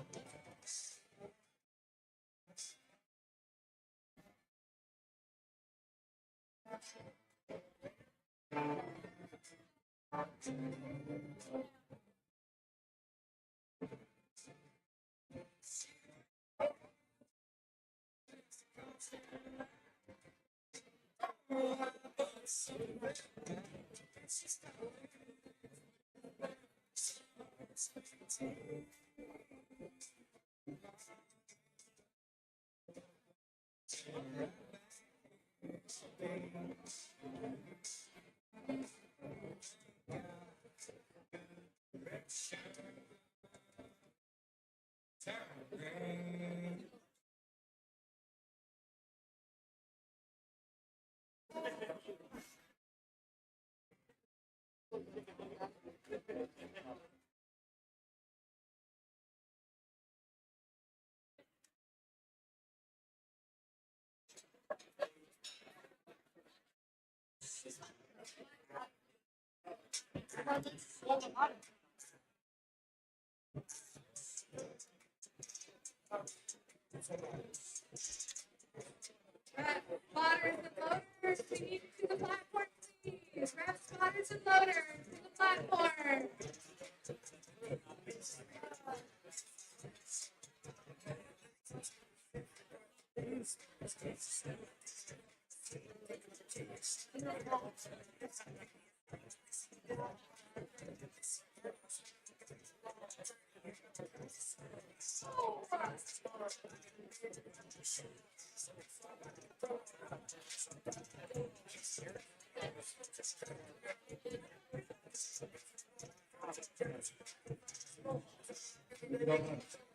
Spotters and loaders, we need to the platform, please. Grab spotters and loaders to the platform.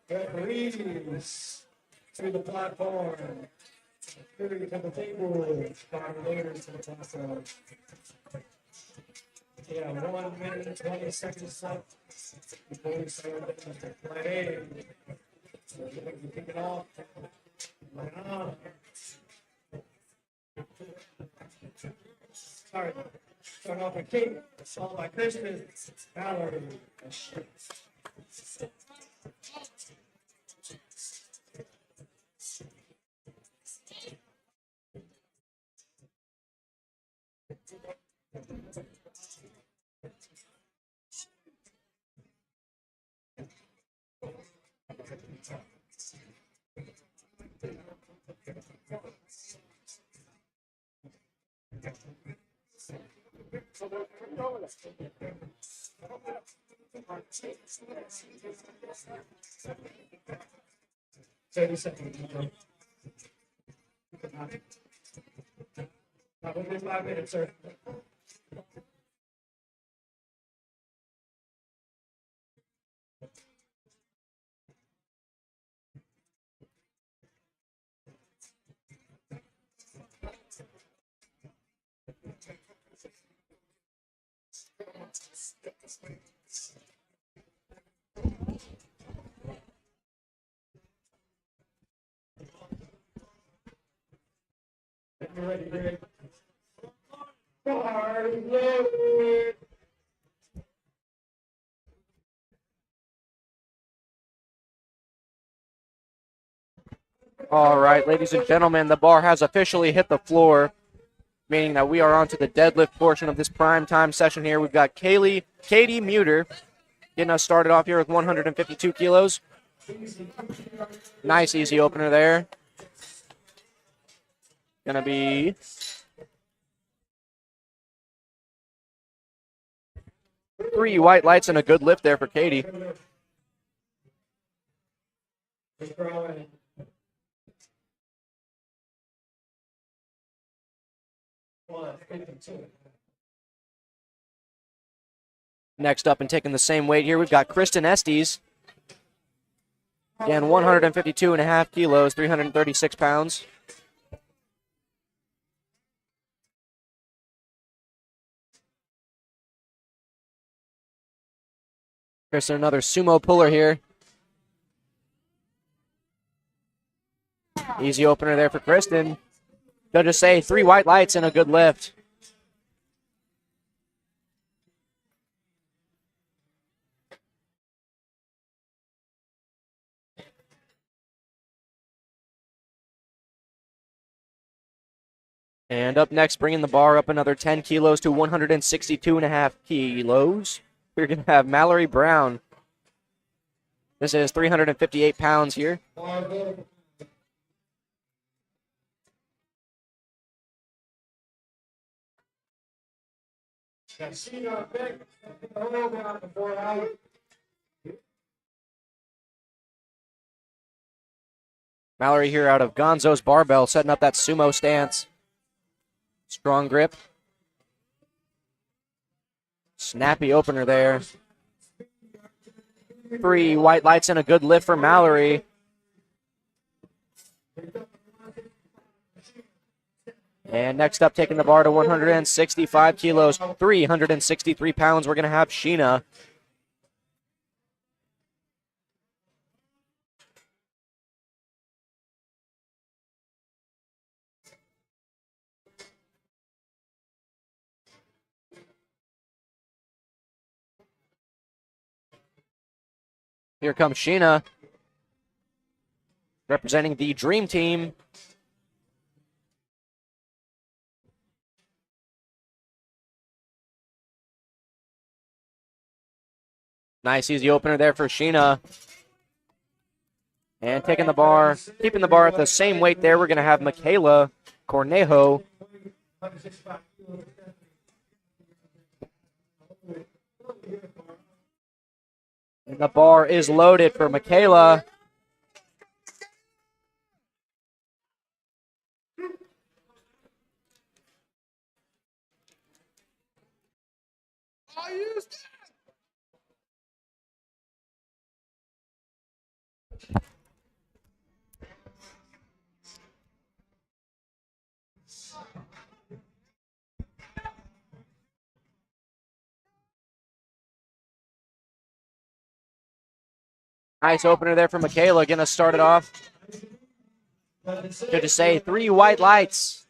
Referees to the platform. Security to the table. Moderators to the platform. Yeah, 1 minute and 20 seconds left before we start play. So we're going to kick it off. Line up. Start off with Kate, followed by Kristen, Valerie, and Shit. Within 5 minutes, sir. Get ready, Greg. Hard load. All right, ladies and gentlemen, the bar has officially hit the floor, meaning that we are on to the deadlift portion of this prime time session here. We've got Katie Muter getting us started off here with 152 kilos. Nice, easy opener there. Gonna be 3 white lights and a good lift there for Katie. Next up and taking the same weight here, we've got Kristen Estes. Again, 152.5 kilos, 336 pounds. Kristen, another sumo puller here. Easy opener there for Kristen. Judges say 3 white lights and a good lift. And up next, bringing the bar up another 10 kilos to 162.5 kilos. We're going to have Mallory Brown. This is 358 pounds here. Mallory here out of Gonzo's Barbell, setting up that sumo stance. Strong grip. Snappy opener there. 3 white lights and a good lift for Mallory. And next up, taking the bar to 165 kilos, 363 pounds, we're going to have Sheena. Here comes Sheena, representing the Dream Team. Nice, easy opener there for Sheena. And taking the bar, keeping the bar at the same weight there, we're going to have Michaela Cornejo. And the bar is loaded for Michaela. Nice opener there for Michaela. Going to start it off. Good to say 3 white lights.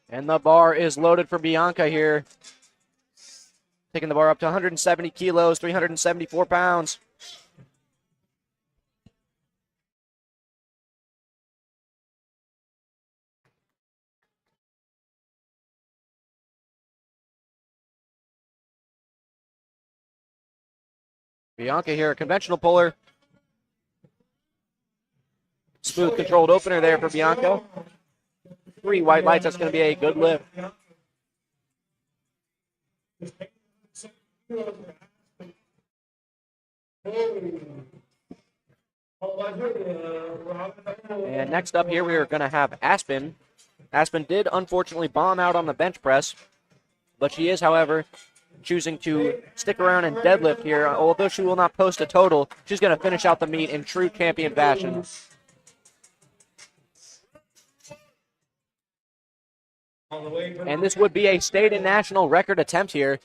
And the bar is loaded for Bianca here. Taking the bar up to 170 kilos, 374 pounds. Bianca here, a conventional puller. Smooth controlled opener there for Bianca. 3 white lights, that's going to be a good lift. And next up here, we are going to have Aspen. Aspen did unfortunately bomb out on the bench press, but she is, however, choosing to stick around and deadlift here. Although she will not post a total, she's going to finish out the meet in true champion fashion. And this would be a state and national record attempt here.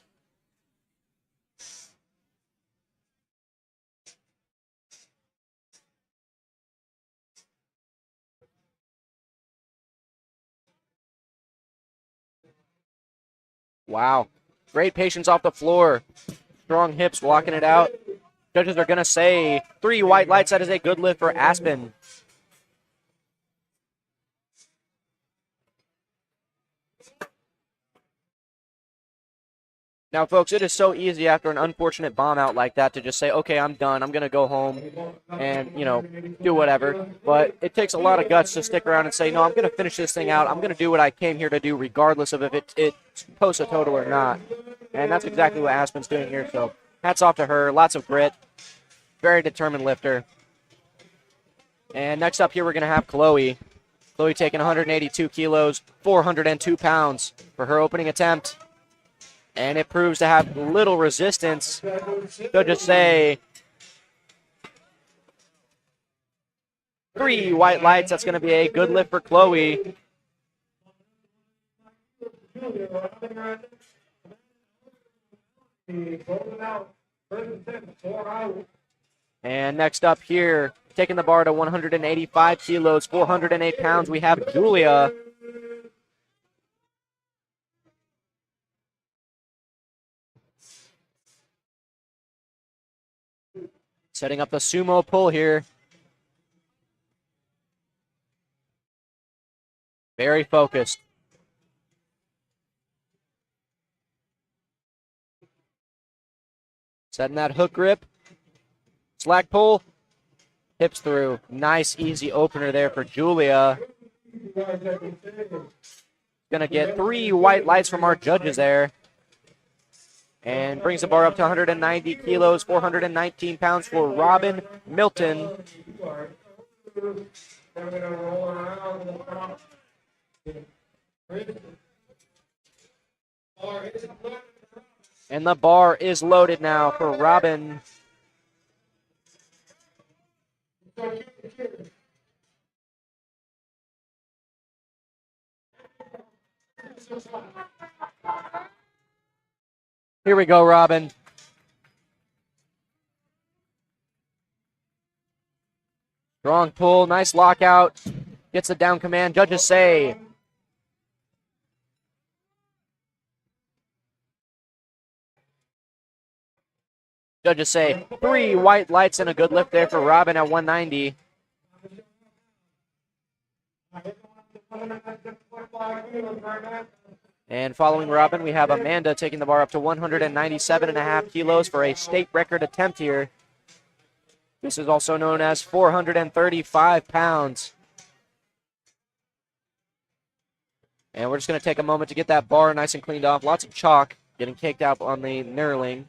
Wow. Great patience off the floor. Strong hips blocking it out. Judges are going to say 3 white lights. That is a good lift for Aspen. Now, folks, it is so easy after an unfortunate bomb out like that to just say, okay, I'm done. I'm going to go home and, do whatever. But it takes a lot of guts to stick around and say, no, I'm going to finish this thing out. I'm going to do what I came here to do regardless of if it posts a total or not. And that's exactly what Aspen's doing here. So hats off to her. Lots of grit. Very determined lifter. And next up here, we're going to have Chloe. Chloe taking 182 kilos, 402 pounds for her opening attempt. And it proves to have little resistance. Judges say 3 white lights. That's going to be a good lift for Chloe. And next up here, taking the bar to 185 kilos, 408 pounds, we have Julia. Setting up the sumo pull here. Very focused. Setting that hook grip. Slack pull. Hips through. Nice, easy opener there for Julia. Gonna get 3 white lights from our judges there. And brings the bar up to 190 kilos, 419 pounds for Robin Milton. And the bar is loaded now for Robin. Here we go, Robin. Strong pull, nice lockout. Gets the down command. Judges say Judges say 3 white lights and a good lift there for Robin at 190. And following Robin, we have Amanda taking the bar up to 197.5 kilos for a state record attempt here. This is also known as 435 pounds. And we're just going to take a moment to get that bar nice and cleaned off. Lots of chalk getting caked out on the knurling.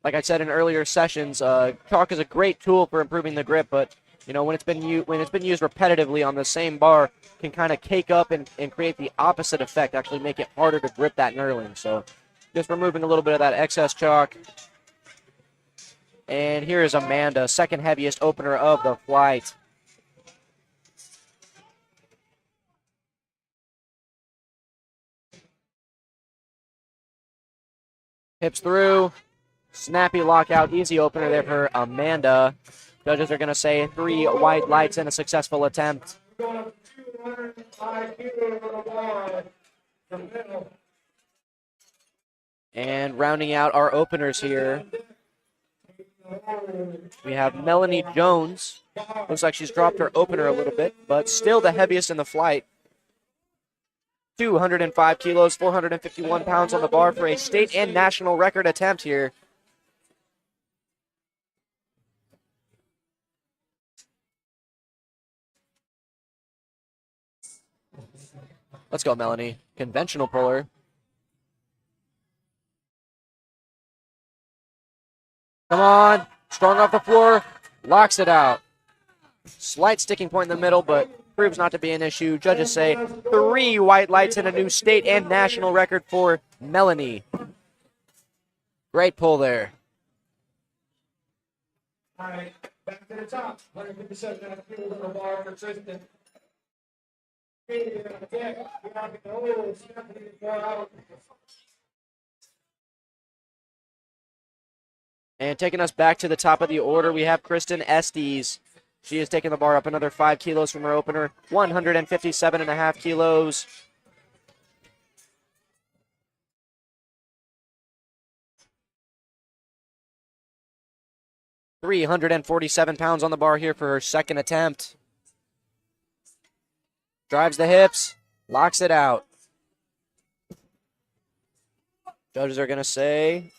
Like I said in earlier sessions, chalk is a great tool for improving the grip, but when it's been used repetitively on the same bar, can kind of cake up and create the opposite effect, actually make it harder to grip that knurling. So just removing a little bit of that excess chalk. And here is Amanda, second heaviest opener of the flight. Hips through, snappy lockout, easy opener there for Amanda. Judges are going to say 3 white lights and a successful attempt. And rounding out our openers here, we have Melanie Jones. Looks like she's dropped her opener a little bit, but still the heaviest in the flight. 205 kilos, 451 pounds on the bar for a state and national record attempt here. Let's go, Melanie. Conventional puller. Come on. Strong off the floor. Locks it out. Slight sticking point in the middle, but proves not to be an issue. Judges say 3 white lights and a new state and national record for Melanie. Great pull there. All right, back to the top. 157 kilos on the bar for Tristan. And taking us back to the top of the order, we have Kristen Estes. She has taken the bar up another 5 kilos from her opener, 157.5 kilos. £347 on the bar here for her second attempt. Drives the hips, locks it out. Judges are going to say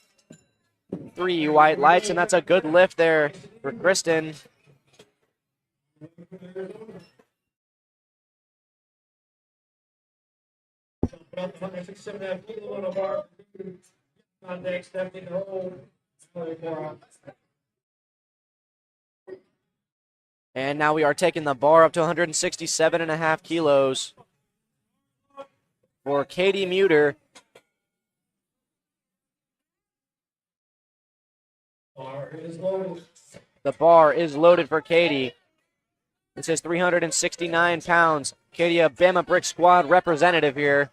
3 white lights, and that's a good lift there for Kristen. And now we are taking the bar up to 167.5 kilos for Katie Muter. The bar is loaded for Katie. It says 369 pounds. Katie, a Bama Brick Squad representative here.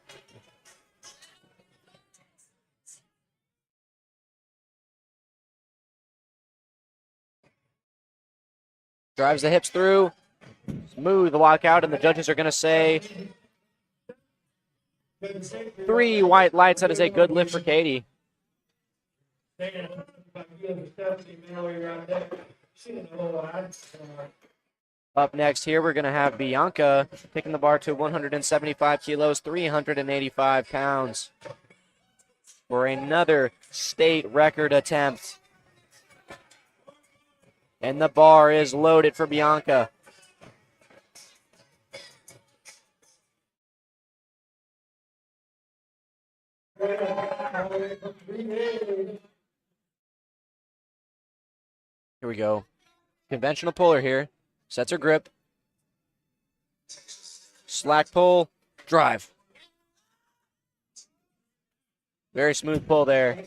Drives the hips through. Smooth walkout, and the judges are going to say 3 white lights. That is a good lift for Katie. Up next here, we're going to have Bianca taking the bar to 175 kilos, 385 pounds for another state record attempt. And the bar is loaded for Bianca. Here we go. Conventional puller here. Sets her grip. Slack pull. Drive. Very smooth pull there.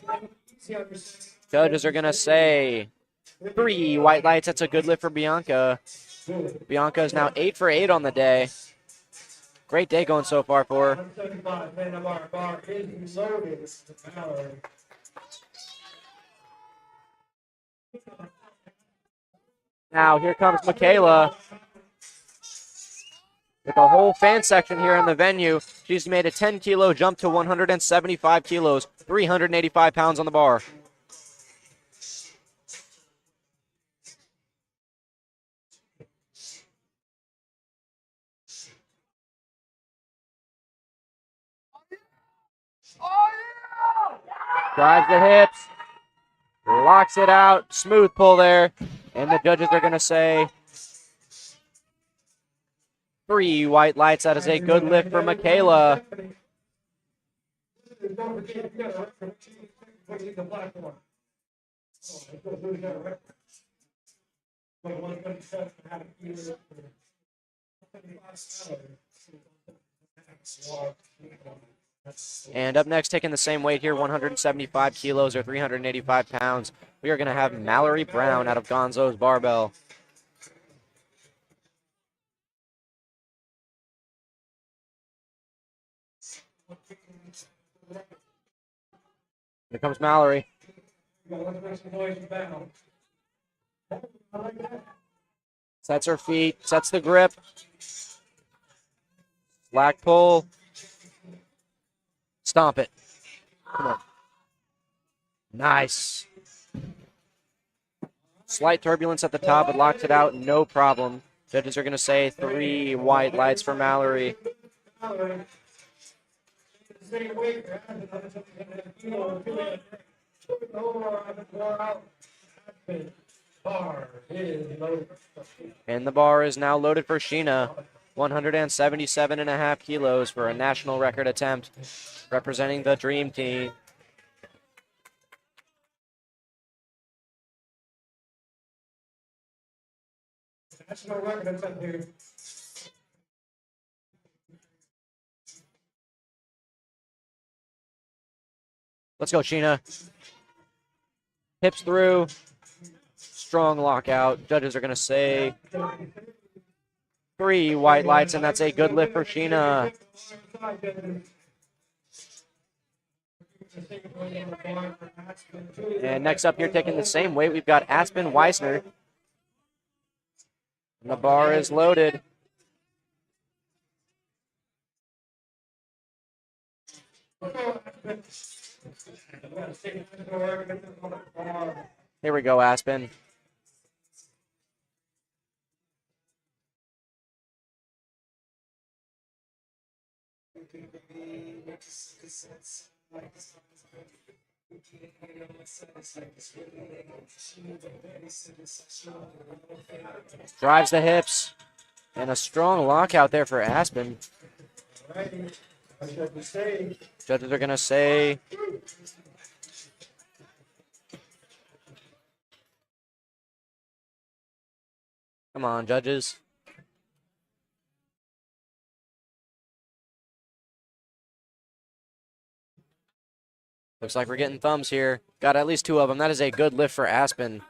Judges are going to say 3 white lights. That's a good lift for Bianca. Bianca is now 8 for 8 on the day. Great day going so far for her. Now here comes Michaela with a whole fan section here in the venue. She's made a 10-kilo jump to 175 kilos, 385 pounds on the bar. Drives the hips, locks it out, smooth pull there, and the judges are going to say 3 white lights. That is a good lift for Michaela. And up next, taking the same weight here, 175 kilos or 385 pounds, we are going to have Mallory Brown out of Gonzo's Barbell. Here comes Mallory. Sets her feet, sets the grip. Slack pull. Stomp it. Come on. Nice. Slight turbulence at the top, but locked it out, no problem. Judges are going to say 3 white lights for Mallory. And the bar is now loaded for Sheena. 177.5 kilos for a national record attempt, representing the Dream Team. National record attempt here. Let's go, Sheena. Hips through. Strong lockout. Judges are going to say 3 white lights, and that's a good lift for Sheena. And next up here, taking the same weight, we've got Aspen Weisner. And the bar is loaded. Here we go, Aspen. Drives the hips. And a strong lockout there for Aspen. Judges are going to say come on, judges. Looks like we're getting thumbs here. Got at least 2 of them. That is a good lift for Aspen.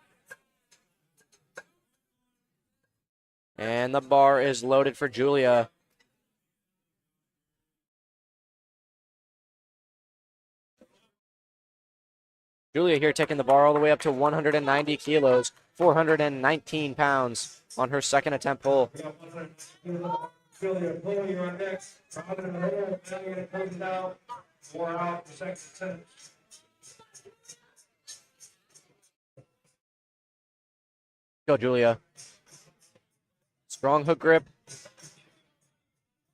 And the bar is loaded for Julia. Julia here taking the bar all the way up to 190 kilos, 419 pounds on her second attempt pull. Julia, you're on next. Robin in the middle, then you're going to close it out. 4 out, second attempt. Go, Julia. Strong hook grip.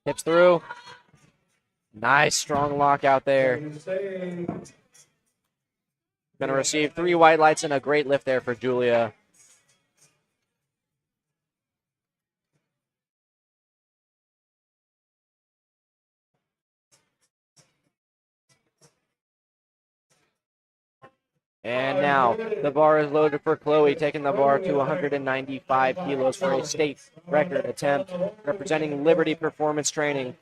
Hips through. Nice strong lockout there. Going to receive 3 white lights and a great lift there for Julia. And now the bar is loaded for Chloe, taking the bar to 195 kilos for a state record attempt, representing Liberty Performance Training.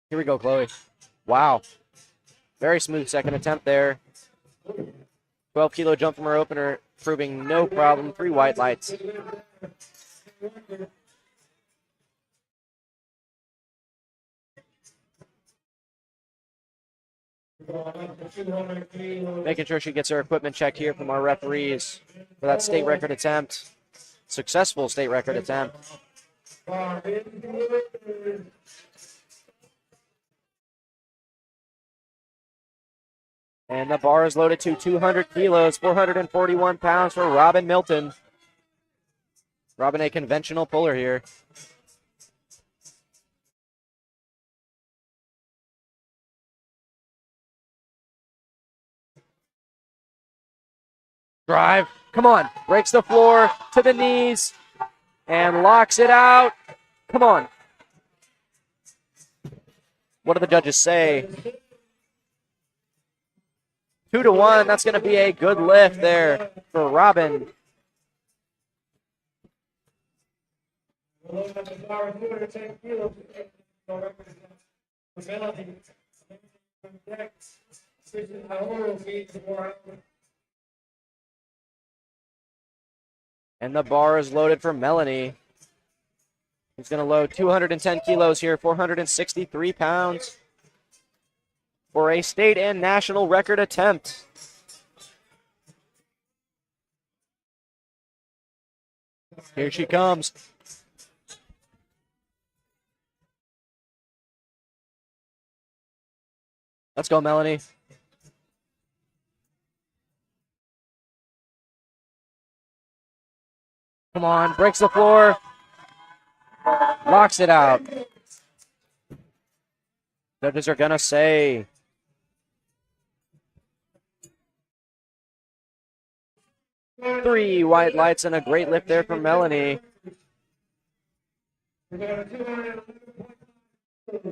Here we go, Chloe. Wow. Very smooth second attempt there. 12-kilo jump from her opener, proving no problem. 3 white lights. Making sure she gets her equipment checked here from our referees for that state record attempt. Successful state record attempt. And the bar is loaded to 200 kilos, 441 pounds for Robin Milton. Robin, a conventional puller here. Drive. Come on. Breaks the floor to the knees and locks it out. Come on. What do the judges say? 2-1. That's going to be a good lift there for Robin. And the bar is loaded for Melanie. He's going to load 210 kilos here, 463 pounds for a state and national record attempt. Here she comes. Let's go, Melanie. Come on, breaks the floor. Locks it out. Judges are going to say 3 white lights and a great lift there from Melanie.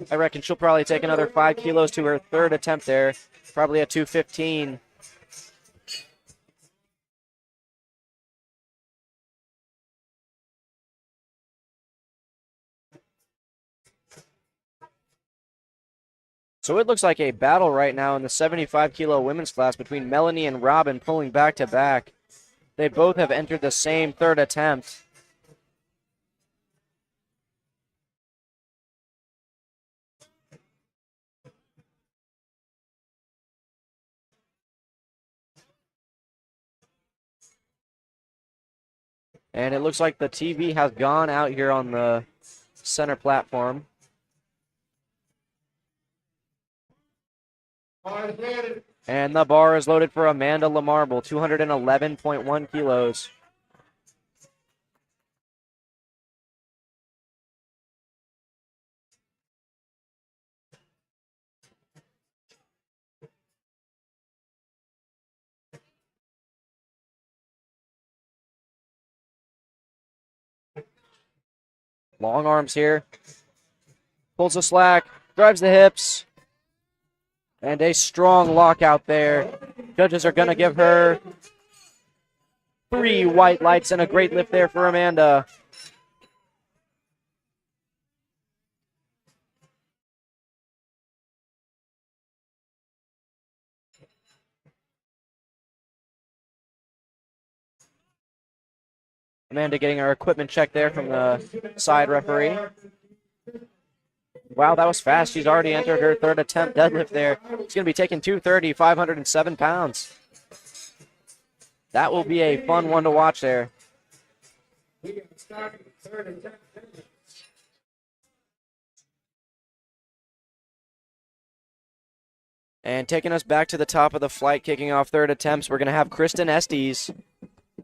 I reckon she'll probably take another 5 kilos to her third attempt there. Probably a 215. So it looks like a battle right now in the 75 kilo women's class between Melanie and Robin pulling back to back. They both have entered the same third attempt. And it looks like the TV has gone out here on the center platform. And the bar is loaded for Amanda LaMarble, 211.1 kilos. Long arms here. Pulls the slack, drives the hips. And a strong lockout there. Judges are going to give her 3 white lights and a great lift there for Amanda. Amanda getting her equipment check there from the side referee. Wow, that was fast. She's already entered her third attempt deadlift there. She's going to be taking 230, 507 pounds. That will be a fun one to watch there. And taking us back to the top of the flight, kicking off third attempts, we're going to have Kristen Estes,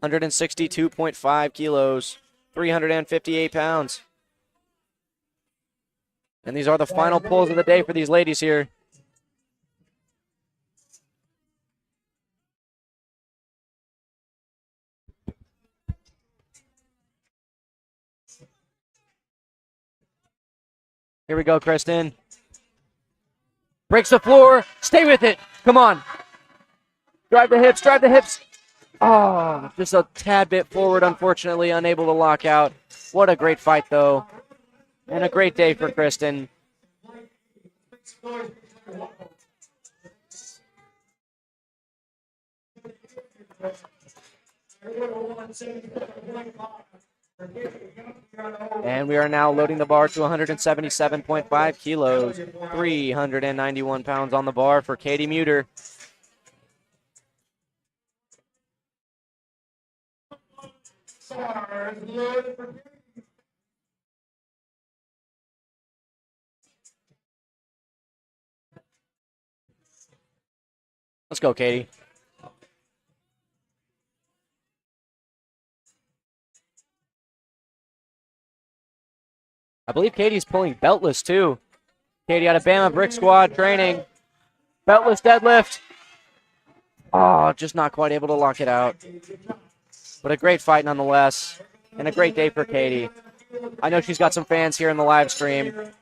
162.5 kilos, 358 pounds. And these are the final pulls of the day for these ladies here. Here we go, Kristen. Breaks the floor. Stay with it. Come on. Drive the hips, drive the hips. Oh, just a tad bit forward, unfortunately, unable to lock out. What a great fight, though. And a great day for Kristen. And we are now loading the bar to 177.5 kilos, 391 pounds on the bar for Katie Muter. Let's go, Katie. I believe Katie's pulling beltless, too. Katie out of Bama Brick Squad training. Beltless deadlift. Oh, just not quite able to lock it out. But a great fight nonetheless. And a great day for Katie. I know she's got some fans here in the live stream.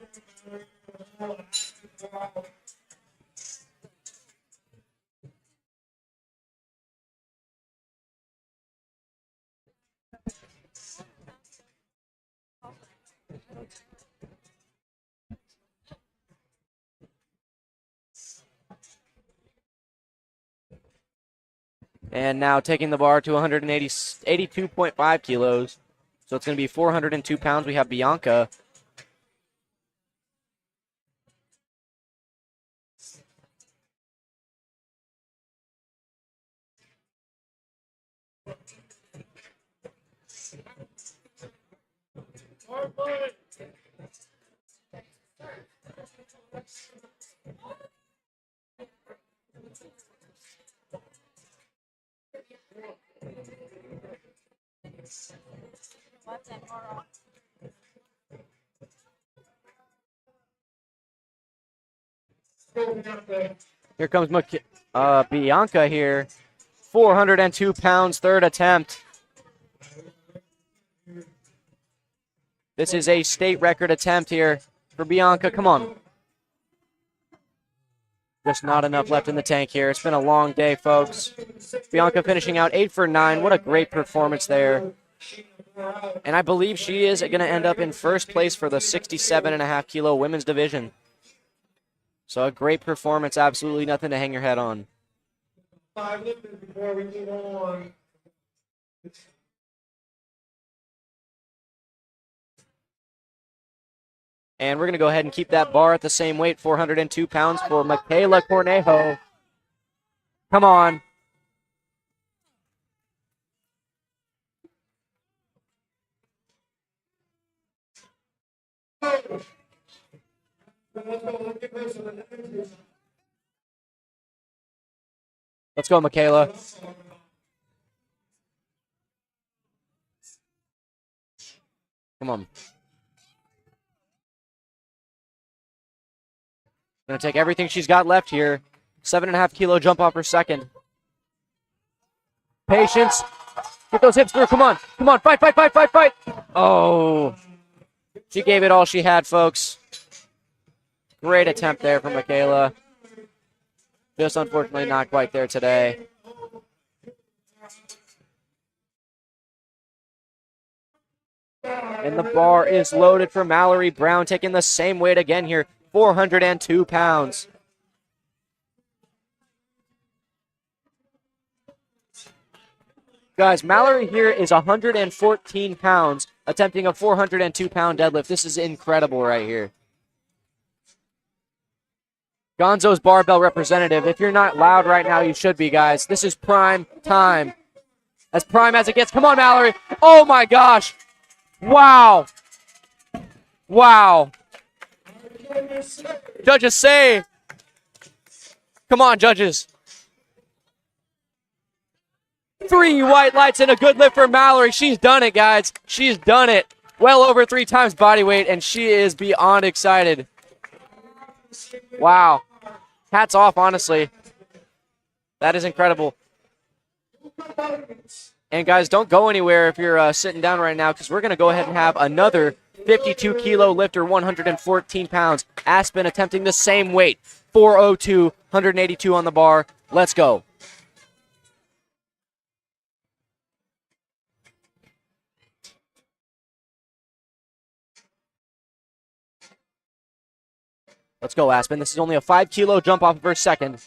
And now taking the bar to 182.5 kilos. So it's going to be 402 pounds. We have Bianca. Here comes Bianca here. 402 pounds, third attempt. This is a state record attempt here for Bianca. Come on. Just not enough left in the tank here. It's been a long day, folks. Bianca finishing out 8 for 9. What a great performance there. And I believe she is going to end up in first place for the 67.5 kilo women's division. So a great performance. Absolutely nothing to hang your head on. 5 lifted before we move on. And we're going to go ahead and keep that bar at the same weight, 402 pounds for Michaela Cornejo. Come on. Let's go, Michaela. Come on. Gonna take everything she's got left here. 7.5 kilo jump off her second. Patience. Get those hips through. Come on. Come on. Fight, fight, fight, fight, fight. Oh. She gave it all she had, folks. Great attempt there from Michaela. Just unfortunately not quite there today. And the bar is loaded for Mallory Brown, taking the same weight again here, 402 pounds. Guys, Mallory here is 114 pounds, attempting a 402-pound deadlift. This is incredible right here. Gonzo's barbell representative. If you're not loud right now, you should be, guys. This is prime time. As prime as it gets. Come on, Mallory. Oh, my gosh. Wow. Wow. Judges say. Come on, judges. 3 white lights and a good lift for Mallory. She's done it, guys. She's done it. Well over 3 times body weight, and she is beyond excited. Wow. Hats off, honestly. That is incredible. And, guys, don't go anywhere if you're sitting down right now, because we're going to go ahead and have another 52-kilo lifter, 114 pounds. Aspen attempting the same weight, 402, 182 on the bar. Let's go. Let's go, Aspen. This is only a 5-kilo jump off of her second.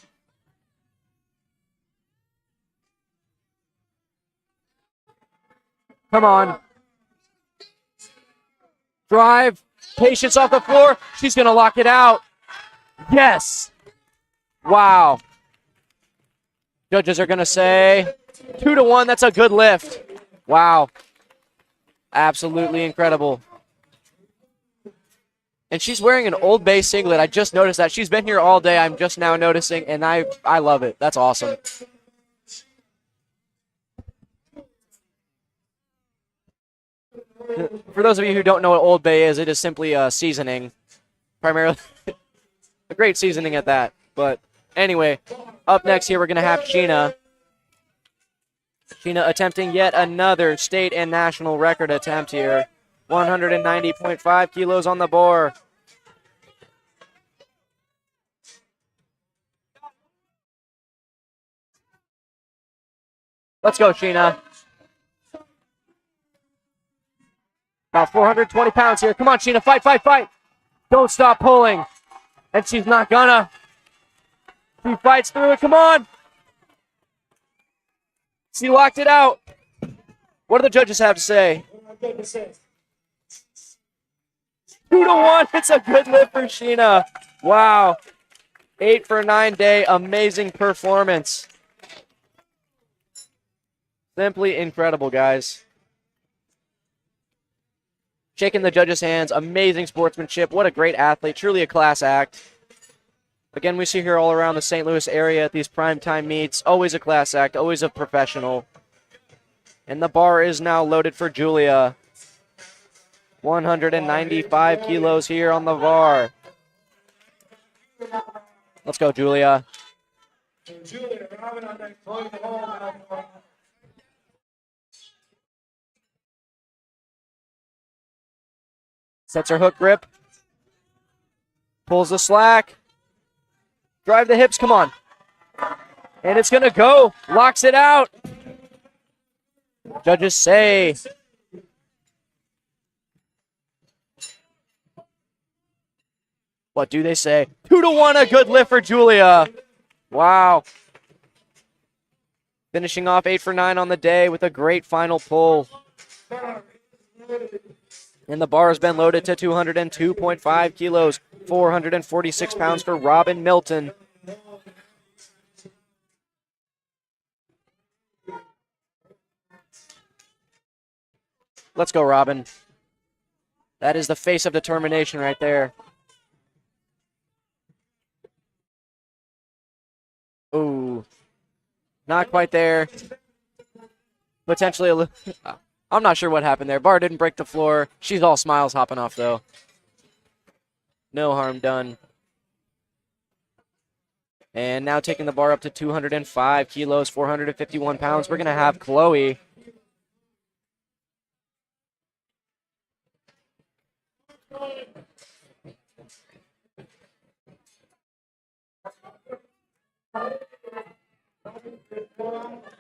Come on. Drive. Patience off the floor. She's going to lock it out. Yes. Wow. Judges are going to say 2-1. That's a good lift. Wow. Absolutely incredible. And she's wearing an Old Bay singlet. I just noticed that. She's been here all day. I'm just now noticing, and I love it. That's awesome. For those of you who don't know what Old Bay is, it is simply a seasoning. Primarily a great seasoning at that. But anyway, up next here we're going to have Sheena. Sheena attempting yet another state and national record attempt here. 190.5 kilos on the bar. Let's go, Sheena. About 420 pounds here. Come on, Sheena. Fight, fight, fight. Don't stop pulling. And she's not gonna. She fights through it. Come on. She locked it out. What do the judges have to say? 2-1. It's a good lift for Sheena. Wow. 8 for 9 day. Amazing performance. Simply incredible, guys. Shaking the judges' hands. Amazing sportsmanship. What a great athlete. Truly a class act. Again, we see her all around the St. Louis area at these primetime meets. Always a class act. Always a professional. And the bar is now loaded for Julia. 195 kilos here on the bar. Let's go, Julia. Julia, Robin on Sets her hook grip. Pulls the slack. Drive the hips, come on. And it's going to go. Locks it out. Judges say. What do they say? 2-1, a good lift for Julia. Wow. Finishing off 8 for 9 on the day with a great final pull. And the bar has been loaded to 202.5 kilos, 446 pounds for Robin Milton. Let's go, Robin. That is the face of determination right there. Ooh. Not quite there. Potentially a little... I'm not sure what happened there. Bar didn't break the floor. She's all smiles hopping off, though. No harm done. And now taking the bar up to 205 kilos, 451 pounds. We're going to have Chloe.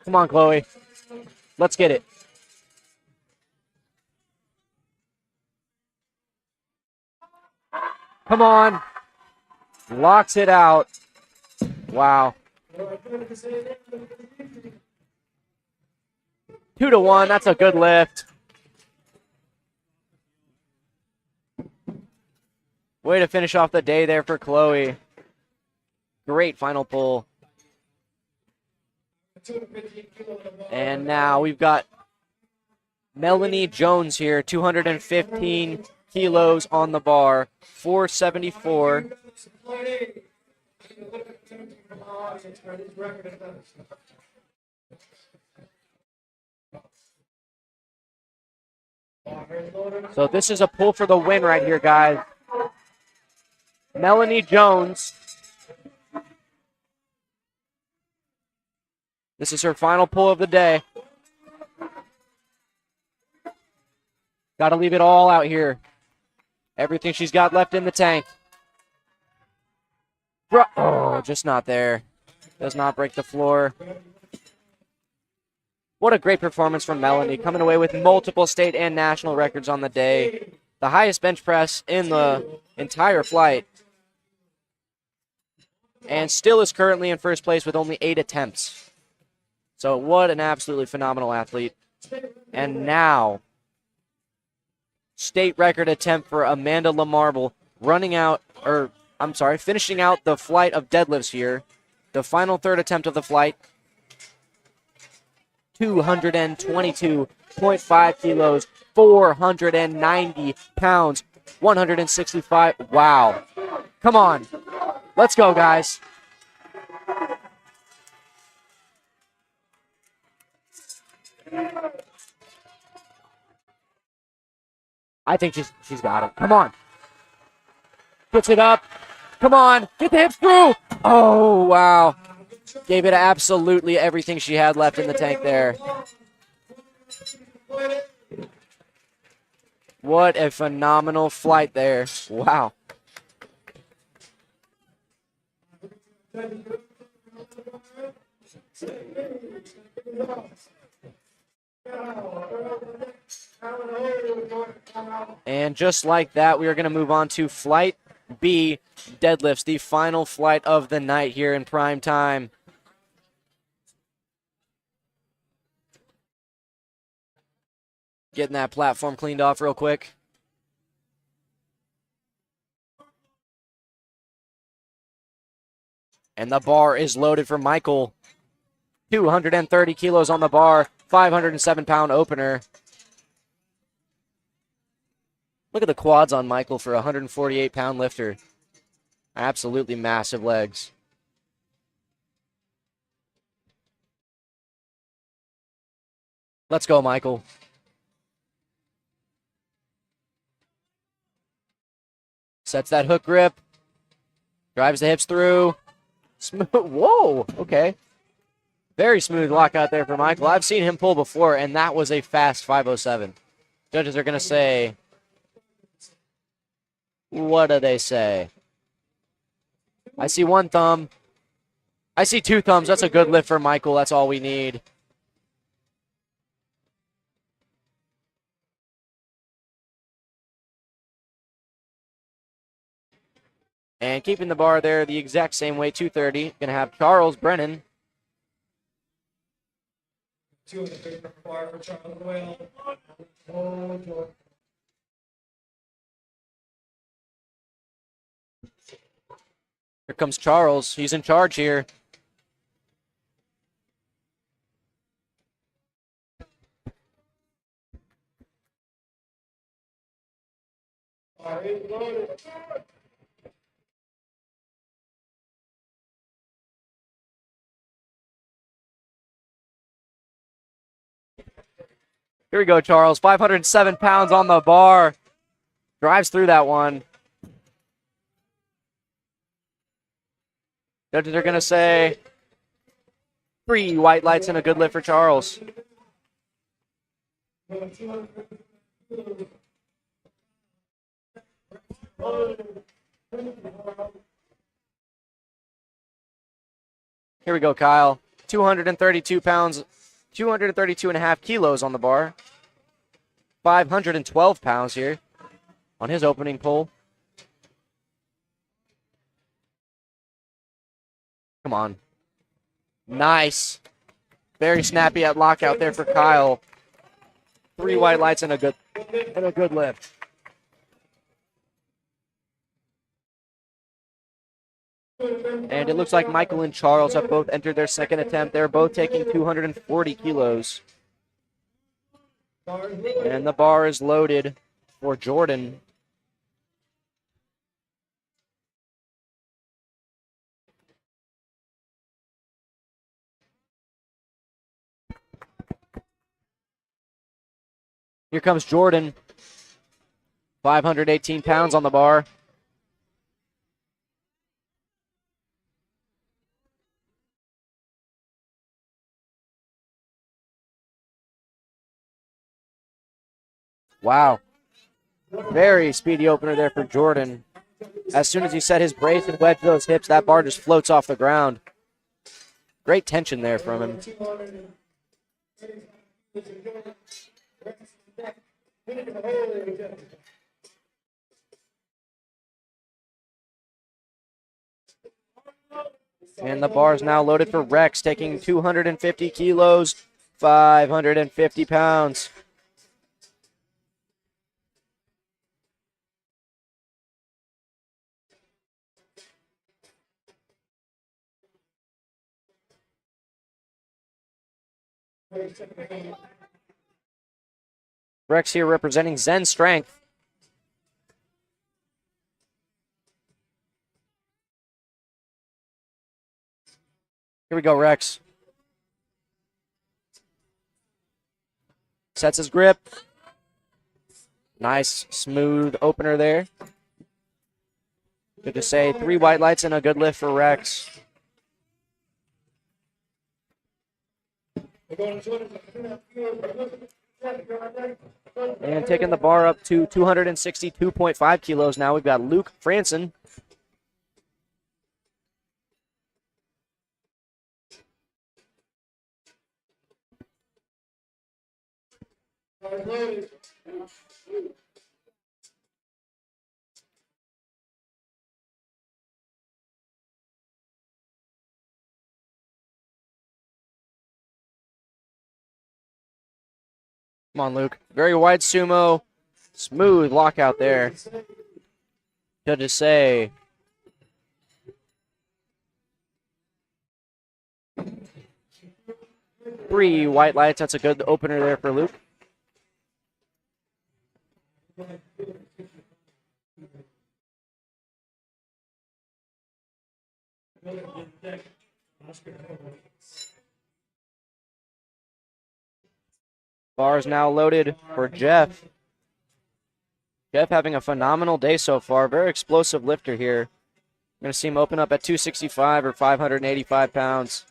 Come on, Chloe. Let's get it. Come on. Locks it out. Wow. 2-1. That's a good lift. Way to finish off the day there for Chloe. Great final pull. And now we've got Melanie Jones here, 215 kilos on the bar, 474. So this is a pull for the win right here, guys. Melanie Jones. This is her final pull of the day. Got to leave it all out here. Everything she's got left in the tank. Oh, just not there. Does not break the floor. What a great performance from Melanie, coming away with multiple state and national records on the day. The highest bench press in the entire flight. And still is currently in first place with only 8 attempts. So what an absolutely phenomenal athlete. And now, state record attempt for Amanda LaMarble, finishing out the flight of deadlifts here. The final third attempt of the flight. 222.5 kilos, 490 pounds, 165. Wow. Come on. Let's go, guys. I think she's got it. Come on. Puts it up. Come on. Get the hips through. Oh, wow. Gave it absolutely everything she had left in the tank there. What a phenomenal flight there. Wow. And just like that, we are going to move on to Flight B, deadlifts, the final flight of the night here in prime time. Getting that platform cleaned off real quick. And the bar is loaded for Michael. 230 kilos on the bar, 507-pound opener. Look at the quads on Michael for a 148-pound lifter. Absolutely massive legs. Let's go, Michael. Sets that hook grip. Drives the hips through. Smooth. Whoa, okay. Very smooth lockout there for Michael. I've seen him pull before, and that was a fast 507. Judges are going to say, what do they say? I see one thumb. I see two thumbs. That's a good lift for Michael. That's all we need. And keeping the bar there the exact same way, 230. Going to have Charles Brennan. 250 bar for Charles Doyle. Oh, Jordan. Here comes Charles. He's in charge here. Bar is loaded. Here we go, Charles. 507 pounds on the bar. Drives through that one. Judges are going to say 3 white lights and a good lift for Charles. Here we go, Kyle. 232 pounds, 232 and a half kilos on the bar. 512 pounds here on his opening pull. Come on. Nice. Very snappy at lockout there for Kyle. 3 white lights and a good lift. And it looks like Michael and Charles have both entered their second attempt. They're both taking 240 kilos. And the bar is loaded for Jordan. Here comes Jordan. 518 pounds on the bar. Wow. Very speedy opener there for Jordan. As soon as he set his brace and wedged those hips, that bar just floats off the ground. Great tension there from him. And the bar is now loaded for Rex, taking 250 kilos, 550 pounds. Rex here representing Zen Strength. Here we go, Rex. Sets his grip. Nice, smooth opener there. Good to say, 3 white lights and a good lift for Rex. And taking the bar up to 262.5 kilos now, we've got Luke Franson. Come on, Luke. Very wide sumo. Smooth lockout there. Good to say. Three white lights. That's a good opener there for Luke. Bar is now loaded for Jeff. Jeff having a phenomenal day so far. Very explosive lifter here. I'm going to see him open up at 265 or 585 pounds.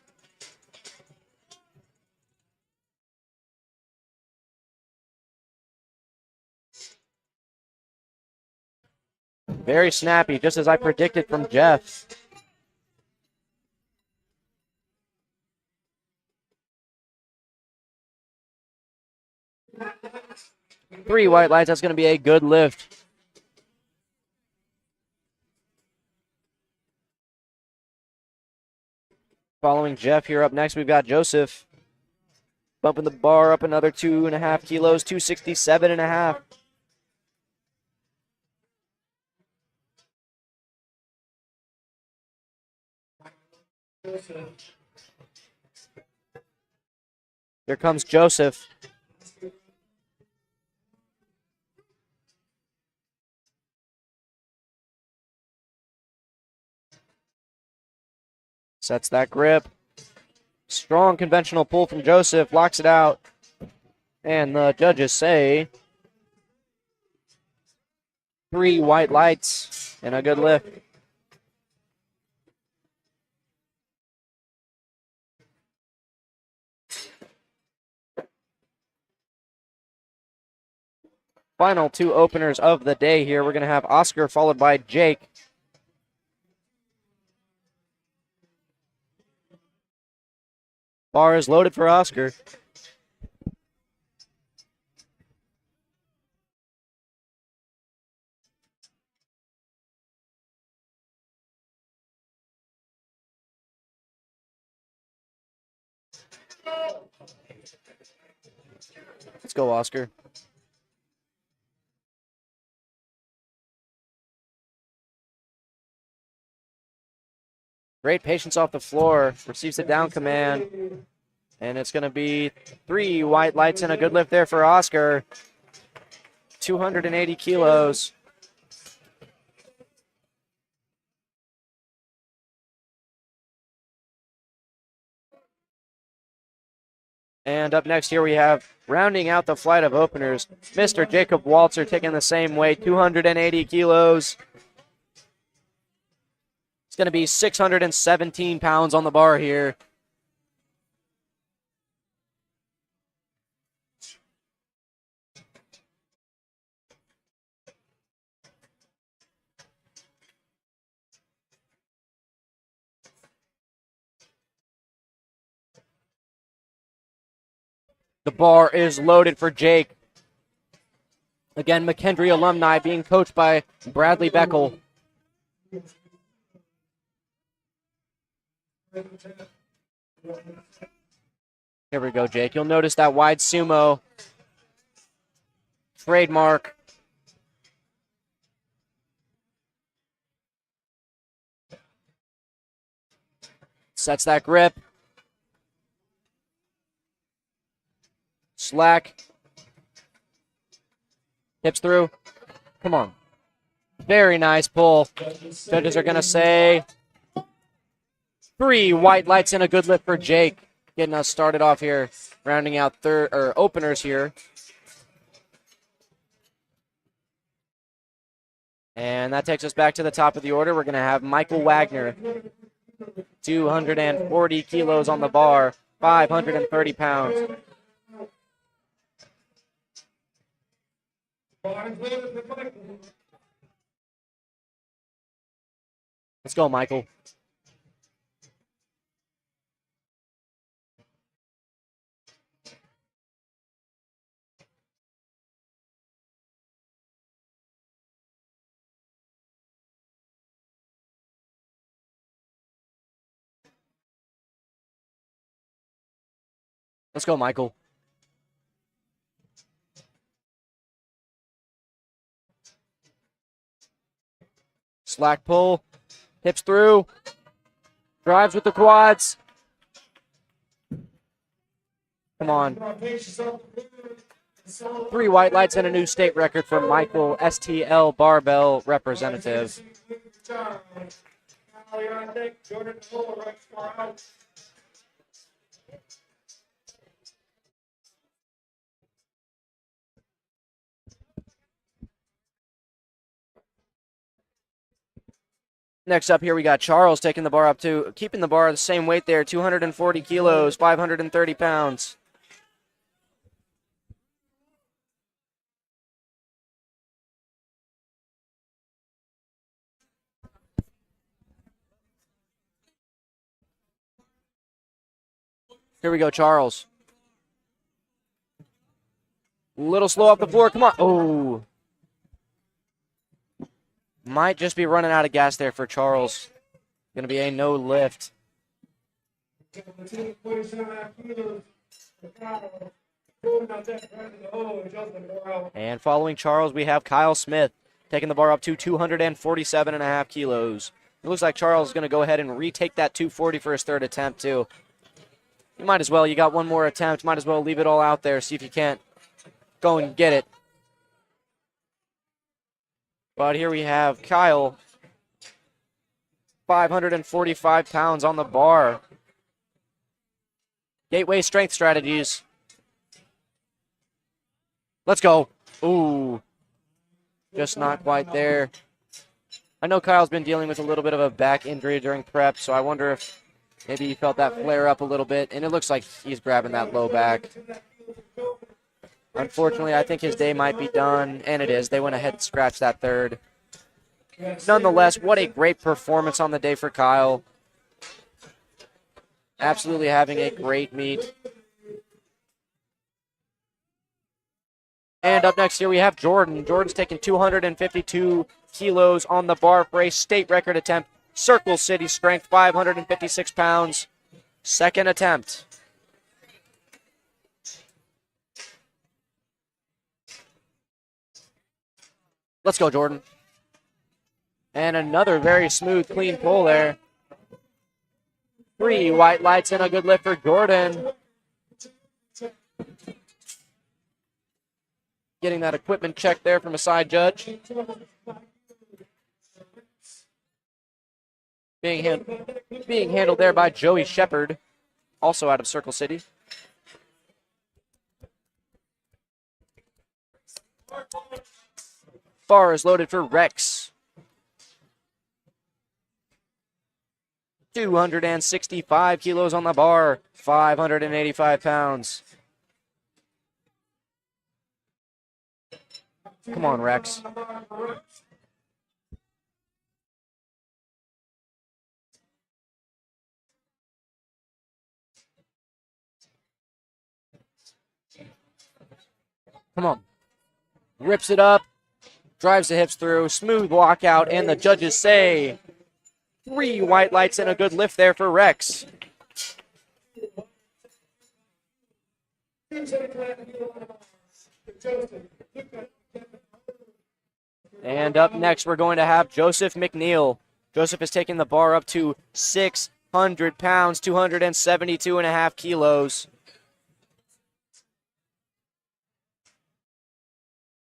Very snappy, just as I predicted from Jeff. Three white lights, that's going to be a good lift. Following Jeff here, up next we've got Joseph. Bumping the bar up another 2.5 kilos, 267.5. Here comes Joseph. Sets that grip. Strong conventional pull from Joseph. Locks it out. And the judges say 3 white lights and a good lift. Final 2 openers of the day here. We're going to have Oscar followed by Jake. Bar is loaded for Oscar. Let's go, Oscar. Great patience off the floor. Receives the down command. And it's going to be 3 white lights and a good lift there for Oscar. 280 kilos. And up next here we have, rounding out the flight of openers, Mr. Jacob Waltzer taking the same weight, 280 kilos. It's going to be 617 pounds on the bar here. The bar is loaded for Jake. Again, McKendree alumni being coached by Bradley Beckel. Here we go, Jake. You'll notice that wide sumo trademark. Sets that grip. Slack. Hips through. Come on. Very nice pull. Judges are going to say 3 white lights and a good lift for Jake. Getting us started off here. Rounding out openers here. And that takes us back to the top of the order. We're going to have Michael Wagner. 240 kilos on the bar. 530 pounds. Let's go, Michael. Let's go, Michael. Slack pull. Hips through. Drives with the quads. Come on. 3 white lights and a new state record for Michael, STL barbell representative. Next up here, we got Charles taking the bar up to, keeping the bar the same weight there, 240 kilos, 530 pounds. Here we go, Charles. Little slow off the floor. Come on. Oh. Might just be running out of gas there for Charles. Going to be a no lift. And following Charles, we have Kyle Smith taking the bar up to 247.5 kilos. It looks like Charles is going to go ahead and retake that 240 for his third attempt, too. You might as well. You got one more attempt. Might as well leave it all out there. See if you can't go and get it. But here we have Kyle. 545 pounds on the bar. Gateway strength strategies. Let's go. Ooh. Just not quite there. I know Kyle's been dealing with a little bit of a back injury during prep, so I wonder if maybe he felt that flare up a little bit, and it looks like he's grabbing that low back. Unfortunately, I think his day might be done, and it is. They went ahead and scratched that third. Nonetheless, what a great performance on the day for Kyle. Absolutely having a great meet. And up next here we have Jordan. Jordan's taking 252 kilos on the bar for a state record attempt. Circle City strength, 556 pounds. Second attempt. Let's go, Jordan. And another very smooth, clean pull there. 3 white lights and a good lift for Jordan. Getting that equipment check there from a side judge. Being handled there by Joey Shepard, also out of Circle City. Bar is loaded for Rex. 265 kilos on the bar, 585 pounds. Come on, Rex. Come on. Rips it up. Drives the hips through. Smooth walkout. And the judges say 3 white lights and a good lift there for Rex. And up next, we're going to have Joseph McNeil. Joseph is taking the bar up to 600 pounds, 272.5 kilos.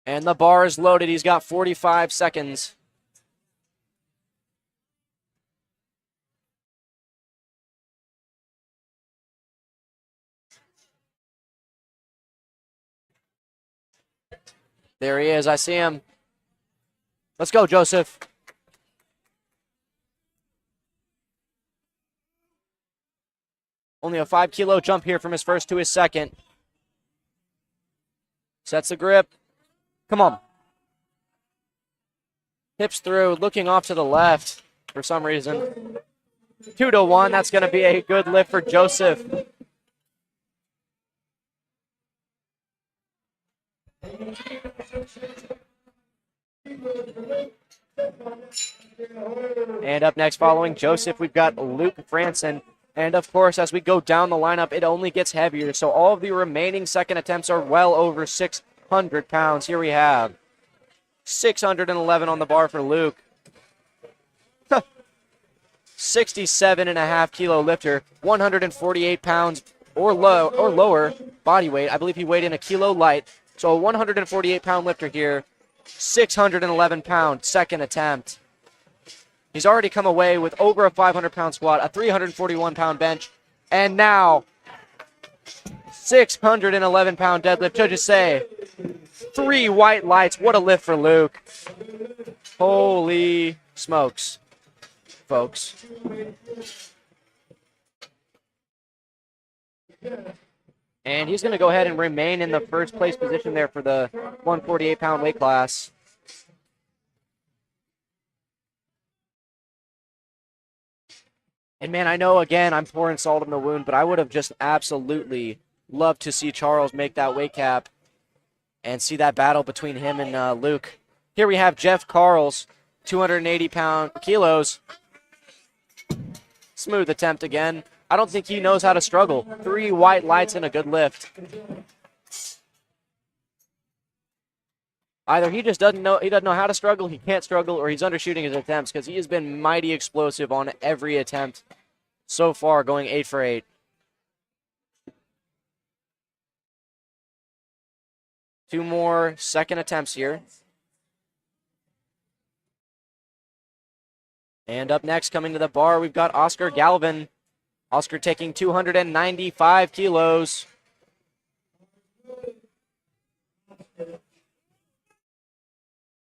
And the bar is loaded. He's got 45 seconds. There he is. I see him. Let's go, Joseph. Only a 5-kilo jump here from his first to his second. Sets the grip. Come on. Hips through, looking off to the left for some reason. 2-1. That's going to be a good lift for Joseph. And up next, following Joseph, we've got Luke Franson. And of course, as we go down the lineup, it only gets heavier. So all of the remaining second attempts are well over 600 pounds. Here we have 611 on the bar for Luke. 67.5-kilo lifter, 148 pounds or lower body weight. I believe he weighed in a kilo light. So a 148-pound lifter here, 611-pound second attempt. He's already come away with over a 500-pound squat, a 341-pound bench, and now 611-pound deadlift. Judges say 3 white lights. What a lift for Luke. Holy smokes, folks. And he's going to go ahead and remain in the first place position there for the 148-pound weight class. And man, I know again I'm pouring salt in the wound, but I would have just absolutely loved to see Charles make that weight cap and see that battle between him and Luke. Here we have Jeff Carls, 280 kilos. Smooth attempt again. I don't think he knows how to struggle. 3 white lights and a good lift. Either he just doesn't know how to struggle, he can't struggle, or he's undershooting his attempts because he has been mighty explosive on every attempt so far, going 8 for 8. 2 more second attempts here. And up next, coming to the bar, we've got Oscar Galvin. Oscar taking 295 kilos.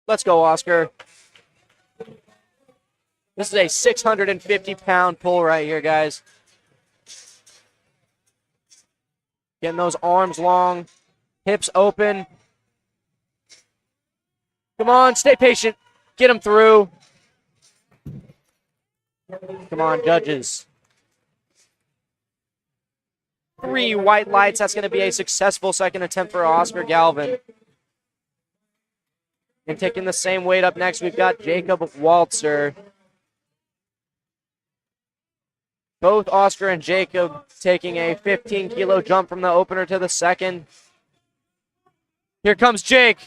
Let's go, Oscar. This is a 650-pound pull right here, guys. Getting those arms long, hips open. Come on, stay patient. Get him through. Come on, judges. 3 white lights. That's going to be a successful second attempt for Oscar Galvin. And taking the same weight up next, we've got Jacob Waltzer. Both Oscar and Jacob taking a 15-kilo jump from the opener to the second. Here comes Jake.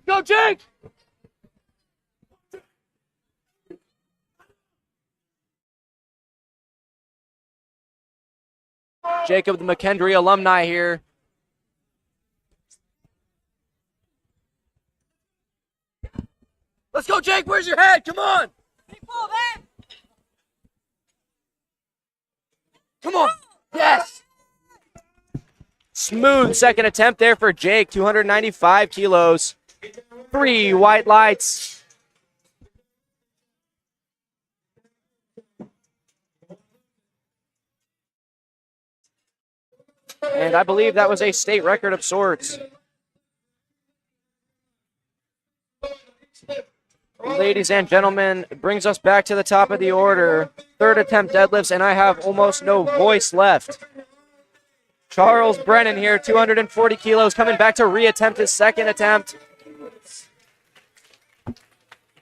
Go, Jake! Jacob, the McKendree alumni here. Let's go, Jake. Where's your head? Come on. Come on. Yes. Smooth second attempt there for Jake. 295 kilos. 3 white lights. And I believe that was a state record of sorts. Ladies and gentlemen, it brings us back to the top of the order. Third attempt deadlifts, and I have almost no voice left. Charles Brennan here, 240 kilos, coming back to reattempt his second attempt.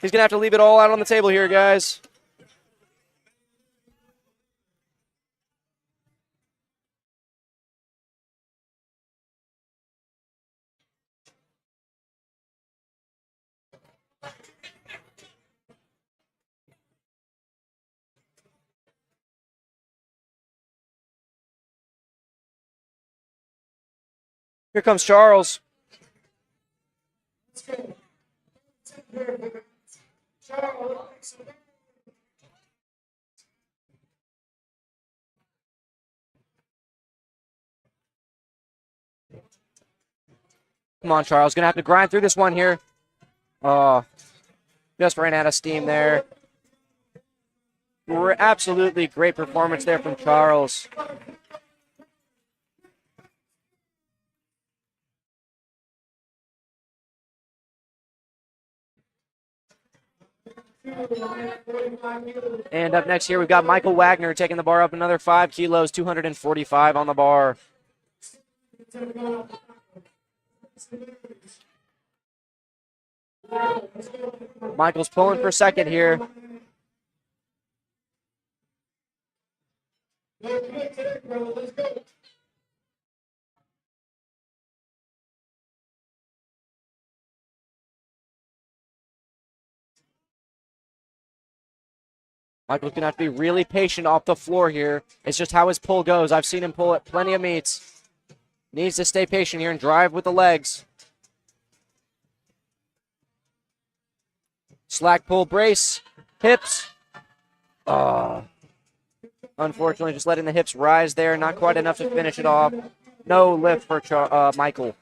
He's going to have to leave it all out on the table here, guys. Here comes Charles. Come on, Charles. Gonna have to grind through this one here. Oh, just ran out of steam there. Absolutely great performance there from Charles. And up next here, we've got Michael Wagner taking the bar up another 5 kilos, 245 on the bar. Michael's pulling for second here. Michael's going to have to be really patient off the floor here. It's just how his pull goes. I've seen him pull at plenty of meets. Needs to stay patient here and drive with the legs. Slack pull brace. Hips. Unfortunately, just letting the hips rise there. Not quite enough to finish it off. No lift for Michael.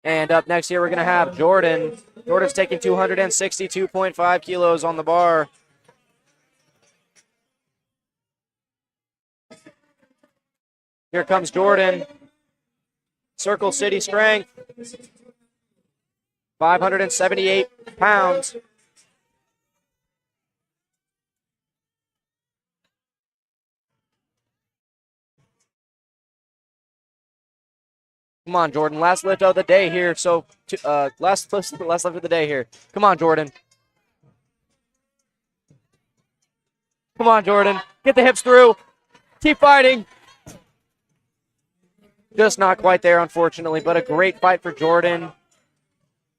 And up next here, we're going to have Jordan. Jordan's taking 262.5 kilos on the bar. Here comes Jordan. Circle City strength. 578 pounds. Come on, Jordan. Last lift of the day here. So, last lift of the day here. Come on, Jordan. Come on, Jordan. Get the hips through. Keep fighting. Just not quite there, unfortunately, but a great fight for Jordan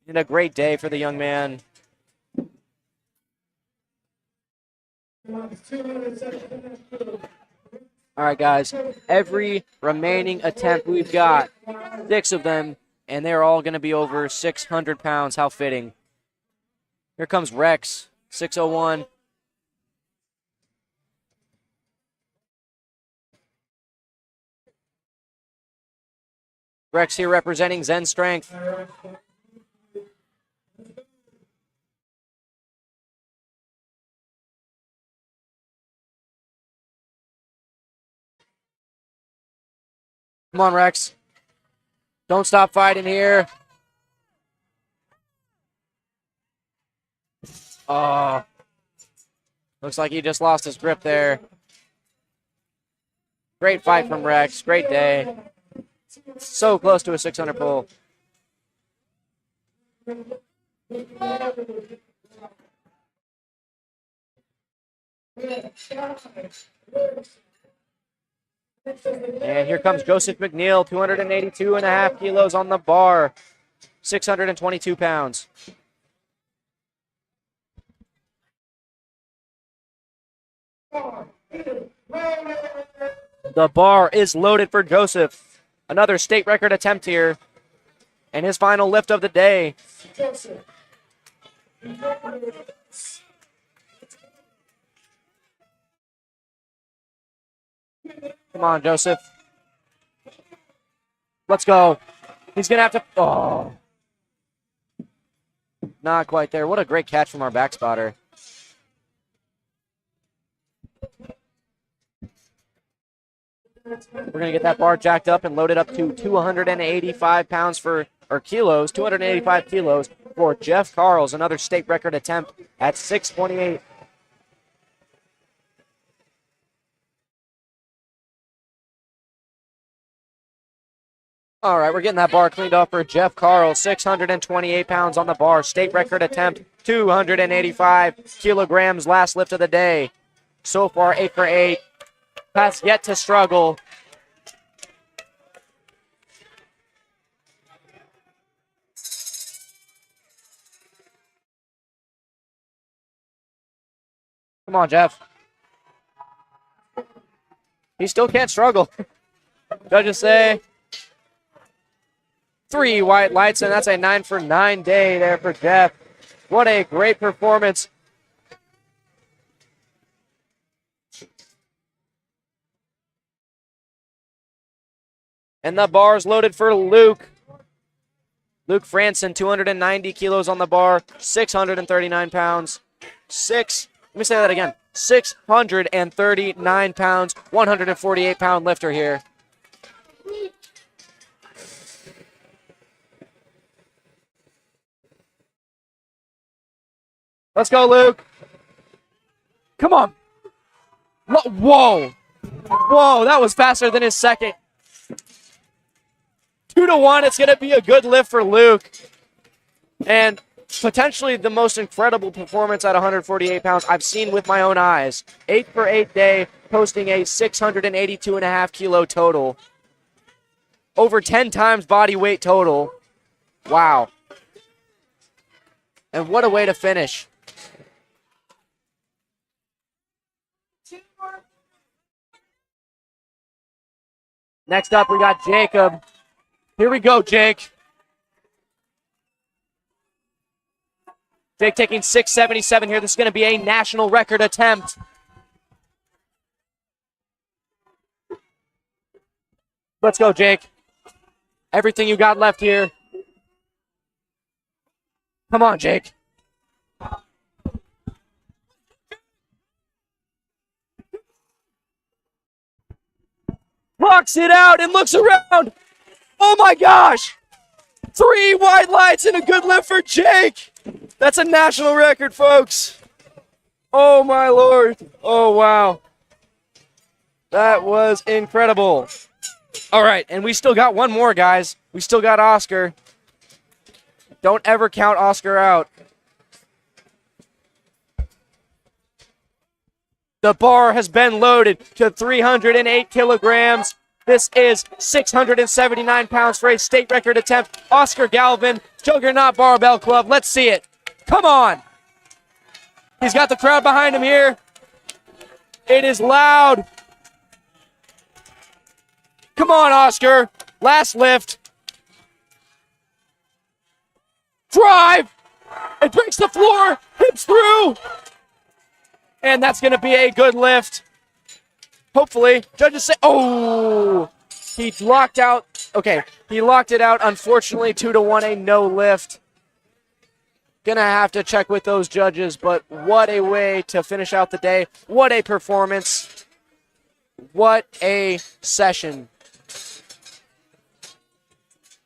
and a great day for the young man. All right, guys. Every remaining attempt we've got, 6 of them, and they're all going to be over 600 pounds. How fitting. Here comes Rex, 601. Rex here representing Zen Strength. Come on, Rex. Don't stop fighting here. Oh. Looks like he just lost his grip there. Great fight from Rex. Great day. So close to a 600 pull. And here comes Joseph McNeil, 282.5 kilos on the bar, 622 pounds. The bar is loaded for Joseph. Another state record attempt here. And his final lift of the day. Come on, Joseph. Let's go. He's going to have to... Oh. Not quite there. What a great catch from our back spotter. We're going to get that bar jacked up and loaded up to 285 pounds for... Or kilos. 285 kilos for Jeff Carls. Another state record attempt at 628. All right, we're getting that bar cleaned up for Jeff Carl. 628 pounds on the bar. State record attempt, 285 kilograms. Last lift of the day. So far, 8 for 8. Has yet to struggle. Come on, Jeff. He still can't struggle. Judges say 3 white lights, and that's a 9 for 9 day there for Jeff. What a great performance. And the bar's loaded for Luke. Luke Franson, 290 kilos on the bar, 639 pounds. Let me say that again. 639 pounds, 148-pound lifter here. Let's go, Luke. Come on. Whoa. Whoa, that was faster than his second. 2-1. It's going to be a good lift for Luke. And potentially the most incredible performance at 148 pounds I've seen with my own eyes. 8 for 8 day, posting a 682.5 kilo total. Over 10 times body weight total. Wow. And what a way to finish. Next up, we got Jacob. Here we go, Jake. Jake taking 677 here. This is going to be a national record attempt. Let's go, Jake. Everything you got left here. Come on, Jake. Blocks it out and looks around. Oh my gosh. 3 white lights and a good lift for Jake. That's a national record, folks. Oh my Lord. Oh wow. That was incredible. All right, and we still got one more, guys. We still got Oscar. Don't ever count Oscar out. The bar has been loaded to 308 kilograms. This is 679 pounds for a state record attempt. Oscar Galvin, Juggernaut Barbell Club. Let's see it. Come on. He's got the crowd behind him here. It is loud. Come on, Oscar. Last lift. Drive. It breaks the floor. Hips through. And that's going to be a good lift. Hopefully. Judges say, oh, he locked out. Okay, he locked it out. Unfortunately, 2-1, a no lift. Gonna have to check with those judges, but what a way to finish out the day. What a performance. What a session.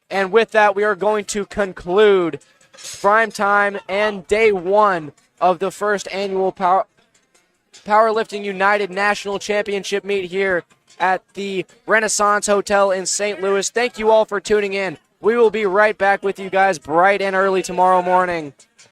And with that, we are going to conclude prime time and day 1 of the first annual Powerlifting United National Championship meet here at the Renaissance Hotel in St. Louis. Thank you all for tuning in. We will be right back with you guys bright and early tomorrow morning.